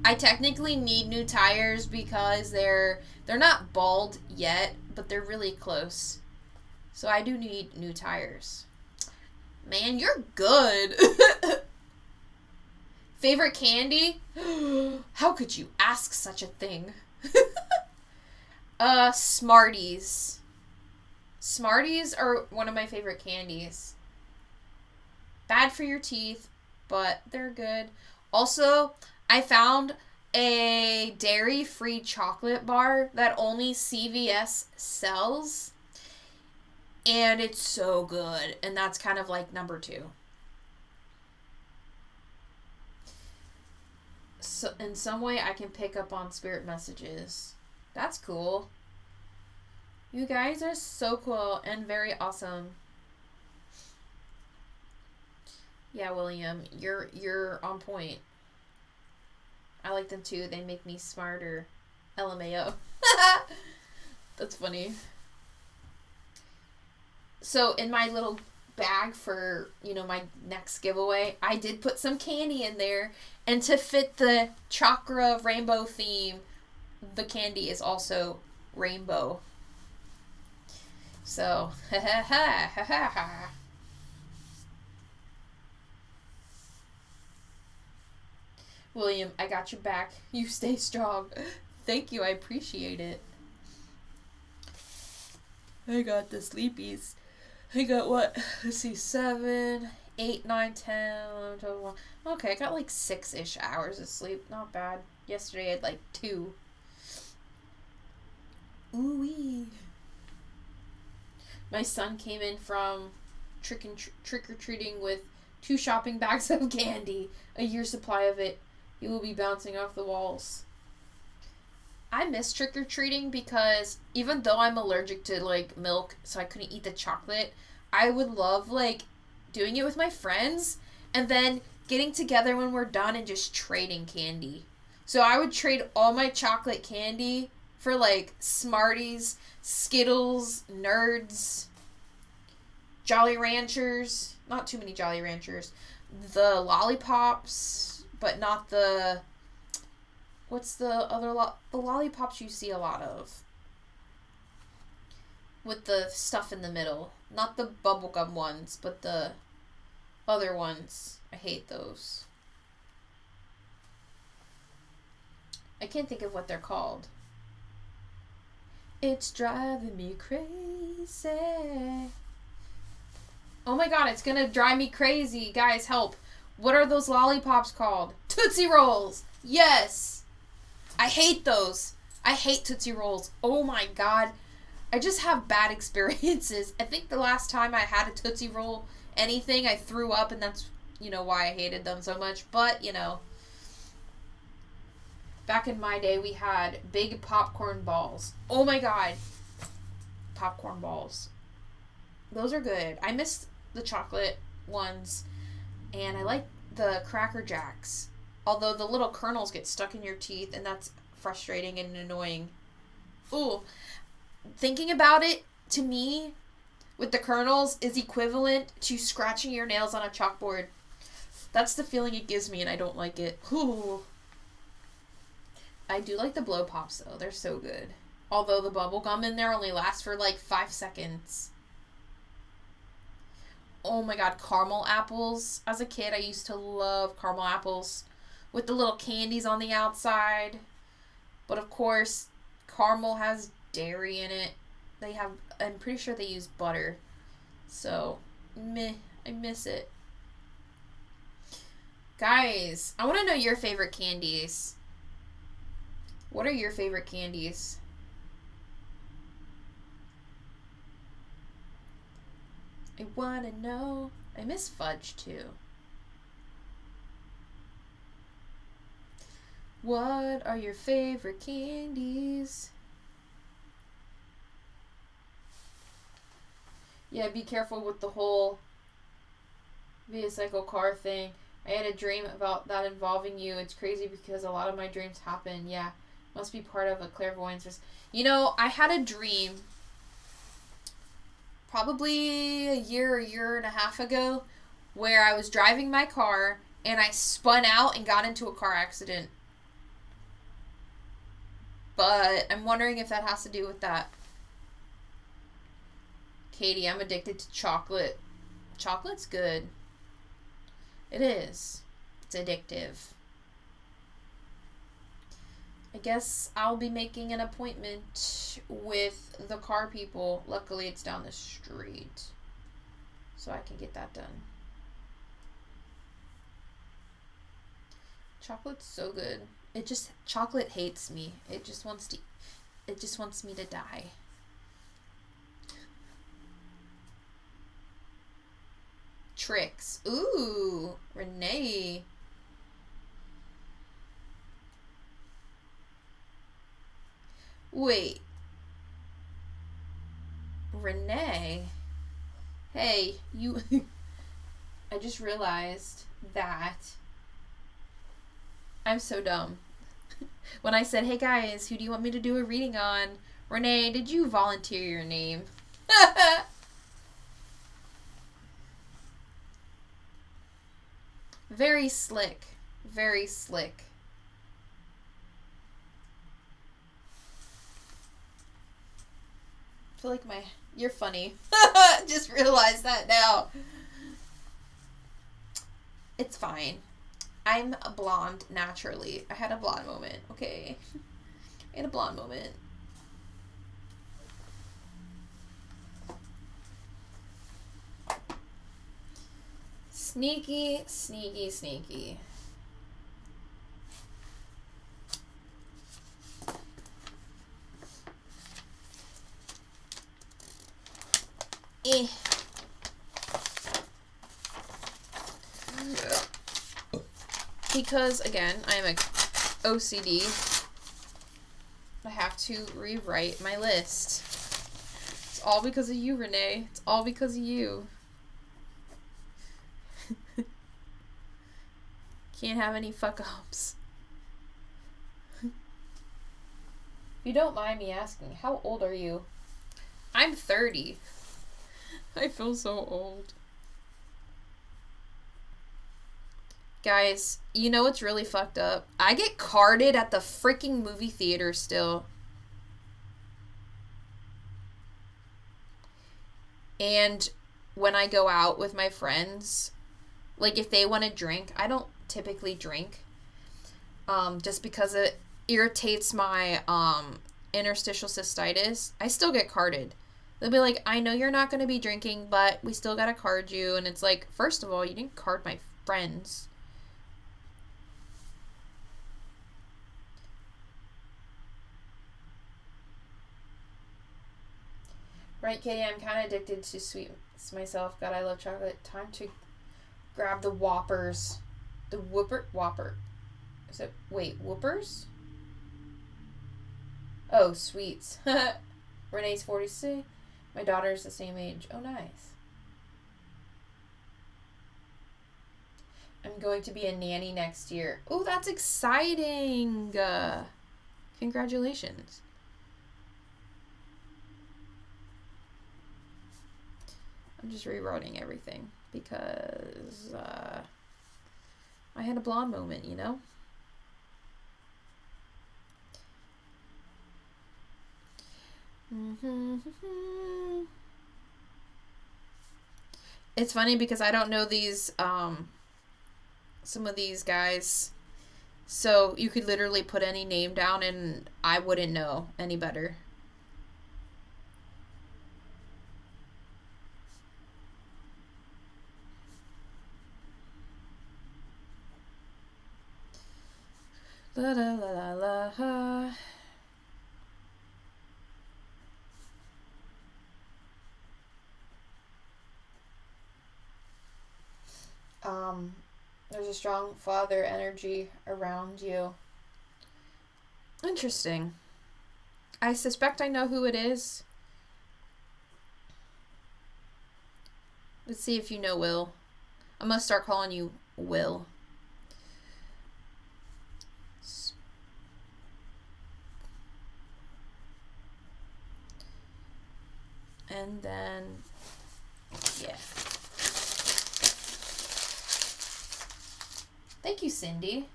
S1: I technically need new tires because they're not bald yet, but they're really close. So I do need new tires. Man, you're good. Favorite candy? How could you ask such a thing? Smarties. Smarties are one of my favorite candies. Bad for your teeth, but they're good. Also, I found a dairy-free chocolate bar that only CVS sells. And it's so good. And that's kind of like number 2. So in some way I can pick up on spirit messages. That's cool. You guys are so cool and very awesome. Yeah, William, you're on point. I like them too. They make me smarter. LMAO. That's funny. So in my little bag for, my next giveaway, I did put some candy in there. And to fit the chakra rainbow theme, the candy is also rainbow. So, ha ha ha ha ha ha. William, I got your back. You stay strong. Thank you, I appreciate it. I got the sleepies. I got what? Let's see, 7, 8, 9, 10, 11, 12, 1. Okay, I got like 6-ish hours of sleep. Not bad. Yesterday I had like 2. Ooh-wee. My son came in from trick-or-treating with 2 shopping bags of candy. A year's supply of it. He will be bouncing off the walls. I miss trick-or-treating because even though I'm allergic to, like, milk, so I couldn't eat the chocolate, I would love, like, doing it with my friends and then getting together when we're done and just trading candy. So I would trade all my chocolate candy for, like, Smarties, Skittles, Nerds, Jolly Ranchers. Not too many Jolly Ranchers. The lollipops, but not the... What's the other the lollipops you see a lot of? With the stuff in the middle. Not the bubblegum ones, but the other ones. I hate those. I can't think of what they're called. It's driving me crazy. Oh my god, it's gonna drive me crazy. Guys, help. What are those lollipops called? Tootsie Rolls! Yes! I hate those. I hate Tootsie Rolls. Oh my god. I just have bad experiences. I think the last time I had a Tootsie Roll anything, I threw up, and that's, why I hated them so much. But, back in my day, we had big popcorn balls. Oh my god. Popcorn balls. Those are good. I miss the chocolate ones, and I like the Cracker Jacks. Although the little kernels get stuck in your teeth, and that's frustrating and annoying. Ooh. Thinking about it, to me, with the kernels, is equivalent to scratching your nails on a chalkboard. That's the feeling it gives me, and I don't like it. Ooh. I do like the blow pops, though. They're so good. Although the bubble gum in there only lasts for, like, 5 seconds. Oh my god, caramel apples. As a kid, I used to love caramel apples with the little candies on the outside. But of course, caramel has dairy in it. I'm pretty sure they use butter. So, meh, I miss it. Guys, I want to know your favorite candies. What are your favorite candies? I want to know. I miss fudge too. What are your favorite candies? Yeah, be careful with the whole vehicle car thing. I had a dream about that involving you. It's crazy because a lot of my dreams happen. Yeah, must be part of a clairvoyance. I had a dream probably a year and a half ago where I was driving my car and I spun out and got into a car accident. But I'm wondering if that has to do with that. Katie, I'm addicted to chocolate. Chocolate's good. It is. It's addictive. I guess I'll be making an appointment with the car people. Luckily, it's down the street, so I can get that done. Chocolate's so good. Chocolate hates me. It just wants me to die. Tricks. Ooh, Renee. Wait. Renee? Hey, you... I just realized that I'm so dumb. When I said, hey guys, who do you want me to do a reading on? Renee, did you volunteer your name? Very slick. Very slick. I feel like you're funny. Just realized that now. It's fine. I'm a blonde naturally. I had a blonde moment, okay? I had a blonde moment. Sneaky, sneaky, sneaky. Because, again, I'm a OCD, I have to rewrite my list. It's all because of you, Renee. It's all because of you. Can't have any fuck-ups. If you don't mind me asking, how old are you? I'm 30. I feel so old. Guys, you know what's really fucked up? I get carded at the freaking movie theater still. And when I go out with my friends, like if they want to drink, I don't typically drink. Just because it irritates my interstitial cystitis. I still get carded. They'll be like, I know you're not going to be drinking, but we still got to card you. And it's like, first of all, you didn't card my friends. Right, Katie, I'm kind of addicted to sweets myself. God, I love chocolate. Time to grab the Whoppers. The Whopper. Is it, wait, Whoopers? Oh, sweets. Renee's 46. My daughter's the same age. Oh, nice. I'm going to be a nanny next year. Oh, that's exciting. Congratulations. I'm just rewriting everything because I had a blonde moment, you know? It's funny because I don't know these, some of these guys. So you could literally put any name down and I wouldn't know any better. La la la la la. There's a strong father energy around you. Interesting. I suspect I know who it is. Let's see if you know Will. I'm gonna start calling you Will. And then, yeah. Thank you, Cindy.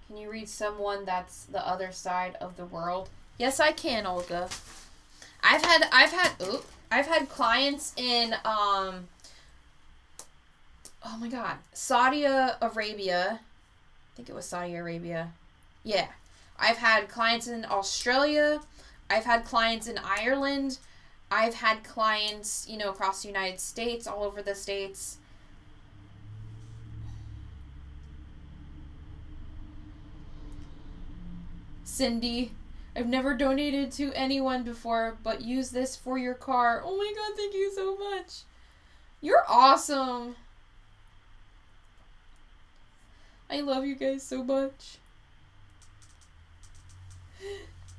S1: Can you read someone that's the other side of the world? Yes, I can, Olga. I've had clients in oh my god, Saudi Arabia. I think it was Saudi Arabia. Yeah. I've had clients in Australia. I've had clients in Ireland. I've had clients, you know, across the United States, all over the states. Cindy, I've never donated to anyone before, but use this for your car. Oh my god, thank you so much. You're awesome. I love you guys so much.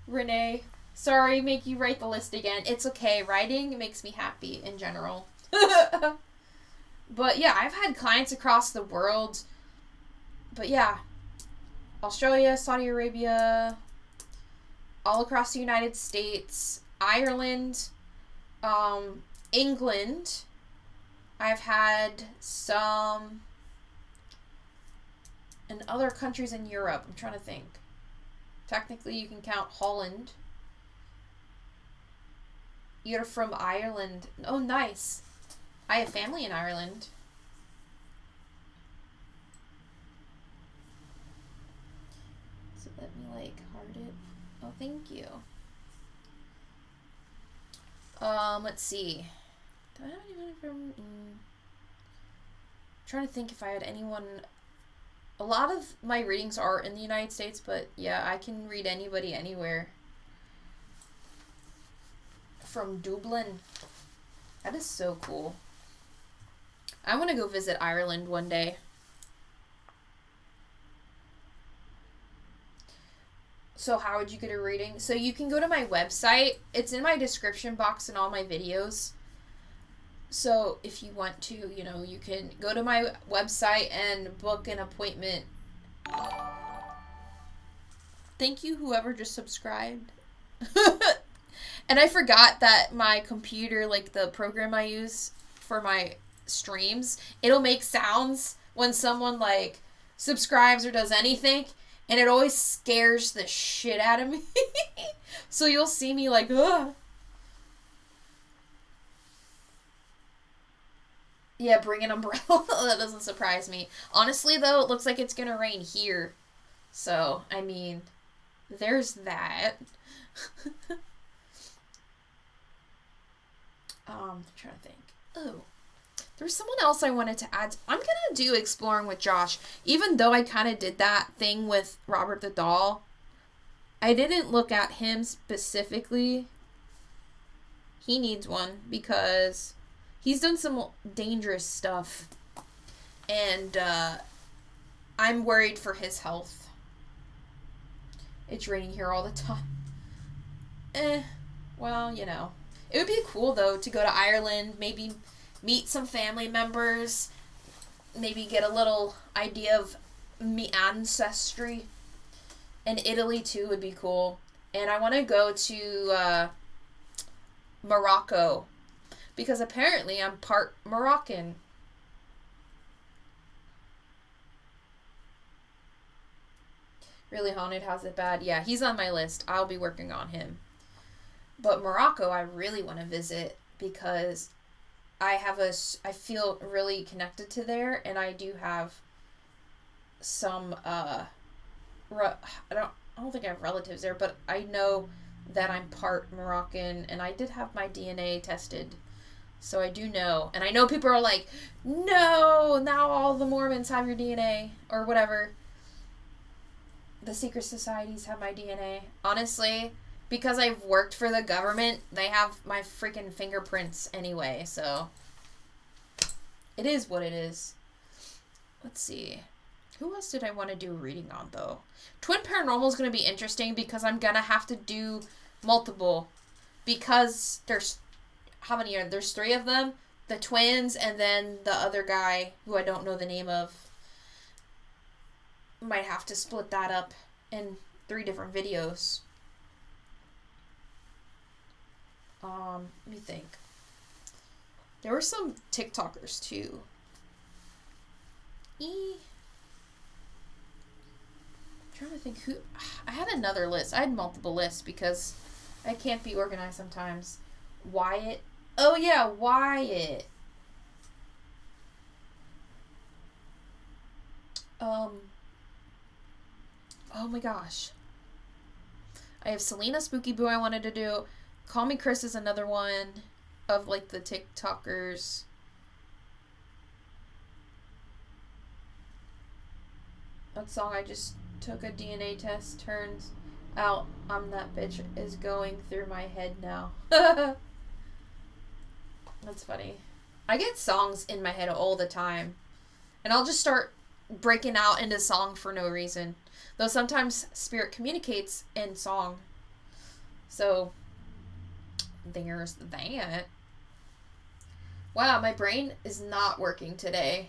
S1: Renee, sorry, make you write the list again. It's okay. Writing makes me happy in general. But yeah, I've had clients across the world. But yeah, Australia, Saudi Arabia, all across the United States, Ireland, England. I've had some in other countries in Europe. I'm trying to think. Technically, you can count Holland. You're from Ireland. Oh, nice. I have family in Ireland. So let me, like, heart it. Oh, thank you. Let's see. Do I have anyone from... trying to think if I had anyone... A lot of my readings are in the United States, but yeah, I can read anybody anywhere. From Dublin. That is so cool. I want to go visit Ireland one day. So how would you get a reading? So you can go to my website. It's in my description box in all my videos. So if you want to, you know, you can go to my website and book an appointment. Thank you, whoever just subscribed. And I forgot that my computer, like the program I use for my streams, it'll make sounds when someone like subscribes or does anything. And it always scares the shit out of me. So you'll see me like, ugh. Yeah, bring an umbrella. That doesn't surprise me. Honestly, though, it looks like it's gonna rain here. So, I mean, there's that. I'm trying to think. Oh. There's someone else I wanted to add. I'm gonna do Exploring with Josh. Even though I kind of did that thing with Robert the Doll, I didn't look at him specifically. He needs one because he's done some dangerous stuff. And I'm worried for his health. It's raining here all the time. Well, you know. It would be cool, though, to go to Ireland, maybe meet some family members, maybe get a little idea of me ancestry. And Italy, too, would be cool. And I want to go to Morocco, because apparently I'm part Moroccan. Really Haunted, how's it bad? Yeah, he's on my list. I'll be working on him. But Morocco, I really want to visit because I feel really connected to there, and I do have some, I don't think I have relatives there, but I know that I'm part Moroccan, and I did have my DNA tested, so I do know. And I know people are like, no, now all the Mormons have your DNA, or whatever. The secret societies have my DNA. Honestly, because I've worked for the government, they have my freaking fingerprints anyway, so it is what it is. Let's see. Who else did I want to do a reading on, though? Twin Paranormal is going to be interesting because I'm going to have to do multiple. Because there's... How many are there? There's 3 of them. The twins and then the other guy who I don't know the name of. Might have to split that up in 3 different videos. Let me think. There were some TikTokers too. I'm trying to think who... I had another list. I had multiple lists because I can't be organized sometimes. Wyatt. Oh yeah, Wyatt. Oh my gosh. I have Selena Spooky Boo I wanted to do. Call Me Chris is another one of like the TikTokers. That song I just took a DNA test turns out I'm that bitch is going through my head now. That's funny. I get songs in my head all the time. And I'll just start breaking out into song for no reason. Though sometimes spirit communicates in song. So, there's that. Wow, my brain is not working today.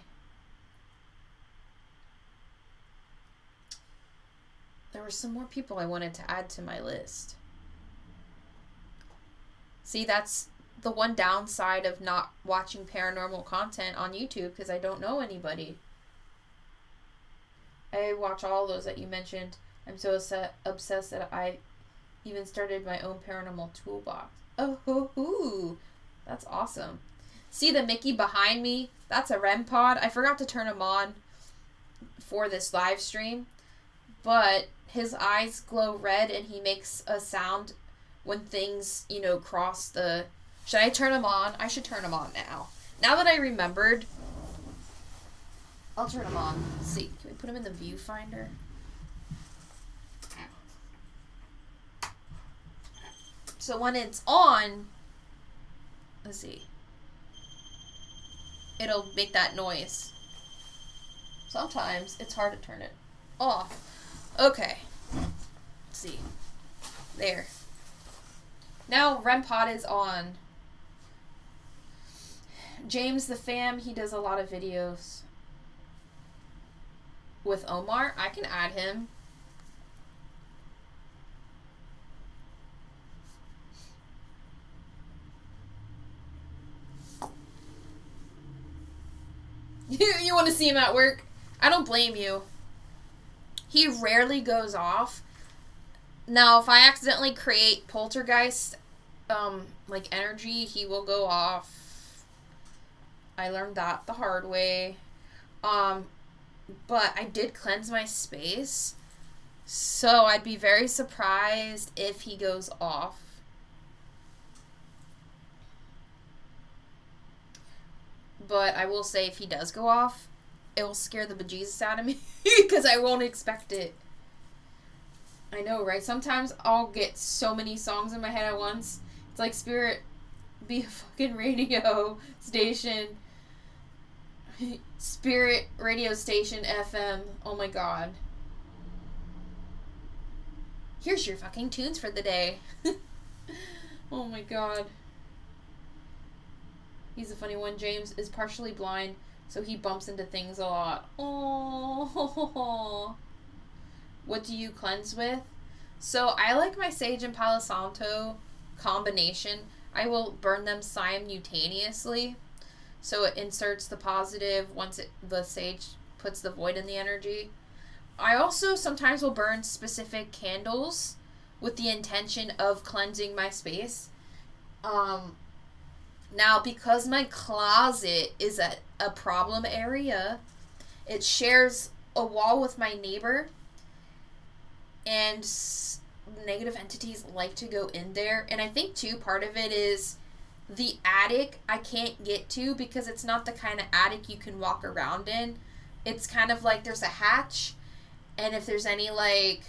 S1: There were some more people I wanted to add to my list. See, that's the one downside of not watching paranormal content on YouTube, because I don't know anybody. I watch all those that you mentioned. I'm so obsessed that I even started my own paranormal toolbox. Oh, that's awesome. See the Mickey behind me? That's a REM pod. I forgot to turn him on for this live stream, but his eyes glow red and he makes a sound when things, you know, cross the... Should I turn him on? I should turn him on now. Now that I remembered, I'll turn him on. Let's see, can we put him in the viewfinder? So when it's on, let's see, it'll make that noise. Sometimes it's hard to turn it off. Okay. Let's see. There. Now REM pod is on. James the Fam, he does a lot of videos with Omar. I can add him. You want to see him at work? I don't blame you. He rarely goes off. Now, if I accidentally create poltergeist, like energy, he will go off. I learned that the hard way. But I did cleanse my space, so I'd be very surprised if he goes off. But I will say, if he does go off, it will scare the bejesus out of me because I won't expect it. I know, right? Sometimes I'll get so many songs in my head at once. It's like Spirit, be a fucking radio station. Spirit radio station FM. Oh my god. Here's your fucking tunes for the day. Oh my god. He's a funny one. James is partially blind, so he bumps into things a lot. Oh. What do you cleanse with? So I like my sage and Palo Santo combination. I will burn them simultaneously, so it inserts the positive once the sage puts the void in the energy. I also sometimes will burn specific candles with the intention of cleansing my space. Now, because my closet is a problem area, it shares a wall with my neighbor, and negative entities like to go in there. And I think, too, part of it is the attic I can't get to because it's not the kind of attic you can walk around in. It's kind of like there's a hatch, and if there's any, like,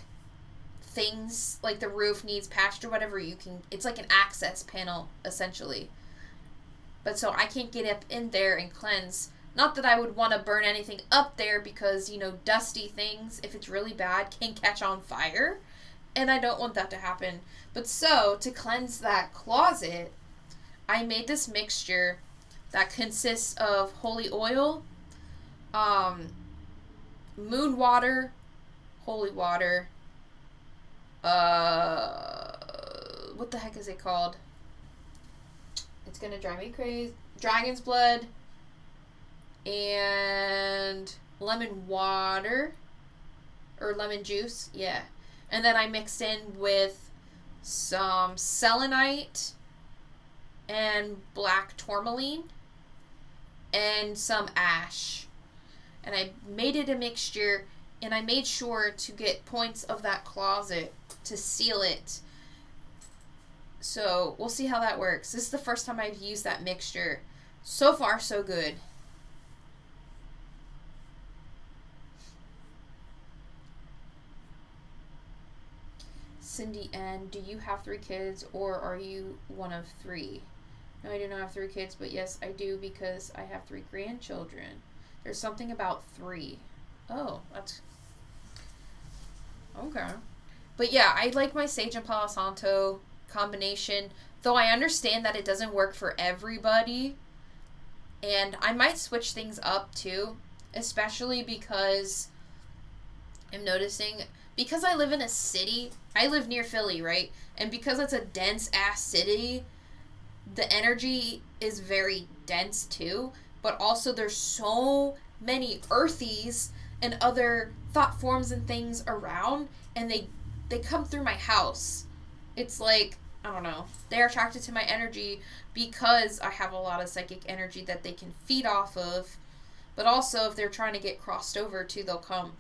S1: things, like the roof needs patched or whatever, you can... It's like an access panel, essentially. But so I can't get up in there and cleanse. Not that I would want to burn anything up there because, you know, dusty things, if it's really bad, can catch on fire. And I don't want that to happen. But so, to cleanse that closet, I made this mixture that consists of holy oil, moon water, holy water, what the heck is it called? It's gonna drive me crazy. Dragon's blood and lemon water or lemon juice, yeah. And then I mixed in with some selenite and black tourmaline and some ash. And I made it a mixture, and I made sure to get points of that closet to seal it. So we'll see how that works. This is the first time I've used that mixture. So far, so good. Cindy N, do you have 3 kids or are you one of 3? No, I do not have 3 kids, but yes, I do because I have 3 grandchildren. There's something about 3. Oh, that's... Okay. But yeah, I like my Sage and Palo Santo combination, though I understand that it doesn't work for everybody. And I might switch things up too, especially because I'm noticing, because I live in a city, I live near Philly, right? And because it's a dense ass city, the energy is very dense too, but also there's so many earthies and other thought forms and things around, and they come through my house. It's like, I don't know, they're attracted to my energy because I have a lot of psychic energy that they can feed off of, but also if they're trying to get crossed over too, they'll come.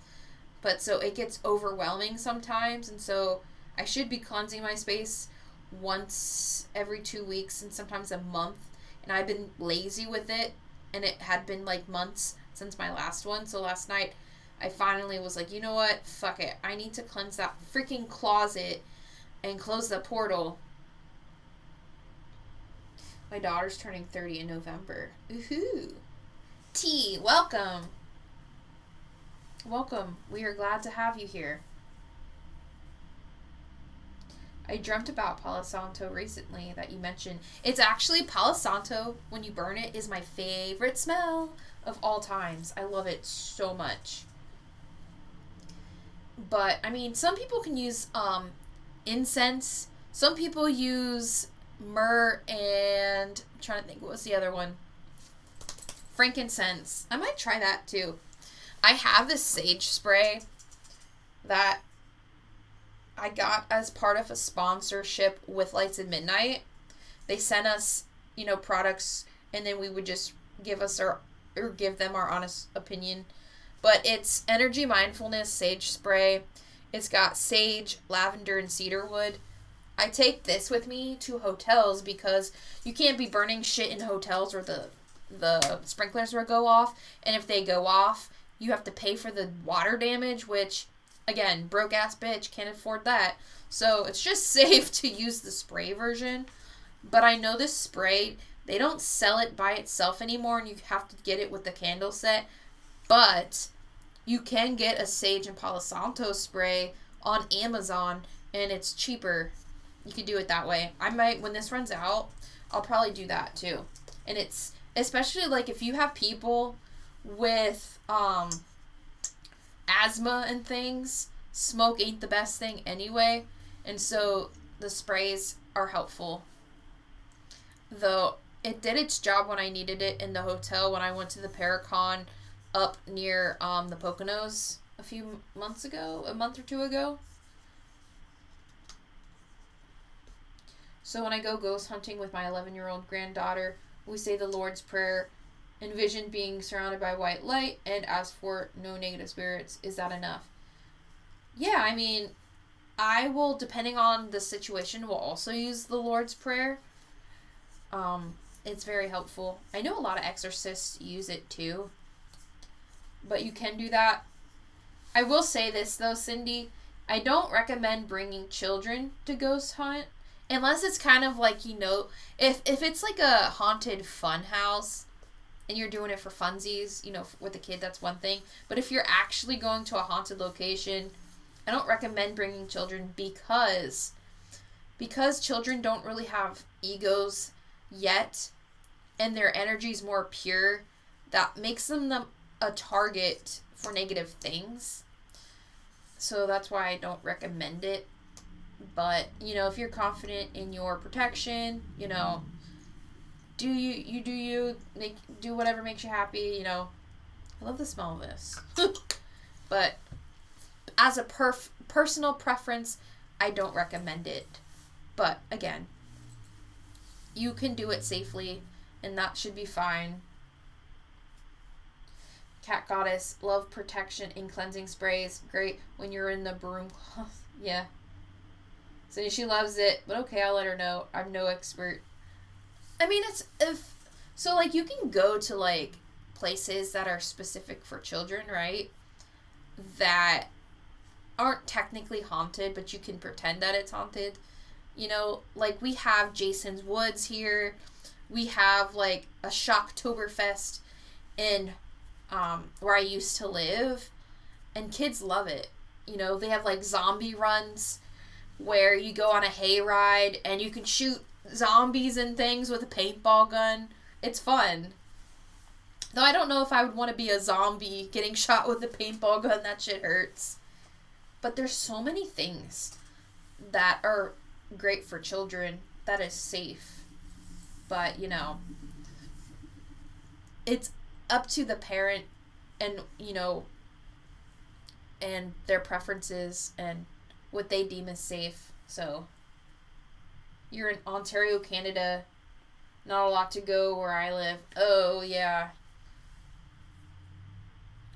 S1: But so it gets overwhelming sometimes, and so I should be cleansing my space once every 2 weeks and sometimes a month, and I've been lazy with it, and it had been like months since my last one. So last night I finally was like, you know what, fuck it, I need to cleanse that freaking closet and close the portal. My daughter's turning 30 in November. Woohoo! T, welcome. Welcome. We are glad to have you here. I dreamt about Palo Santo recently that you mentioned. It's actually Palo Santo, when you burn it, is my favorite smell of all times. I love it so much. But, I mean, some people can use incense. Some people use myrrh and... I'm trying to think, what was the other one? Frankincense. I might try that too. I have this sage spray that I got as part of a sponsorship with Lights at Midnight. They sent us, products, and then we would just give them our honest opinion. But it's Energy Mindfulness Sage Spray. It's got sage, lavender, and cedarwood. I take this with me to hotels because you can't be burning shit in hotels where the sprinklers will go off. And if they go off, you have to pay for the water damage, which, again, broke ass bitch, can't afford that. So it's just safe to use the spray version. But I know this spray, they don't sell it by itself anymore, and you have to get it with the candle set. But you can get a Sage and Palo Santo spray on Amazon, and it's cheaper. You can do it that way. I might, when this runs out, I'll probably do that too. And it's, especially like if you have people with asthma and things, smoke ain't the best thing anyway, and so the sprays are helpful. Though it did its job when I needed it in the hotel when I went to the Paracon up near the Poconos a month or 2 ago. So when I go ghost hunting with my 11-year-old granddaughter, we say the Lord's Prayer, envision being surrounded by white light, and ask for no negative spirits. Is that enough? Yeah, I mean, I will, depending on the situation, will also use the Lord's Prayer. It's very helpful. I know a lot of exorcists use it too, but you can do that. I will say this though, Cindy, I don't recommend bringing children to ghost hunt unless it's kind of like, if it's like a haunted fun house and you're doing it for funsies, with a kid, that's one thing. But if you're actually going to a haunted location, I don't recommend bringing children because children don't really have egos yet, and their energy is more pure. That makes them a target for negative things. So that's why I don't recommend it. But, if you're confident in your protection, do whatever makes you happy, I love the smell of this. But as a personal preference, I don't recommend it. But again, you can do it safely, and that should be fine. Cat Goddess, love protection in cleansing sprays. Great when you're in the broom cloth. Yeah. So she loves it, but okay, I'll let her know. I'm no expert. I mean, like, you can go to, like, places that are specific for children, right? That aren't technically haunted, but you can pretend that it's haunted. You know, like, we have Jason's Woods here. We have, like, a Shocktoberfest in where I used to live, and kids love it. You know, they have, like, zombie runs where you go on a hayride and you can shoot zombies and things with a paintball gun. It's fun. Though I don't know if I would want to be a zombie getting shot with a paintball gun. That shit hurts. But there's so many things that are great for children that is safe. But, you know, it's up to the parent and, you know, and their preferences and what they deem as safe. So, you're in Ontario, Canada. Not a lot to go where I live. Oh, yeah.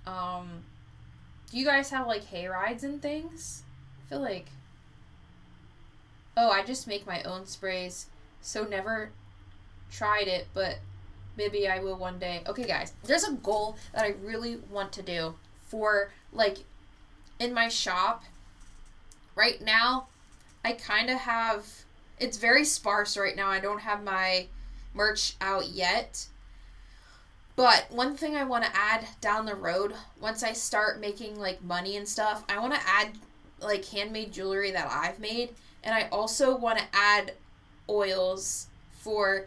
S1: Do you guys have, like, hay rides and things? I feel like... Oh, I just make my own sprays. So never tried it, but maybe I will one day. Okay, guys. There's a goal that I really want to do for, like, in my shop. Right now, I kind of have... It's very sparse right now. I don't have my merch out yet. But one thing I want to add down the road, once I start making, like, money and stuff, I want to add, like, handmade jewelry that I've made. And I also want to add oils for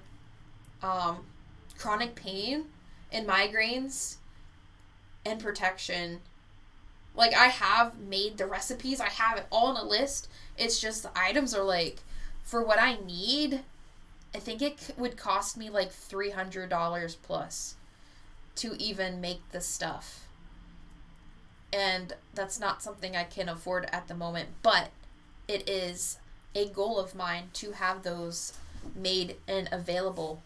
S1: chronic pain and migraines and protection. Like, I have made the recipes. I have it all on a list. It's just the items are, like, for what I need, I think it would cost me, like, $300 plus to even make the stuff. And that's not something I can afford at the moment. But it is a goal of mine to have those made and available.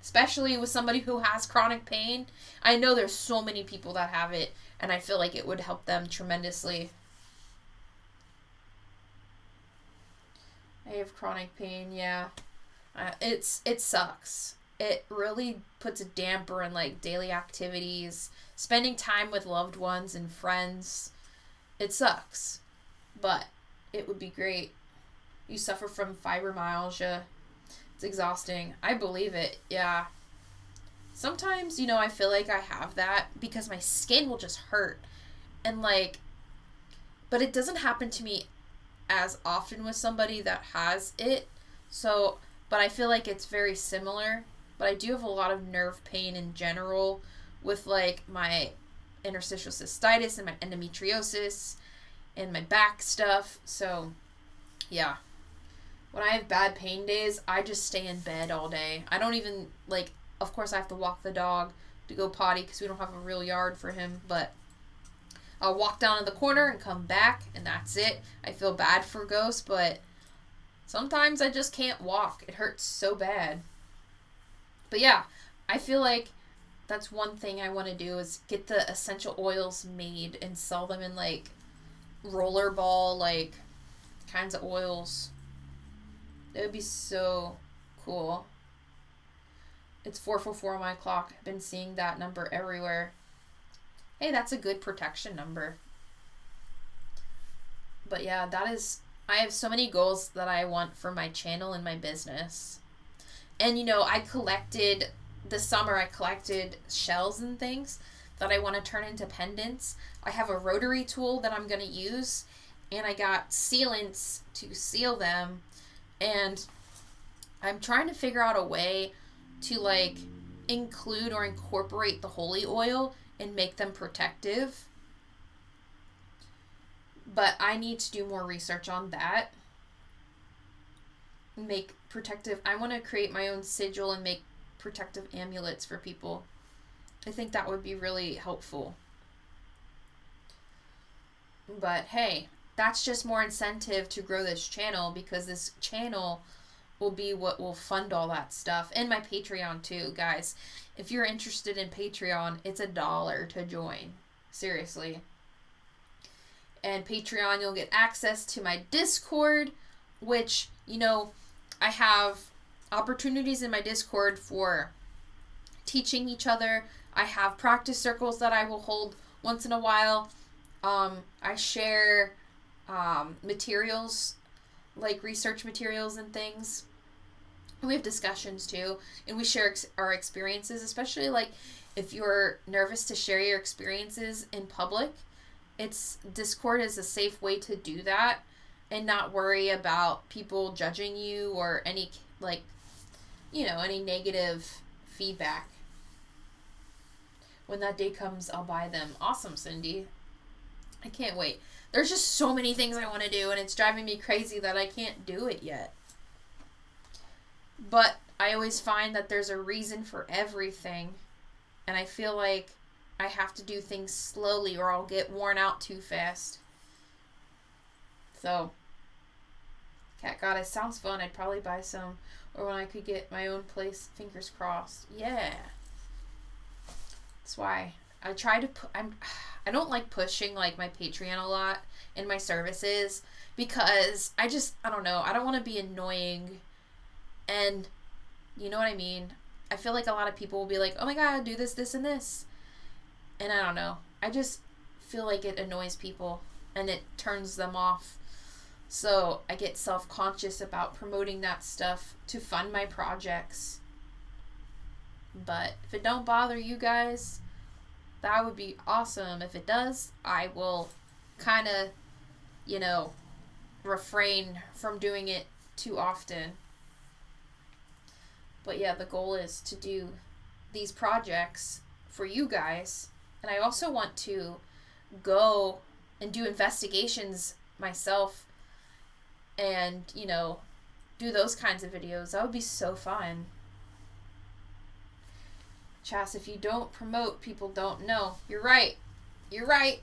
S1: Especially with somebody who has chronic pain. I know there's so many people that have it, and I feel like it would help them tremendously. I have chronic pain, yeah. It sucks. It really puts a damper in, like, daily activities, spending time with loved ones and friends. It sucks, but it would be great. You suffer from fibromyalgia. It's exhausting. I believe it, yeah. Sometimes, you know, I feel like I have that because my skin will just hurt. And, like, but it doesn't happen to me as often with somebody that has it. So, but I feel like it's very similar. But I do have a lot of nerve pain in general with, like, my interstitial cystitis and my endometriosis and my back stuff. So, yeah. When I have bad pain days, I just stay in bed all day. I don't even, like, of course I have to walk the dog to go potty because we don't have a real yard for him. But I'll walk down to the corner and come back, and that's it. I feel bad for Ghost, but sometimes I just can't walk. It hurts so bad. But yeah, I feel like that's one thing I want to do is get the essential oils made and sell them in, like, rollerball, like, kinds of oils. It would be so cool. It's 444 on my clock. I've been seeing that number everywhere. Hey, that's a good protection number. But yeah, I have so many goals that I want for my channel and my business. And, you know, this summer I collected shells and things that I want to turn into pendants. I have a rotary tool that I'm going to use, and I got sealants to seal them. And I'm trying to figure out a way to, like, include or incorporate the holy oil and make them protective. But I need to do more research on that. Make protective... I want to create my own sigil and make protective amulets for people. I think that would be really helpful. But hey, that's just more incentive to grow this channel, because this channel will be what will fund all that stuff. And my Patreon too, guys. If you're interested in Patreon, it's $1 to join. Seriously. And Patreon, you'll get access to my Discord, which, you know, I have opportunities in my Discord for teaching each other. I have practice circles that I will hold once in a while. I share materials, like research materials and things. We have discussions too, and we share our experiences, especially like if you're nervous to share your experiences in public. Discord is a safe way to do that and not worry about people judging you or any, like, you know, any negative feedback. When that day comes, I'll buy them. Awesome, Cindy. I can't wait. There's just so many things I want to do, and it's driving me crazy that I can't do it yet. But I always find that there's a reason for everything, and I feel like I have to do things slowly or I'll get worn out too fast. So, Cat Goddess sounds fun. I'd probably buy some. Or when I could get my own place, fingers crossed. Yeah. That's why I try to I don't like pushing like my Patreon a lot in my services, because I don't know. I don't want to be annoying. And you know what I mean? I feel like a lot of people will be like, oh my god, do this, this, and this. And I don't know. I just feel like it annoys people and it turns them off. So I get self-conscious about promoting that stuff to fund my projects. But if it don't bother you guys, that would be awesome. If it does, I will kind of, you know, refrain from doing it too often. But yeah, the goal is to do these projects for you guys. And I also want to go and do investigations myself and, you know, do those kinds of videos. That would be so fun. Chas, if you don't promote, people don't know. You're right. You're right.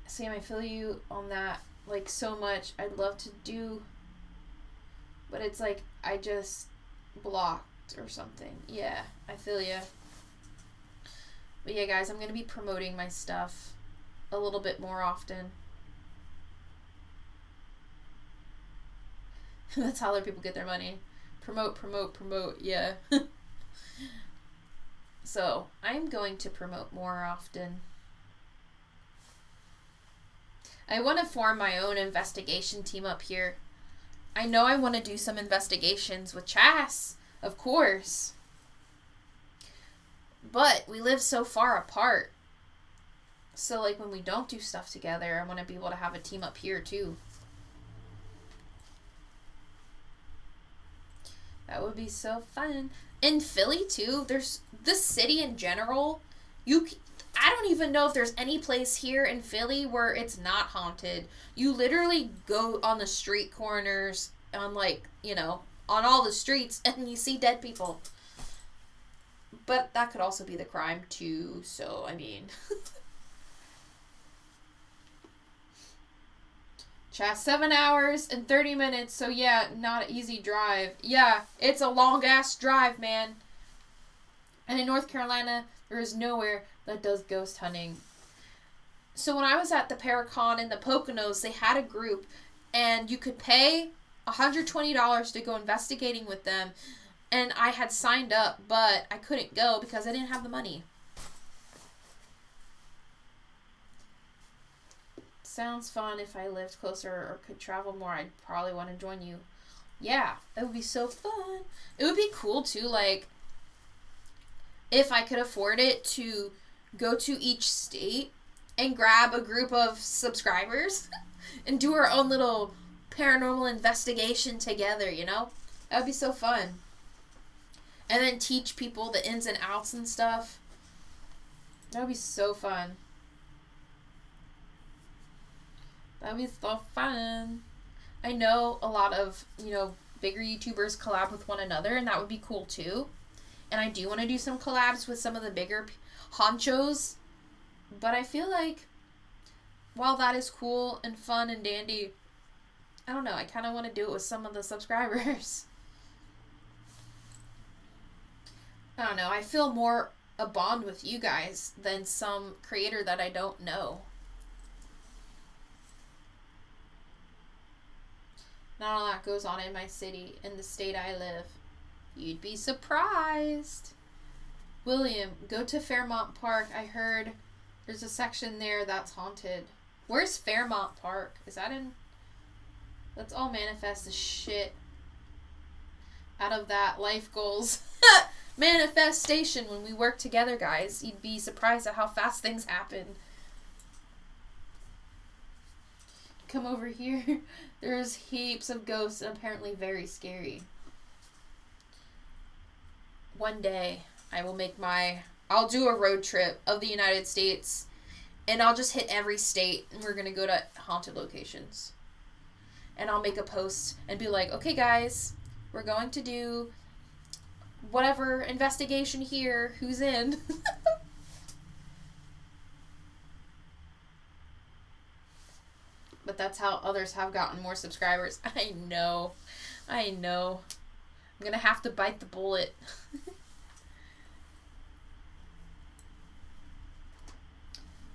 S1: Sam, I feel you on that, like, so much. I'd love to do, but it's like I just blocked or something. Yeah, I feel you. But yeah, guys, I'm going to be promoting my stuff a little bit more often. That's how other people get their money. Promote, promote, promote. Yeah. So, I'm going to promote more often. I want to form my own investigation team up here. I know I want to do some investigations with Chas, of course. But we live so far apart. So, like, when we don't do stuff together, I want to be able to have a team up here, too. That would be so fun. In Philly, too, there's this city in general. I don't even know if there's any place here in Philly where it's not haunted. You literally go on the street corners, on, like, you know, on all the streets, and you see dead people. But that could also be the crime, too. So, I mean. Chas, 7 hours and 30 minutes. So, yeah, not an easy drive. Yeah, it's a long-ass drive, man. And in North Carolina, there is nowhere that does ghost hunting. So, when I was at the Paracon in the Poconos, they had a group. And you could pay $120 to go investigating with them. And I had signed up, but I couldn't go because I didn't have the money. Sounds fun. If I lived closer or could travel more, I'd probably want to join you. Yeah, it would be so fun. It would be cool, too, like, if I could afford it, to go to each state and grab a group of subscribers and do our own little paranormal investigation together, you know? That would be so fun. And then teach people the ins and outs and stuff. That would be so fun. That would be so fun. I know a lot of, you know, bigger YouTubers collab with one another, and that would be cool too. And I do want to do some collabs with some of the bigger honchos. But I feel like, while that is cool and fun and dandy, I don't know, I kind of want to do it with some of the subscribers. I don't know, I feel more a bond with you guys than some creator that I don't know. Not a lot goes on in my city, in the state I live. You'd be surprised. William, go to Fairmont Park. I heard there's a section there that's haunted. Where's Fairmont Park? Is that in... Let's all manifest the shit out of that. Life goals. Manifestation when we work together, guys. You'd be surprised at how fast things happen. Come over here. There's heaps of ghosts and apparently very scary. One day I will make I'll do a road trip of the United States and I'll just hit every state and we're going to go to haunted locations. And I'll make a post and be like, okay guys, we're going to do whatever investigation here. Who's in? But that's how others have gotten more subscribers. I know. I'm going to have to bite the bullet.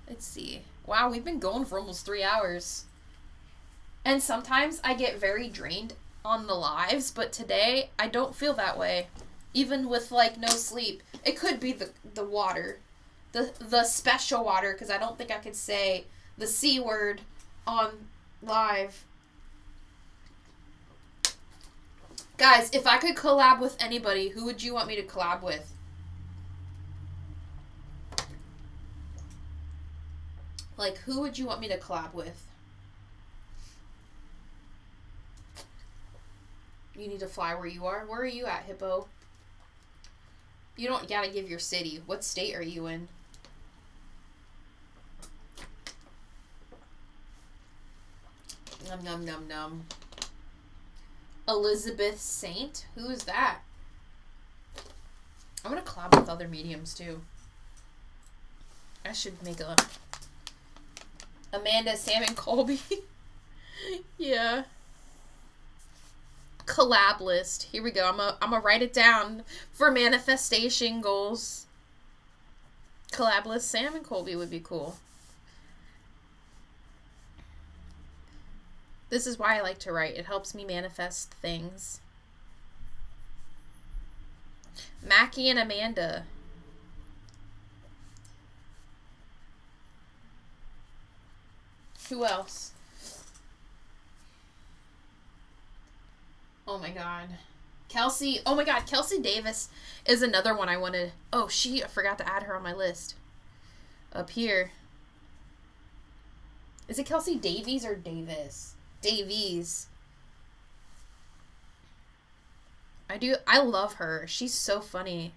S1: Let's see. Wow, we've been going for almost 3 hours. And sometimes I get very drained on the lives, but today I don't feel that way. Even with, like, no sleep. It could be the water. The special water, because I don't think I could say the C word on live. Guys, if I could collab with anybody, who would you want me to collab with? Like, who would you want me to collab with? You need to fly where you are. Where are you at, Hippo? You don't gotta give your city. What state are you in? Num num num num. Elizabeth Saint? Who is that? I'm gonna collab with other mediums too. I should make a Amanda Salmon Colby. Yeah. Collab list. Here we go. I'm gonna write it down for manifestation goals. Collab list Sam and Colby would be cool. This is why I like to write. It helps me manifest things. Mackie and Amanda. Who else? Oh my god. Kelsey. Oh my god. Kelsey Davis is another one I wanted. Oh, I forgot to add her on my list. Up here. Is it Kelsey Davies or Davis? Davies. I love her. She's so funny.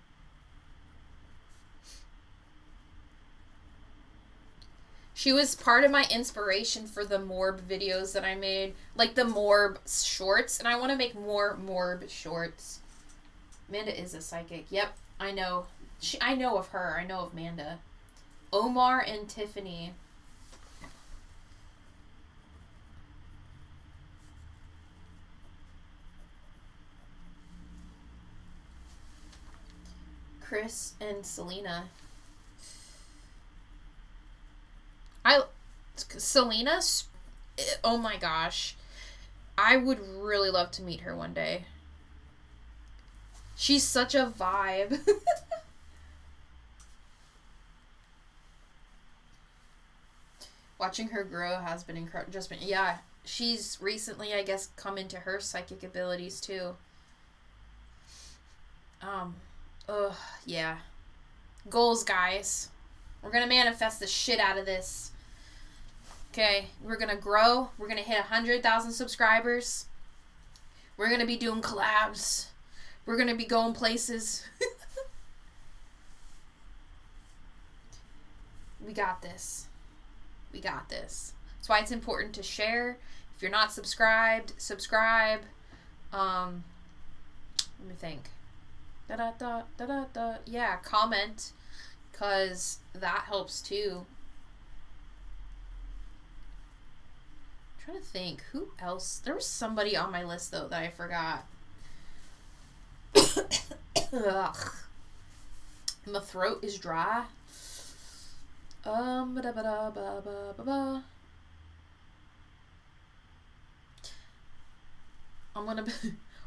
S1: She was part of my inspiration for the Morb videos that I made. Like the Morb shorts. And I want to make more Morb shorts. Amanda is a psychic. Yep, I know. I know of her. I know of Amanda. Omar and Tiffany. Chris and Selena. Selena, oh my gosh. I would really love to meet her one day. She's such a vibe. Watching her grow has been incredible. Yeah, she's recently, I guess, come into her psychic abilities too. Yeah. Goals, guys. We're gonna manifest the shit out of this. Okay, we're gonna grow. We're gonna hit 100,000 subscribers. We're gonna be doing collabs. We're gonna be going places. We got this. We got this. That's why it's important to share. If you're not subscribed, subscribe. Let me think. Yeah, comment. Because that helps too. I'm trying to think. Who else? There was somebody on my list though that I forgot. Ugh. My throat is dry. I'm gonna be,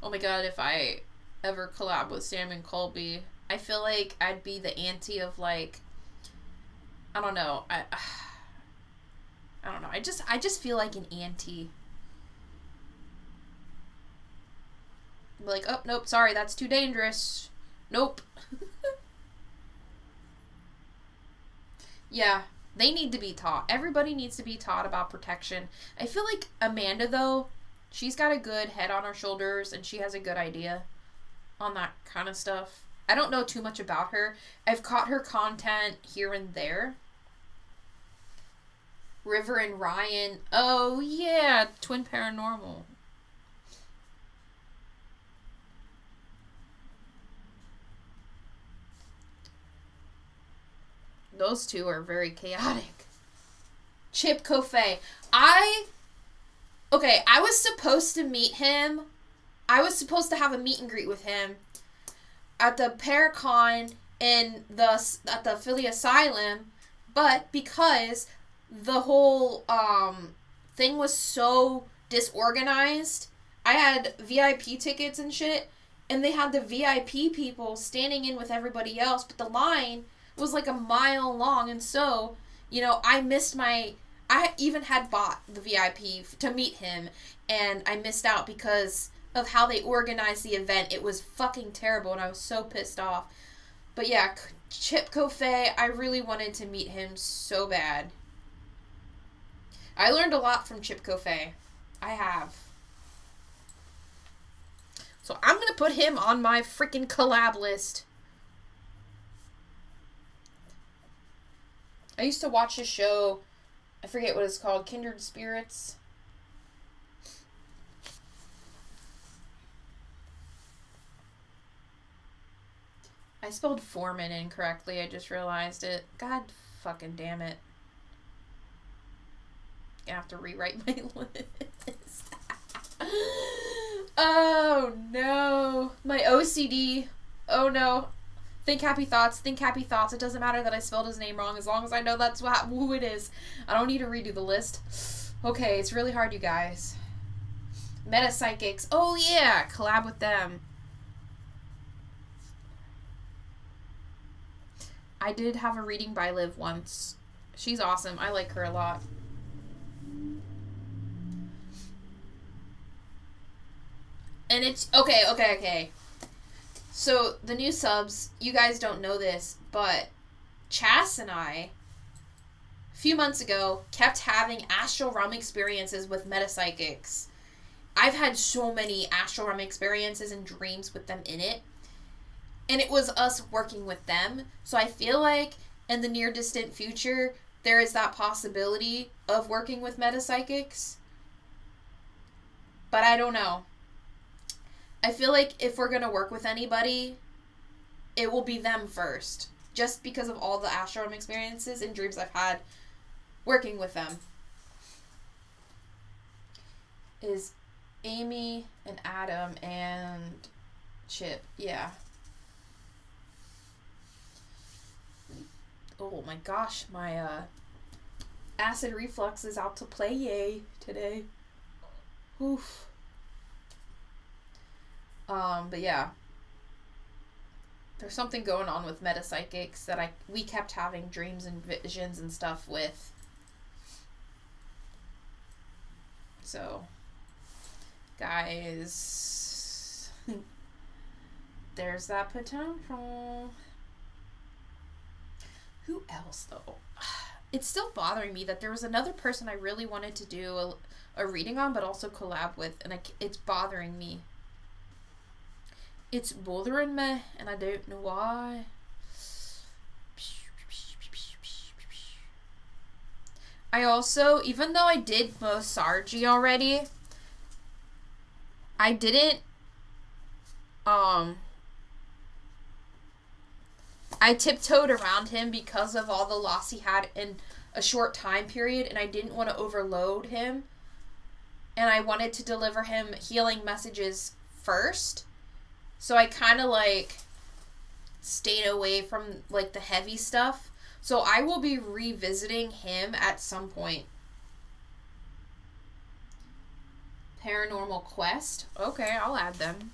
S1: oh my god, if I ever collab with Sam and Colby, I feel like I'd be the auntie of like, I don't know, I don't know, I just feel like an auntie. Like, oh, nope, sorry, that's too dangerous. Nope. Yeah, they need to be taught. Everybody needs to be taught about protection. I feel like Amanda, though, she's got a good head on her shoulders, and she has a good idea on that kind of stuff. I don't know too much about her. I've caught her content here and there. River and Ryan. Oh, yeah, Twin Paranormal. Those two are very chaotic. Chip Coffey. I was supposed to meet him. I was supposed to have a meet and greet with him at the Paracon at the Philly Asylum, but because the whole thing was so disorganized, I had VIP tickets and shit, and they had the VIP people standing in with everybody else, but the line was like a mile long, and so, you know, I even had bought the VIP to meet him, and I missed out because of how they organized the event. It was fucking terrible, and I was so pissed off. But yeah, Chip Coffey, I really wanted to meet him so bad. I learned a lot from Chip Coffey. I have. So I'm gonna put him on my freaking collab list. I used to watch his show, I forget what it's called, Kindred Spirits. I spelled Foreman incorrectly, I just realized it. God fucking damn it. Gonna have to rewrite my list. Oh no. My OCD. Oh no. Think happy thoughts. Think happy thoughts. It doesn't matter that I spelled his name wrong as long as I know that's who it is. I don't need to redo the list. Okay, it's really hard, you guys. Meta Psychics. Oh yeah, collab with them. I did have a reading by Liv once. She's awesome. I like her a lot. And it's okay. So, the new subs, you guys don't know this, but Chas and I, a few months ago, kept having astral realm experiences with metapsychics. I've had so many astral realm experiences and dreams with them in it. And it was us working with them. So I feel like in the near distant future, there is that possibility of working with metapsychics. But I don't know. I feel like if we're going to work with anybody, it will be them first. Just because of all the astral realm experiences and dreams I've had working with them. Is Amy and Adam and Chip. Yeah. Oh my gosh, my acid reflux is out to play today. Oof. But yeah. There's something going on with metapsychics that we kept having dreams and visions and stuff with. So, guys, there's that potential. Who else, though? It's still bothering me that there was another person I really wanted to do a reading on, but also collab with, and it's bothering me. It's bothering me, and I don't know why. I also, even though I did most Sargi already, I didn't, I tiptoed around him because of all the loss he had in a short time period, and I didn't want to overload him, and I wanted to deliver him healing messages first, so I kind of, like, stayed away from, like, the heavy stuff. So I will be revisiting him at some point. Paranormal Quest. Okay, I'll add them.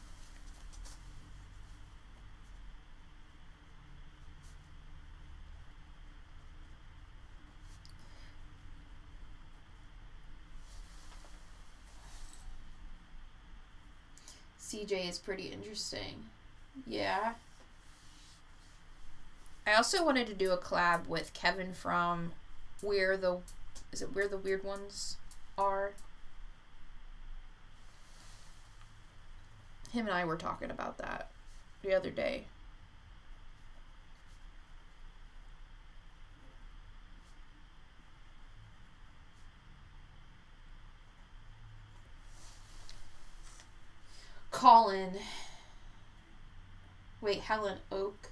S1: CJ is pretty interesting. Yeah. I also wanted to do a collab with Kevin from Where the Weird Ones Are? Him and I were talking about that the other day. Colin. Wait, Helen Oak.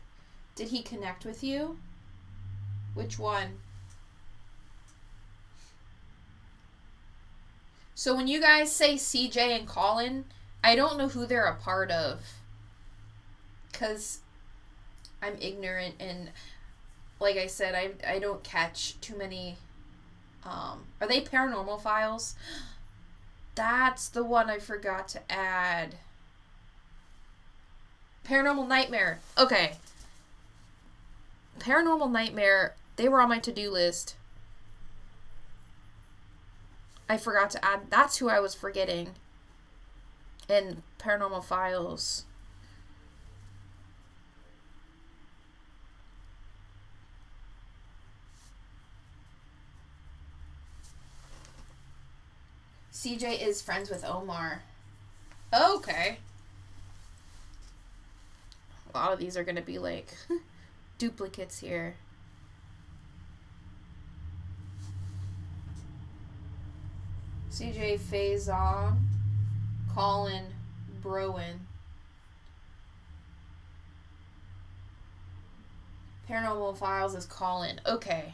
S1: Did he connect with you? Which one? So when you guys say CJ and Colin, I don't know who they're a part of. Because I'm ignorant and, like I said, I don't catch too many. Are they Paranormal Files? That's the one I forgot to add. Paranormal Nightmare. Okay. Paranormal Nightmare, they were on my to-do list. I forgot to add. That's who I was forgetting. In Paranormal Files. CJ is friends with Omar. Okay. A lot of these are going to be like duplicates here. CJ Faison, Colin Browen. Paranormal Files is Colin. Okay.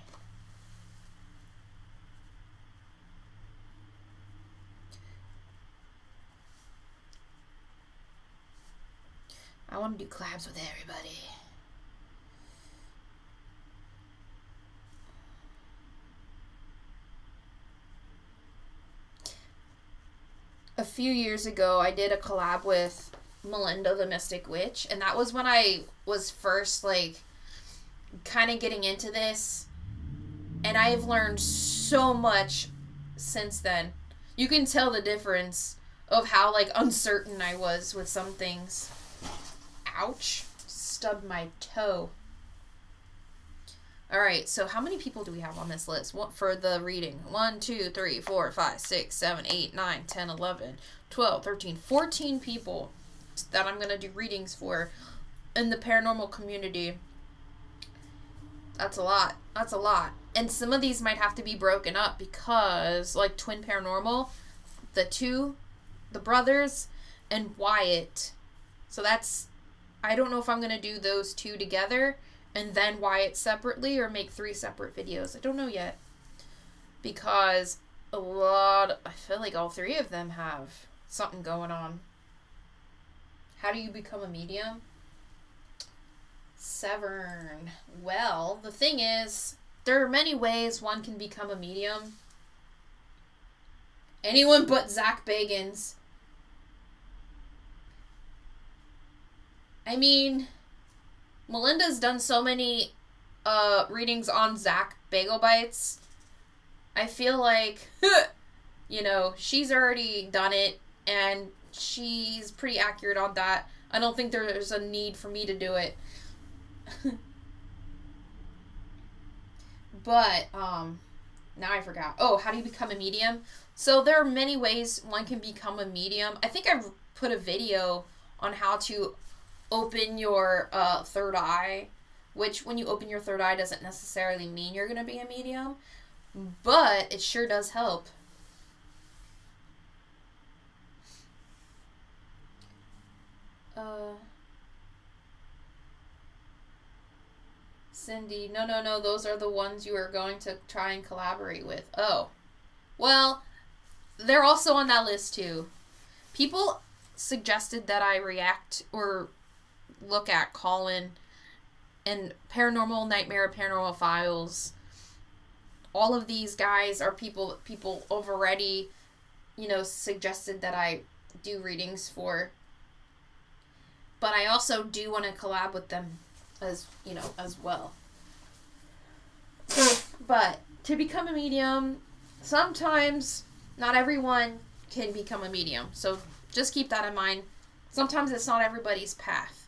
S1: I want to do collabs with everybody. A few years ago, I did a collab with Melinda the Mystic Witch, and that was when I was first, like, kind of getting into this, and I've learned so much since then. You can tell the difference of how, like, uncertain I was with some things. Ouch. Stubbed my toe. Alright, so how many people do we have on this list? What for the reading? 1, 2, 3, 4, 5, 6, 7, 8, 9, 10, 11, 12, 13, 14 people that I'm going to do readings for in the paranormal community. That's a lot. That's a lot. And some of these might have to be broken up because, like Twin Paranormal, the brothers, and Wyatt. So that's, I don't know if I'm going to do those two together and then Wyatt separately or make 3 separate videos. I don't know yet. Because I feel like all 3 of them have something going on. How do you become a medium? Severn. Well, the thing is, there are many ways one can become a medium. Anyone but Zach Bagans. I mean, Melinda's done so many readings on Zach Bagel Bites. I feel like, you know, she's already done it, and she's pretty accurate on that. I don't think there's a need for me to do it. But, now I forgot. Oh, how do you become a medium? So there are many ways one can become a medium. I think I've put a video on how to open your third eye, which when you open your third eye doesn't necessarily mean you're going to be a medium, but it sure does help. Cindy, no, those are the ones you are going to try and collaborate with. Oh, well, they're also on that list too. People suggested that I react or look at Colin and Paranormal Nightmare, Paranormal Files. All of these guys are people have already you know, suggested that I do readings for. But I also do want to collab with them as, you know, as well. But to become a medium, sometimes not everyone can become a medium. So just keep that in mind. Sometimes it's not everybody's path.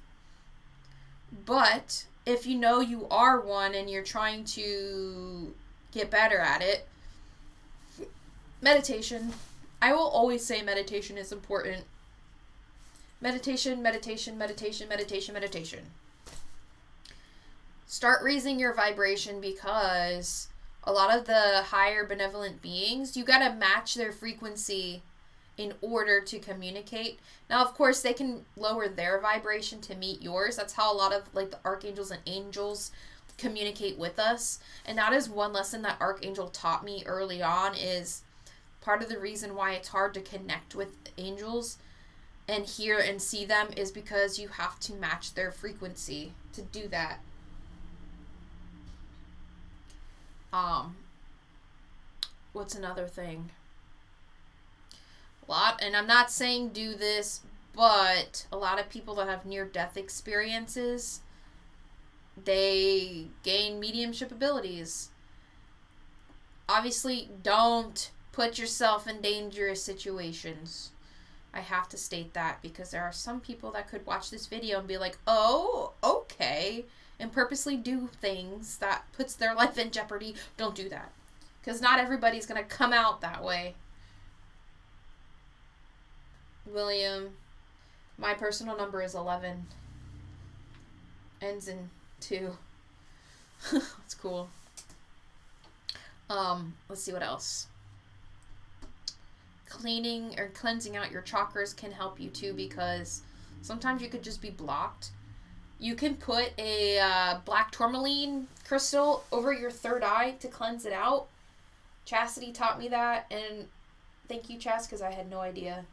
S1: But if you know you are one and you're trying to get better at it, meditation. I will always say meditation is important. Meditation, meditation, meditation, meditation, meditation. Start raising your vibration, because a lot of the higher benevolent beings, you gotta match their frequency in order to communicate. Now, of course, they can lower their vibration to meet yours. That's how a lot of, like, the archangels and angels communicate with us. And that is one lesson that Archangel taught me early on, is part of the reason why it's hard to connect with angels and hear and see them is because you have to match their frequency to do that. What's another thing? And I'm not saying do this, but a lot of people that have near-death experiences, they gain mediumship abilities. Obviously, don't put yourself in dangerous situations. I have to state that, because there are some people that could watch this video and be like, oh, okay, and purposely do things that puts their life in jeopardy. Don't do that, because not everybody's going to come out that way. William, my personal number is 11. Ends in 2. That's cool. Let's see what else. Cleaning or cleansing out your chakras can help you too, because sometimes you could just be blocked. You can put a black tourmaline crystal over your third eye to cleanse it out. Chastity taught me that, and thank you, Chas, because I had no idea.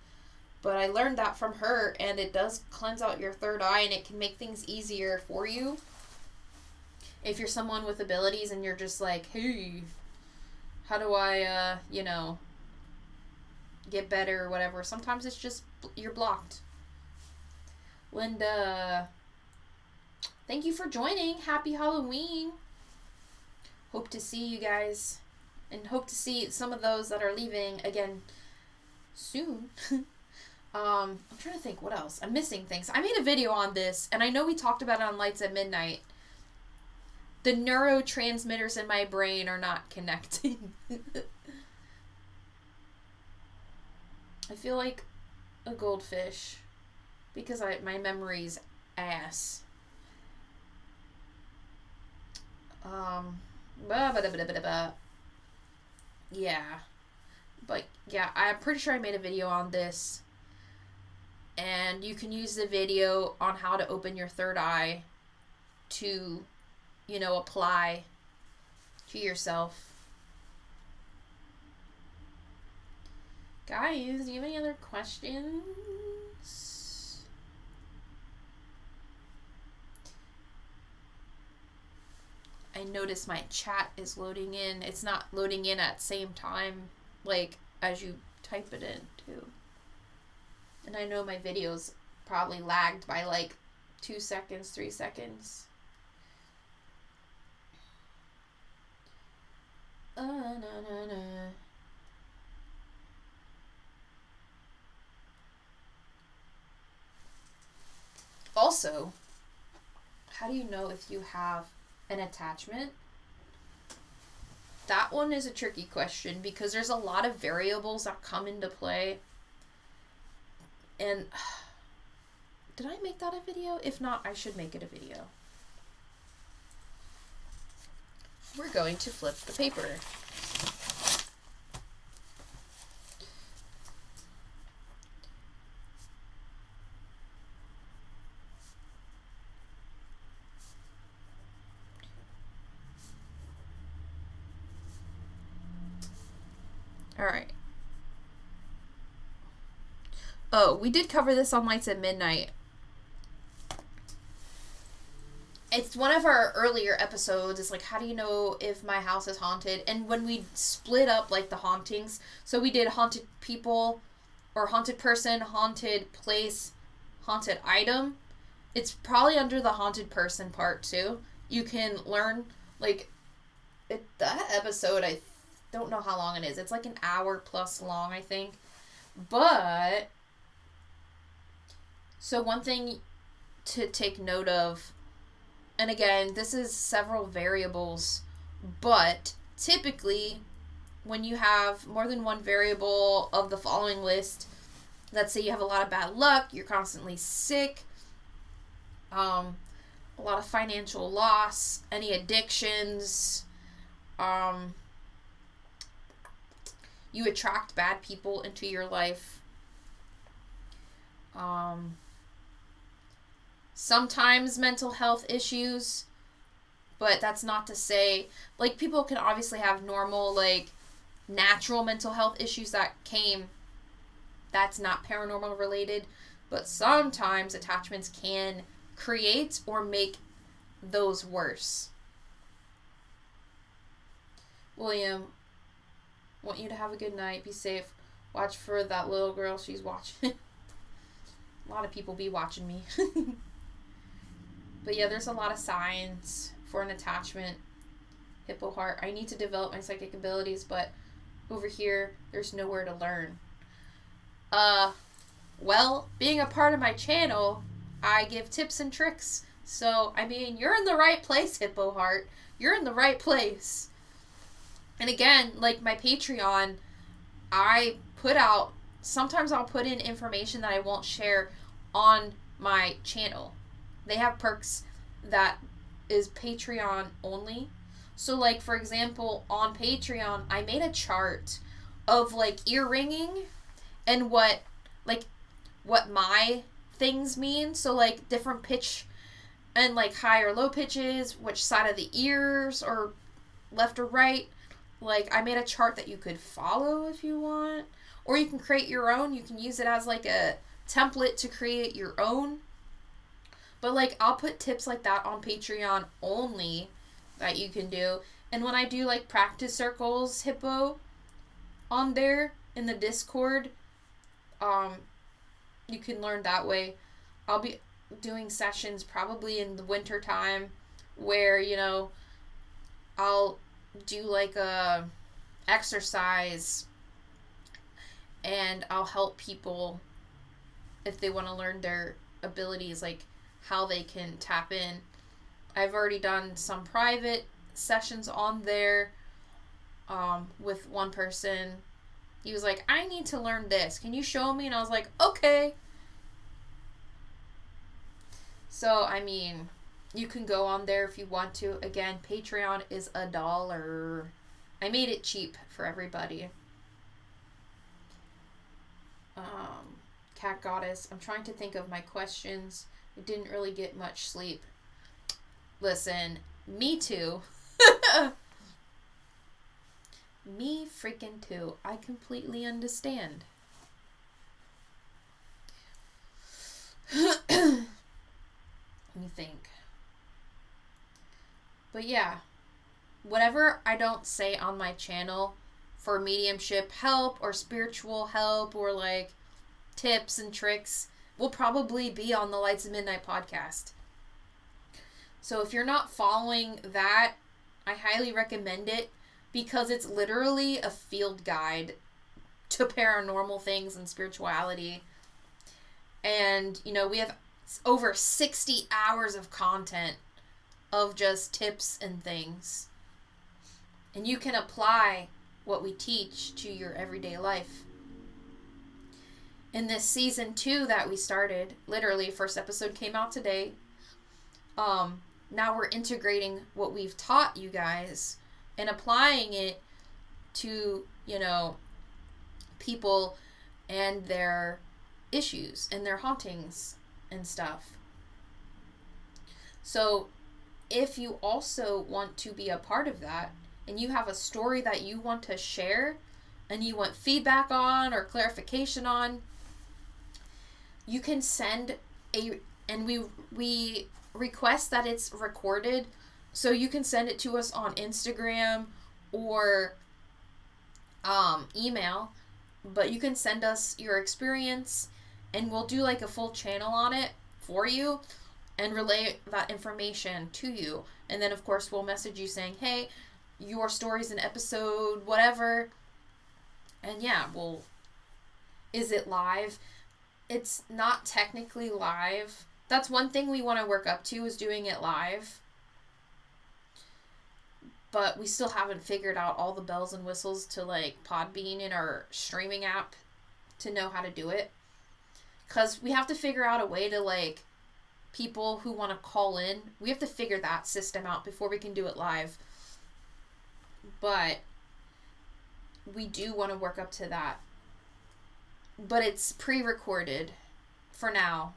S1: But I learned that from her, and it does cleanse out your third eye, and it can make things easier for you. If you're someone with abilities and you're just like, hey, how do I, get better or whatever. Sometimes it's just you're blocked. Linda, thank you for joining. Happy Halloween. Hope to see you guys, and hope to see some of those that are leaving again soon. I'm trying to think what else. I'm missing things. I made a video on this, and I know we talked about it on Lights at Midnight. The neurotransmitters in my brain are not connecting. I feel like a goldfish, because my memory's ass. Yeah. But, yeah, I'm pretty sure I made a video on this. And you can use the video on how to open your third eye to, apply to yourself. Guys, do you have any other questions? I notice my chat is loading in. It's not loading in at the same time, like, as you type it in, too. And I know my videos probably lagged by, like, 2 seconds, 3 seconds. Also, how do you know if you have an attachment? That one is a tricky question, because there's a lot of variables that come into play. And did I make that a video? If not, I should make it a video. We're going to flip the paper. All right. Oh, we did cover this on Lights at Midnight. it's one of our earlier episodes. It's like, how do you know if my house is haunted? And when we split up, like, the hauntings, so we did haunted people, or haunted person, haunted place, haunted item. It's probably under the haunted person part, too. You can learn, like, that episode, I don't know how long it is. It's like an hour plus long, I think. But, so one thing to take note of, and again, this is several variables, but typically, when you have more than one variable of the following list, let's say you have a lot of bad luck, you're constantly sick, a lot of financial loss, any addictions, you attract bad people into your life, sometimes mental health issues, but that's not to say, like, people can obviously have normal, like, natural mental health issues that's not paranormal related, but sometimes attachments can create or make those worse. William, want you to have a good night, be safe, watch for that little girl, she's watching. A lot of people be watching me. But yeah, there's a lot of signs for an attachment. Hippo heart. I need to develop my psychic abilities, but over here, there's nowhere to learn. Well, being a part of my channel, I give tips and tricks. So, I mean, you're in the right place, Hippo heart. You're in the right place. And again, like my Patreon, I put out, sometimes I'll put in information that I won't share on my channel. They have perks that is Patreon only. So, like, for example, on Patreon, I made a chart of, like, ear ringing and what my things mean. So, like, different pitch and, like, high or low pitches, which side of the ears, or left or right. Like, I made a chart that you could follow if you want. Or you can create your own. You can use it as, like, a template to create your own. But, like, I'll put tips like that on Patreon only that you can do. And when I do, like, practice circles, Hippo, on there in the Discord, you can learn that way. I'll be doing sessions probably in the winter time where, you know, I'll do, like, a exercise and I'll help people if they want to learn their abilities, like, how they can tap in. I've already done some private sessions on there with one person. He was like, I need to learn this. Can you show me? And I was like, okay. So, I mean, you can go on there if you want to. Again, Patreon is $1. I made it cheap for everybody. Cat Goddess. I'm trying to think of my questions. I didn't really get much sleep. Listen, me too. Me freaking too. I completely understand. Let me think. But yeah, whatever I don't say on my channel for mediumship help or spiritual help or, like, tips and tricks will probably be on the Lights of Midnight podcast. So if you're not following that, I highly recommend it because it's literally a field guide to paranormal things and spirituality. And, you know, we have over 60 hours of content of just tips and things. And you can apply what we teach to your everyday life. In this season 2 that we started, literally, first episode came out today. Now we're integrating what we've taught you guys and applying it to, you know, people and their issues and their hauntings and stuff. So if you also want to be a part of that and you have a story that you want to share and you want feedback on or clarification on, you can send and we request that it's recorded, so you can send it to us on Instagram or email, but you can send us your experience and we'll do like a full channel on it for you and relay that information to you. And then of course we'll message you saying, hey, your story's an episode, whatever. And yeah, is it live? It's not technically live. That's one thing we want to work up to, is doing it live. But we still haven't figured out all the bells and whistles to like Podbean in our streaming app to know how to do it. Because we have to figure out a way to like people who want to call in. We have to figure that system out before we can do it live. But we do want to work up to that. But it's pre-recorded for now.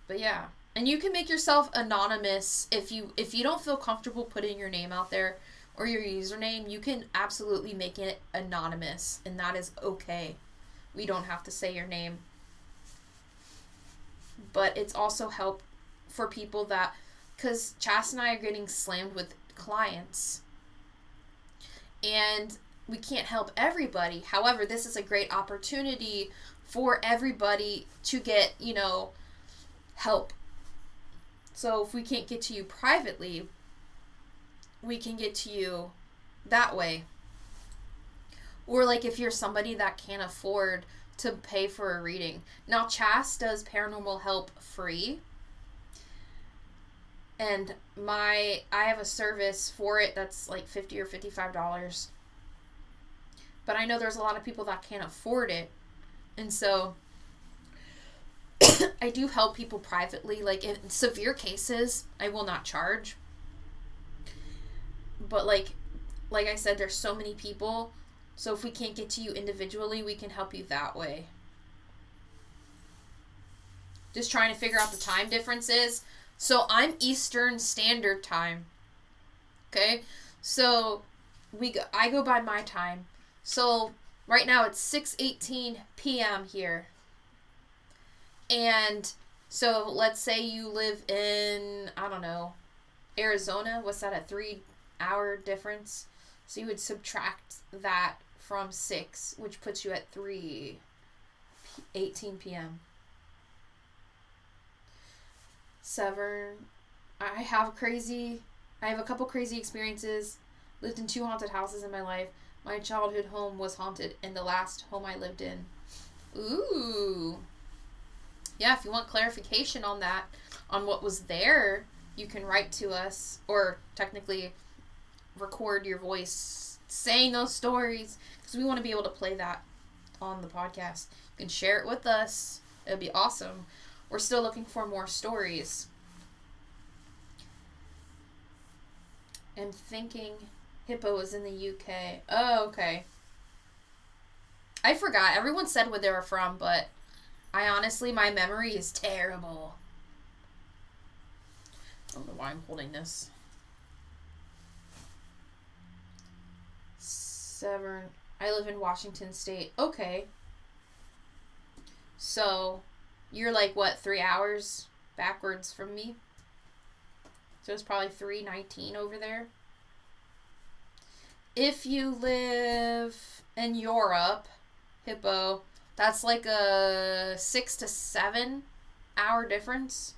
S1: But yeah. And you can make yourself anonymous if you don't feel comfortable putting your name out there or your username. You can absolutely make it anonymous, and that is okay. We don't have to say your name. But it's also help for people that, because Chas and I are getting slammed with clients, and we can't help everybody. However, this is a great opportunity for everybody to get, help. So if we can't get to you privately, we can get to you that way. Or like if you're somebody that can't afford to pay for a reading. Now Chas does paranormal help free. And I have a service for it that's like $50 or $55. But I know there's a lot of people that can't afford it. And so I do help people privately. Like in severe cases, I will not charge. But like I said, there's so many people. So if we can't get to you individually, we can help you that way. Just trying to figure out the time differences. So I'm Eastern Standard Time. Okay? So I go by my time. So right now it's 6:18 p.m. here. And so let's say you live in, I don't know, Arizona. What's that, a 3-hour difference? So you would subtract that from 6, which puts you at 3:18 p.m. Severn. I have a couple crazy experiences. Lived in 2 haunted houses in my life. My childhood home was haunted, and the last home I lived in. Ooh. Yeah, if you want clarification on that, on what was there, you can write to us, or technically record your voice saying those stories, because we want to be able to play that on the podcast. You can share it with us. It would be awesome. We're still looking for more stories. I'm thinking Hippo is in the UK. Oh, okay. I forgot. Everyone said where they were from, but I honestly, my memory is terrible. I don't know why I'm holding this. Severn. I live in Washington State. Okay. So, you're like, what, 3 hours backwards from me? So it's probably 3:19 over there. If you live in Europe, Hippo, that's like a 6 to 7 hour difference.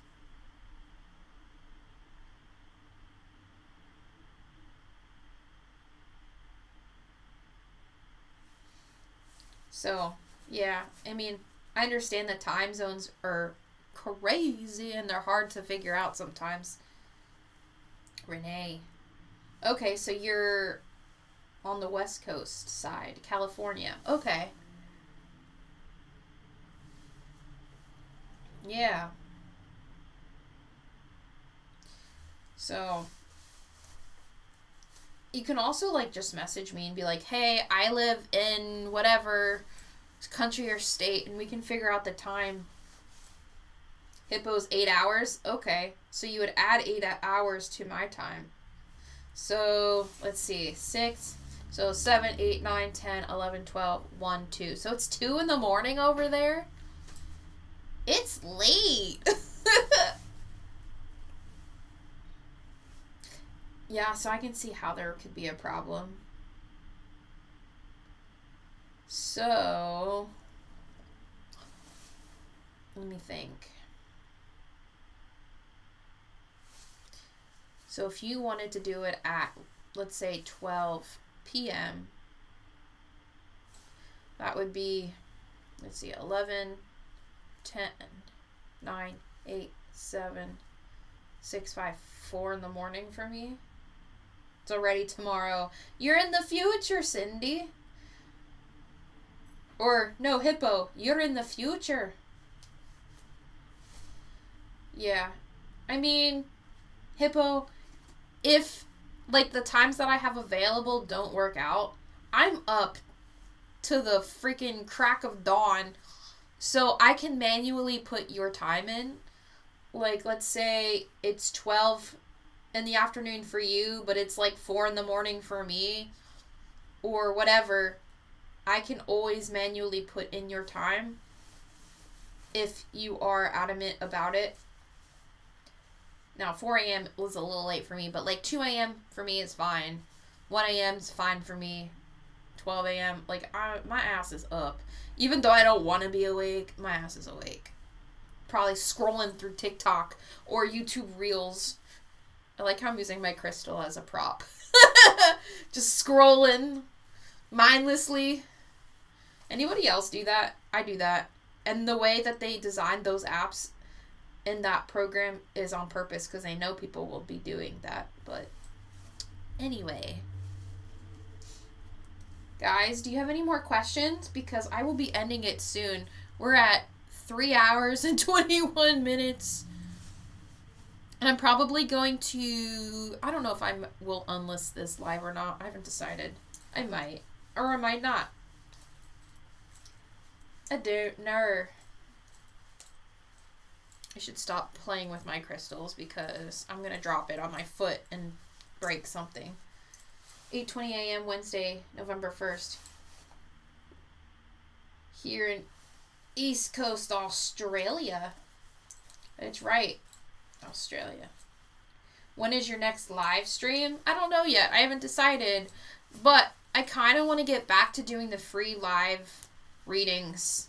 S1: So, yeah, I mean, I understand that time zones are crazy and they're hard to figure out sometimes. Renee. Okay, so you're on the West Coast side, California. Okay. Yeah. So, you can also, like, just message me and be like, hey, I live in whatever country or state, and we can figure out the time. Hippo's 8 hours? Okay. So you would add 8 hours to my time. So, let's see. 6. So, 7, 8, 9, 10, 11, 12, 1, 2. So, it's 2 in the morning over there? It's late. Yeah, so I can see how there could be a problem. So, let me think. So if you wanted to do it at, let's say, 12 p.m., that would be, let's see, 11, 10, 9, 8, 7, 6, 5, 4 in the morning for me. It's already tomorrow. You're in the future, Cindy. Or, no, Hippo, you're in the future. Yeah. I mean, Hippo, if, like, the times that I have available don't work out, I'm up to the freaking crack of dawn, so I can manually put your time in. Like, let's say it's 12 in the afternoon for you, but it's like 4 in the morning for me, or whatever. I can always manually put in your time if you are adamant about it. Now, 4 a.m. was a little late for me, but like 2 a.m. for me is fine. 1 a.m. is fine for me. 12 a.m. Like, my ass is up. Even though I don't want to be awake, my ass is awake. Probably scrolling through TikTok or YouTube Reels. I like how I'm using my crystal as a prop. Just scrolling mindlessly. Anybody else do that? I do that. And the way that they designed those apps in that program is on purpose because they know people will be doing that. But anyway, guys, do you have any more questions? Because I will be ending it soon. We're at 3 hours and 21 minutes. And I'm probably going to, I don't know if I will unlist this live or not. I haven't decided. I might. Or I might not. I don't know. I should stop playing with my crystals because I'm going to drop it on my foot and break something. 8:20 a.m. Wednesday, November 1st. Here in East Coast, Australia. That's right. Australia. When is your next live stream? I don't know yet. I haven't decided. But I kind of want to get back to doing the free live readings.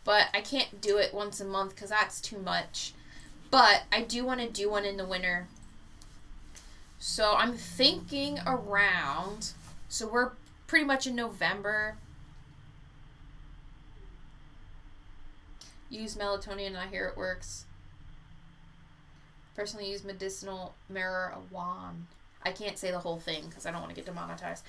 S1: But I can't do it once a month because that's too much. But I do want to do one in the winter. So I'm thinking around, so we're pretty much in November. Use melatonin, I hear it works. Personally use medicinal mirror wand. I can't say the whole thing because I don't want to get demonetized.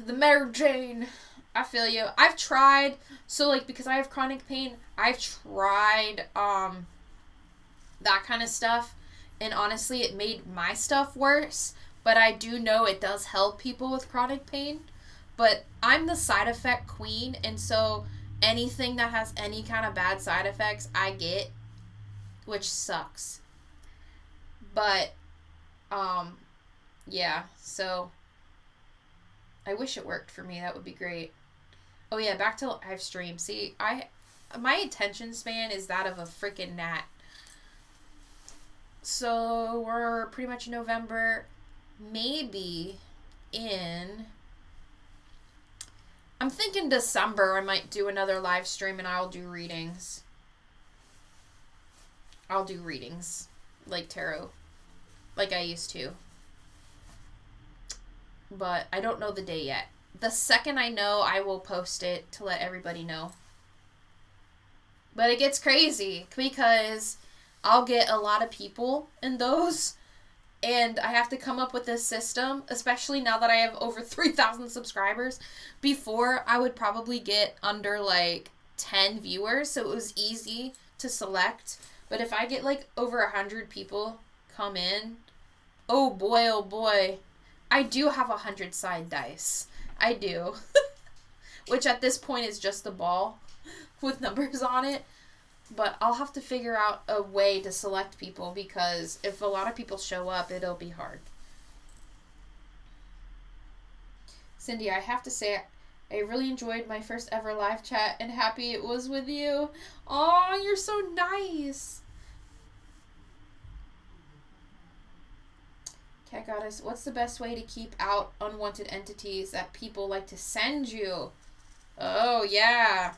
S1: The Mary Jane. I feel you. I've tried, so like because I have chronic pain, I've tried that kind of stuff. And honestly, it made my stuff worse. But I do know it does help people with chronic pain. But I'm the side effect queen. And so anything that has any kind of bad side effects, I get. Which sucks. But, yeah. So, I wish it worked for me. That would be great. Oh yeah, back to live stream. See, my attention span is that of a freaking gnat. So, we're pretty much in November. Maybe in, I'm thinking December I might do another live stream and I'll do readings. I'll do readings. Like tarot. Like I used to. But I don't know the day yet. The second I know, I will post it to let everybody know. But it gets crazy because I'll get a lot of people in those. And I have to come up with this system, especially now that I have over 3,000 subscribers. Before, I would probably get under like 10 viewers, so it was easy to select. But if I get like over 100 people come in, oh boy, I do have 100 side dice. I do. Which at this point is just the ball with numbers on it. But I'll have to figure out a way to select people because if a lot of people show up, it'll be hard. Cindy, I have to say, I really enjoyed my first ever live chat and happy it was with you. Oh, you're so nice. Cat Goddess, what's the best way to keep out unwanted entities that people like to send you? Oh, yeah.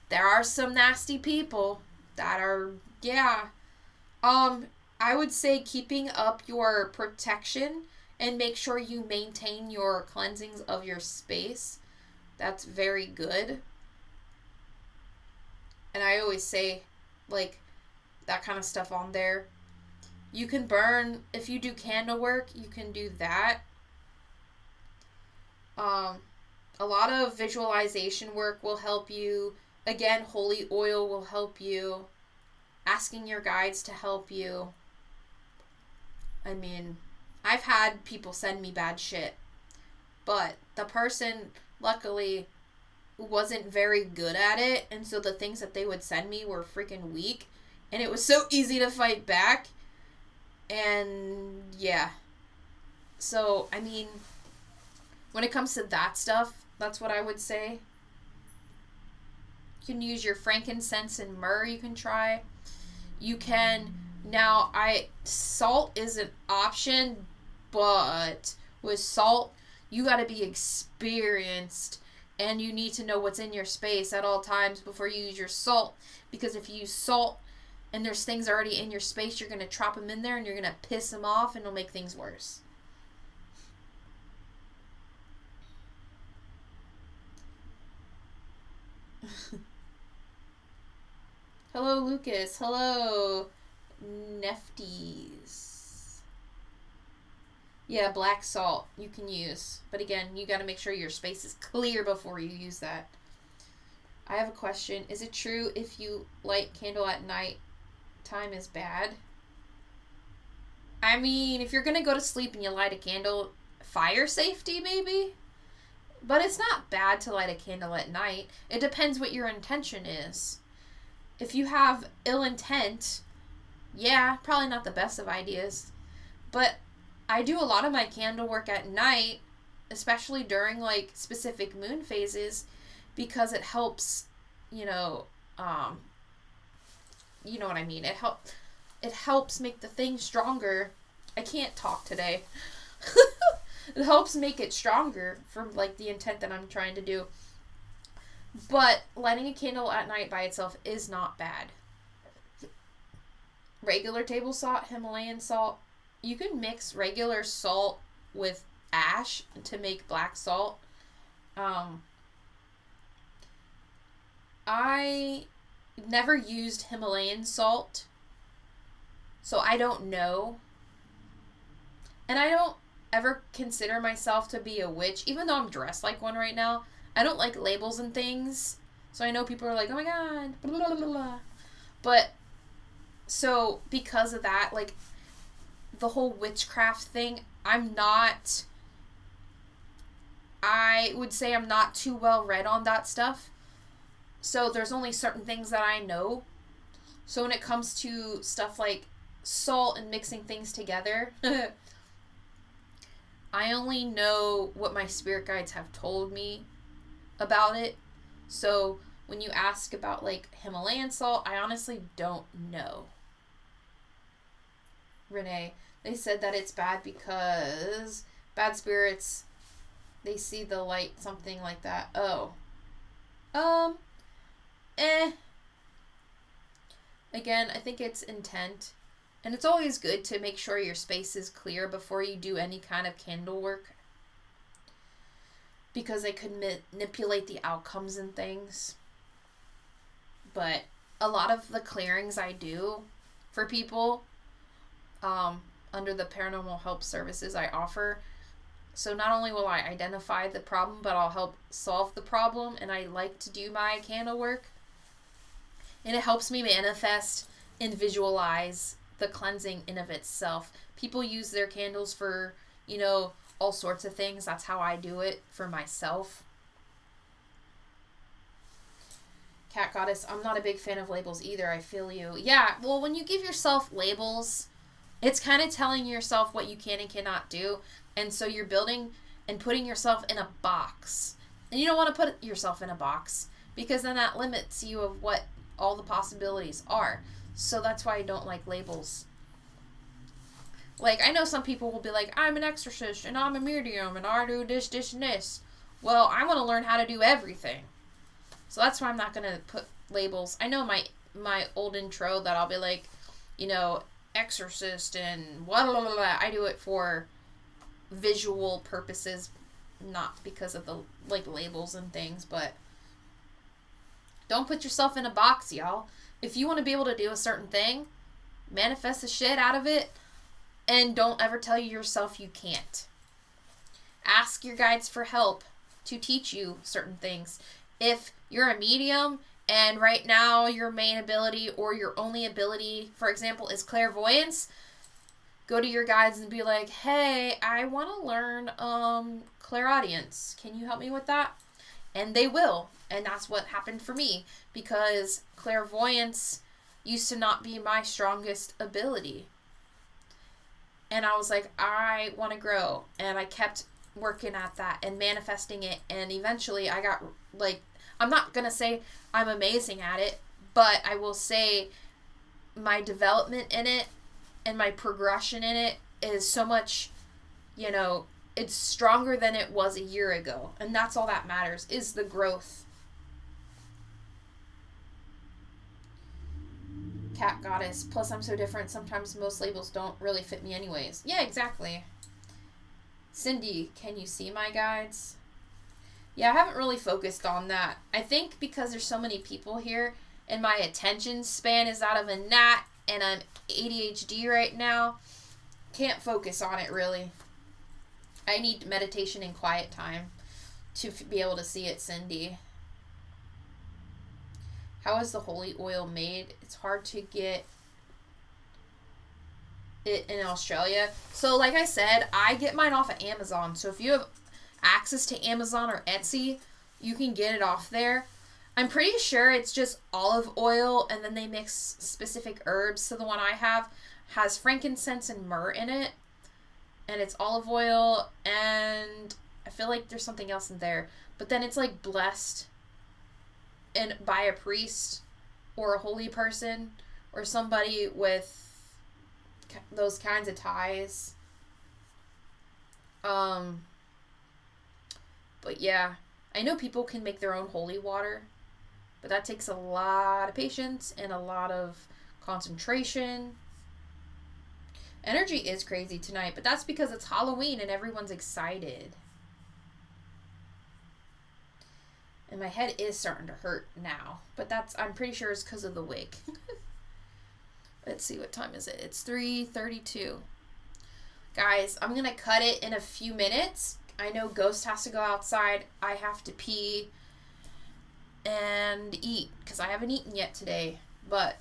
S1: There are some nasty people that are, yeah. I would say keeping up your protection and make sure you maintain your cleansings of your space. That's very good. And I always say, like, that kind of stuff on there. You can burn, if you do candle work, you can do that. A lot of visualization work will help you. Again, holy oil will help you. Asking your guides to help you. I mean, I've had people send me bad shit. But the person, luckily, wasn't very good at it. And so the things that they would send me were freaking weak. And it was so easy to fight back. And, yeah. So, I mean, when it comes to that stuff, that's what I would say. You can use your frankincense and myrrh you can try. You can, now, salt is an option, but with salt, you gotta be experienced, and you need to know what's in your space at all times before you use your salt, because if you use salt, and there's things already in your space, you're gonna trap them in there, and you're gonna piss them off, and it'll make things worse. Hello, Lucas. Hello, Nefties. Yeah, black salt you can use. But again, you got to make sure your space is clear before you use that. I have a question. Is it true if you light candle at night, time is bad? I mean, if you're going to go to sleep and you light a candle, fire safety maybe? But it's not bad to light a candle at night. It depends what your intention is. If you have ill intent, yeah, probably not the best of ideas. But I do a lot of my candle work at night, especially during, like, specific moon phases, because it helps, you know what I mean. It helps make the thing stronger. I can't talk today. It helps make it stronger from, like, the intent that I'm trying to do. But lighting a candle at night by itself is not bad. Regular table salt, Himalayan salt. You can mix regular salt with ash to make black salt. I never used Himalayan salt, so I don't know. And I don't ever consider myself to be a witch, even though I'm dressed like one right now. I don't like labels and things, so I know people are like, oh my god, blah, blah, blah, blah. But, so, because of that, like, the whole witchcraft thing, I would say I'm not too well read on that stuff. So there's only certain things that I know. So when it comes to stuff like salt and mixing things together, I only know what my spirit guides have told me about it. So when you ask about, like, Himalayan salt, I honestly don't know. Renee, they said that it's bad because bad spirits, they see the light, something like that. Oh. Again, I think it's intent. And it's always good to make sure your space is clear before you do any kind of candle work, because they could manipulate the outcomes and things. But a lot of the clearings I do for people, under the paranormal help services I offer, so not only will I identify the problem, but I'll help solve the problem, and I like to do my candle work. And it helps me manifest and visualize the cleansing in of itself. People use their candles for, all sorts of things. That's how I do it for myself. Cat Goddess, I'm not a big fan of labels either. I feel you. Yeah, well, when you give yourself labels, it's kind of telling yourself what you can and cannot do. And so you're building and putting yourself in a box. And you don't want to put yourself in a box, because then that limits you of what all the possibilities are. So that's why I don't like labels. Like, I know some people will be like, I'm an exorcist, and I'm a medium, and I do this, this, and this. Well, I want to learn how to do everything. So that's why I'm not going to put labels. I know my old intro that I'll be like, you know, exorcist and blah, blah, blah, blah. I do it for visual purposes, not because of the, like, labels and things, but don't put yourself in a box, y'all. If you want to be able to do a certain thing, manifest the shit out of it, and don't ever tell yourself you can't. Ask your guides for help to teach you certain things. If you're a medium and right now your main ability or your only ability, for example, is clairvoyance, go to your guides and be like, hey, I want to learn clairaudience. Can you help me with that? And they will. And that's what happened for me, because clairvoyance used to not be my strongest ability. And I was like, I want to grow. And I kept working at that and manifesting it. And eventually I got, like, I'm not going to say I'm amazing at it, but I will say my development in it and my progression in it is so much, you know, it's stronger than it was a year ago. And that's all that matters, is the growth. Cat goddess. Plus, I'm so different. Sometimes most labels don't really fit me anyways. Yeah, exactly. Cindy, can you see my guides? Yeah, I haven't really focused on that. I think because there's so many people here and my attention span is out of a gnat and I'm ADHD right now, can't focus on it really. I need meditation and quiet time to be able to see it, Cindy. How is the holy oil made? It's hard to get it in Australia. So like I said, I get mine off of Amazon. So if you have access to Amazon or Etsy, you can get it off there. I'm pretty sure it's just olive oil and then they mix specific herbs. So the one I have has frankincense and myrrh in it. And it's olive oil and I feel like there's something else in there. But then it's like blessed and by a priest or a holy person or somebody with those kinds of ties. But yeah, I know people can make their own holy water, but that takes a lot of patience and a lot of concentration. Energy is crazy tonight, but that's because it's Halloween and everyone's excited. And my head is starting to hurt now, but I'm pretty sure it's because of the wig. Let's see, what time is it? It's 3:32. Guys, I'm going to cut it in a few minutes. I know Ghost has to go outside. I have to pee and eat because I haven't eaten yet today. But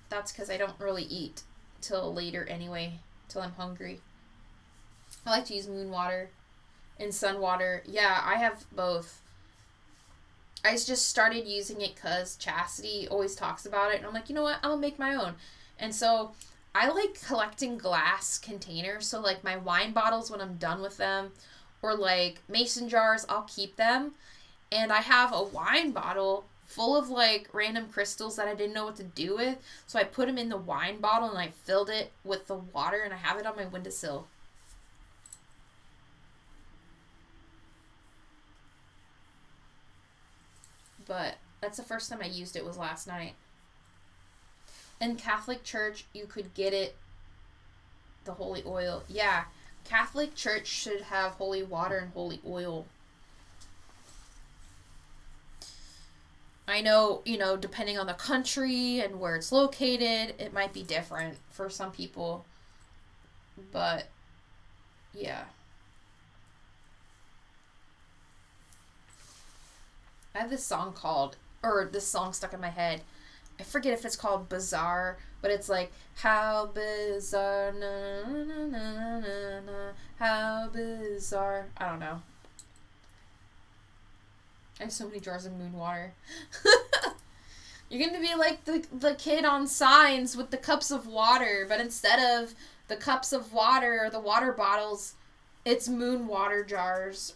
S1: that's because I don't really eat till later anyway, till I'm hungry. I like to use moon water and sun water. Yeah, I have both. I just started using it because Chastity always talks about it. And I'm like, you know what? I'm going to make my own. And so I like collecting glass containers. So like my wine bottles when I'm done with them, or like mason jars, I'll keep them. And I have a wine bottle full of like random crystals that I didn't know what to do with. So I put them in the wine bottle and I filled it with the water and I have it on my windowsill. But that's the first time I used it was last night. In Catholic Church, you could get it, the holy oil. Yeah, Catholic Church should have holy water and holy oil. I know, you know, depending on the country and where it's located, it might be different for some people. But, yeah. I have this song stuck in my head. I forget if it's called Bizarre, but it's like, how bizarre, na na na na na na, how bizarre. I don't know. I have so many jars of moon water. You're going to be like the kid on Signs with the cups of water, but instead of the cups of water or the water bottles, it's moon water jars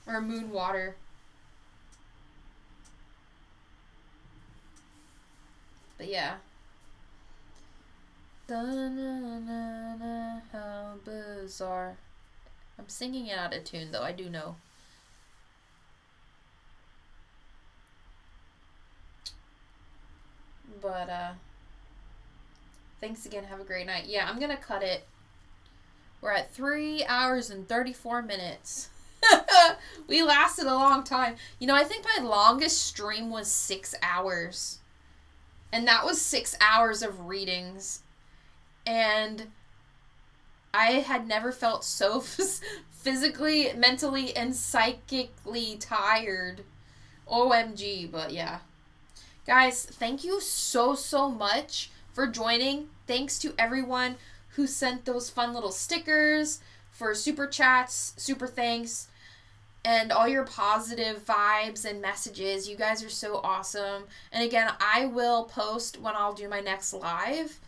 S1: or moon water. But yeah. Da-na-na-na, how bizarre. I'm singing it out of tune, though. I do know. But, thanks again. Have a great night. Yeah, I'm gonna cut it. We're at 3 hours and 34 minutes. We lasted a long time. You know, I think my longest stream was 6 hours. And that was 6 hours of readings. And I had never felt so physically, mentally, and psychically tired. OMG, but yeah. Guys, thank you so much for joining. Thanks to everyone who sent those fun little stickers, for super chats, super thanks, and all your positive vibes and messages. You guys are so awesome. And again, I will post when I'll do my next live.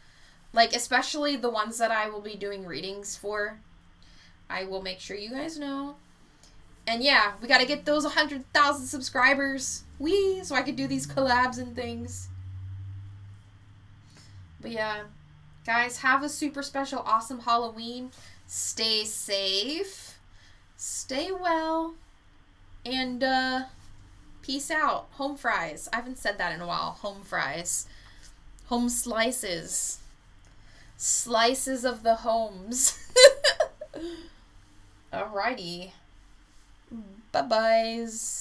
S1: Like, especially the ones that I will be doing readings for. I will make sure you guys know. And yeah, we gotta get those 100,000 subscribers. So I could do these collabs and things. But yeah, guys, have a super special, awesome Halloween. Stay safe. Stay well. And, peace out. Home fries. I haven't said that in a while. Home fries. Home slices. Slices of the homes. Alrighty. Bye-byes.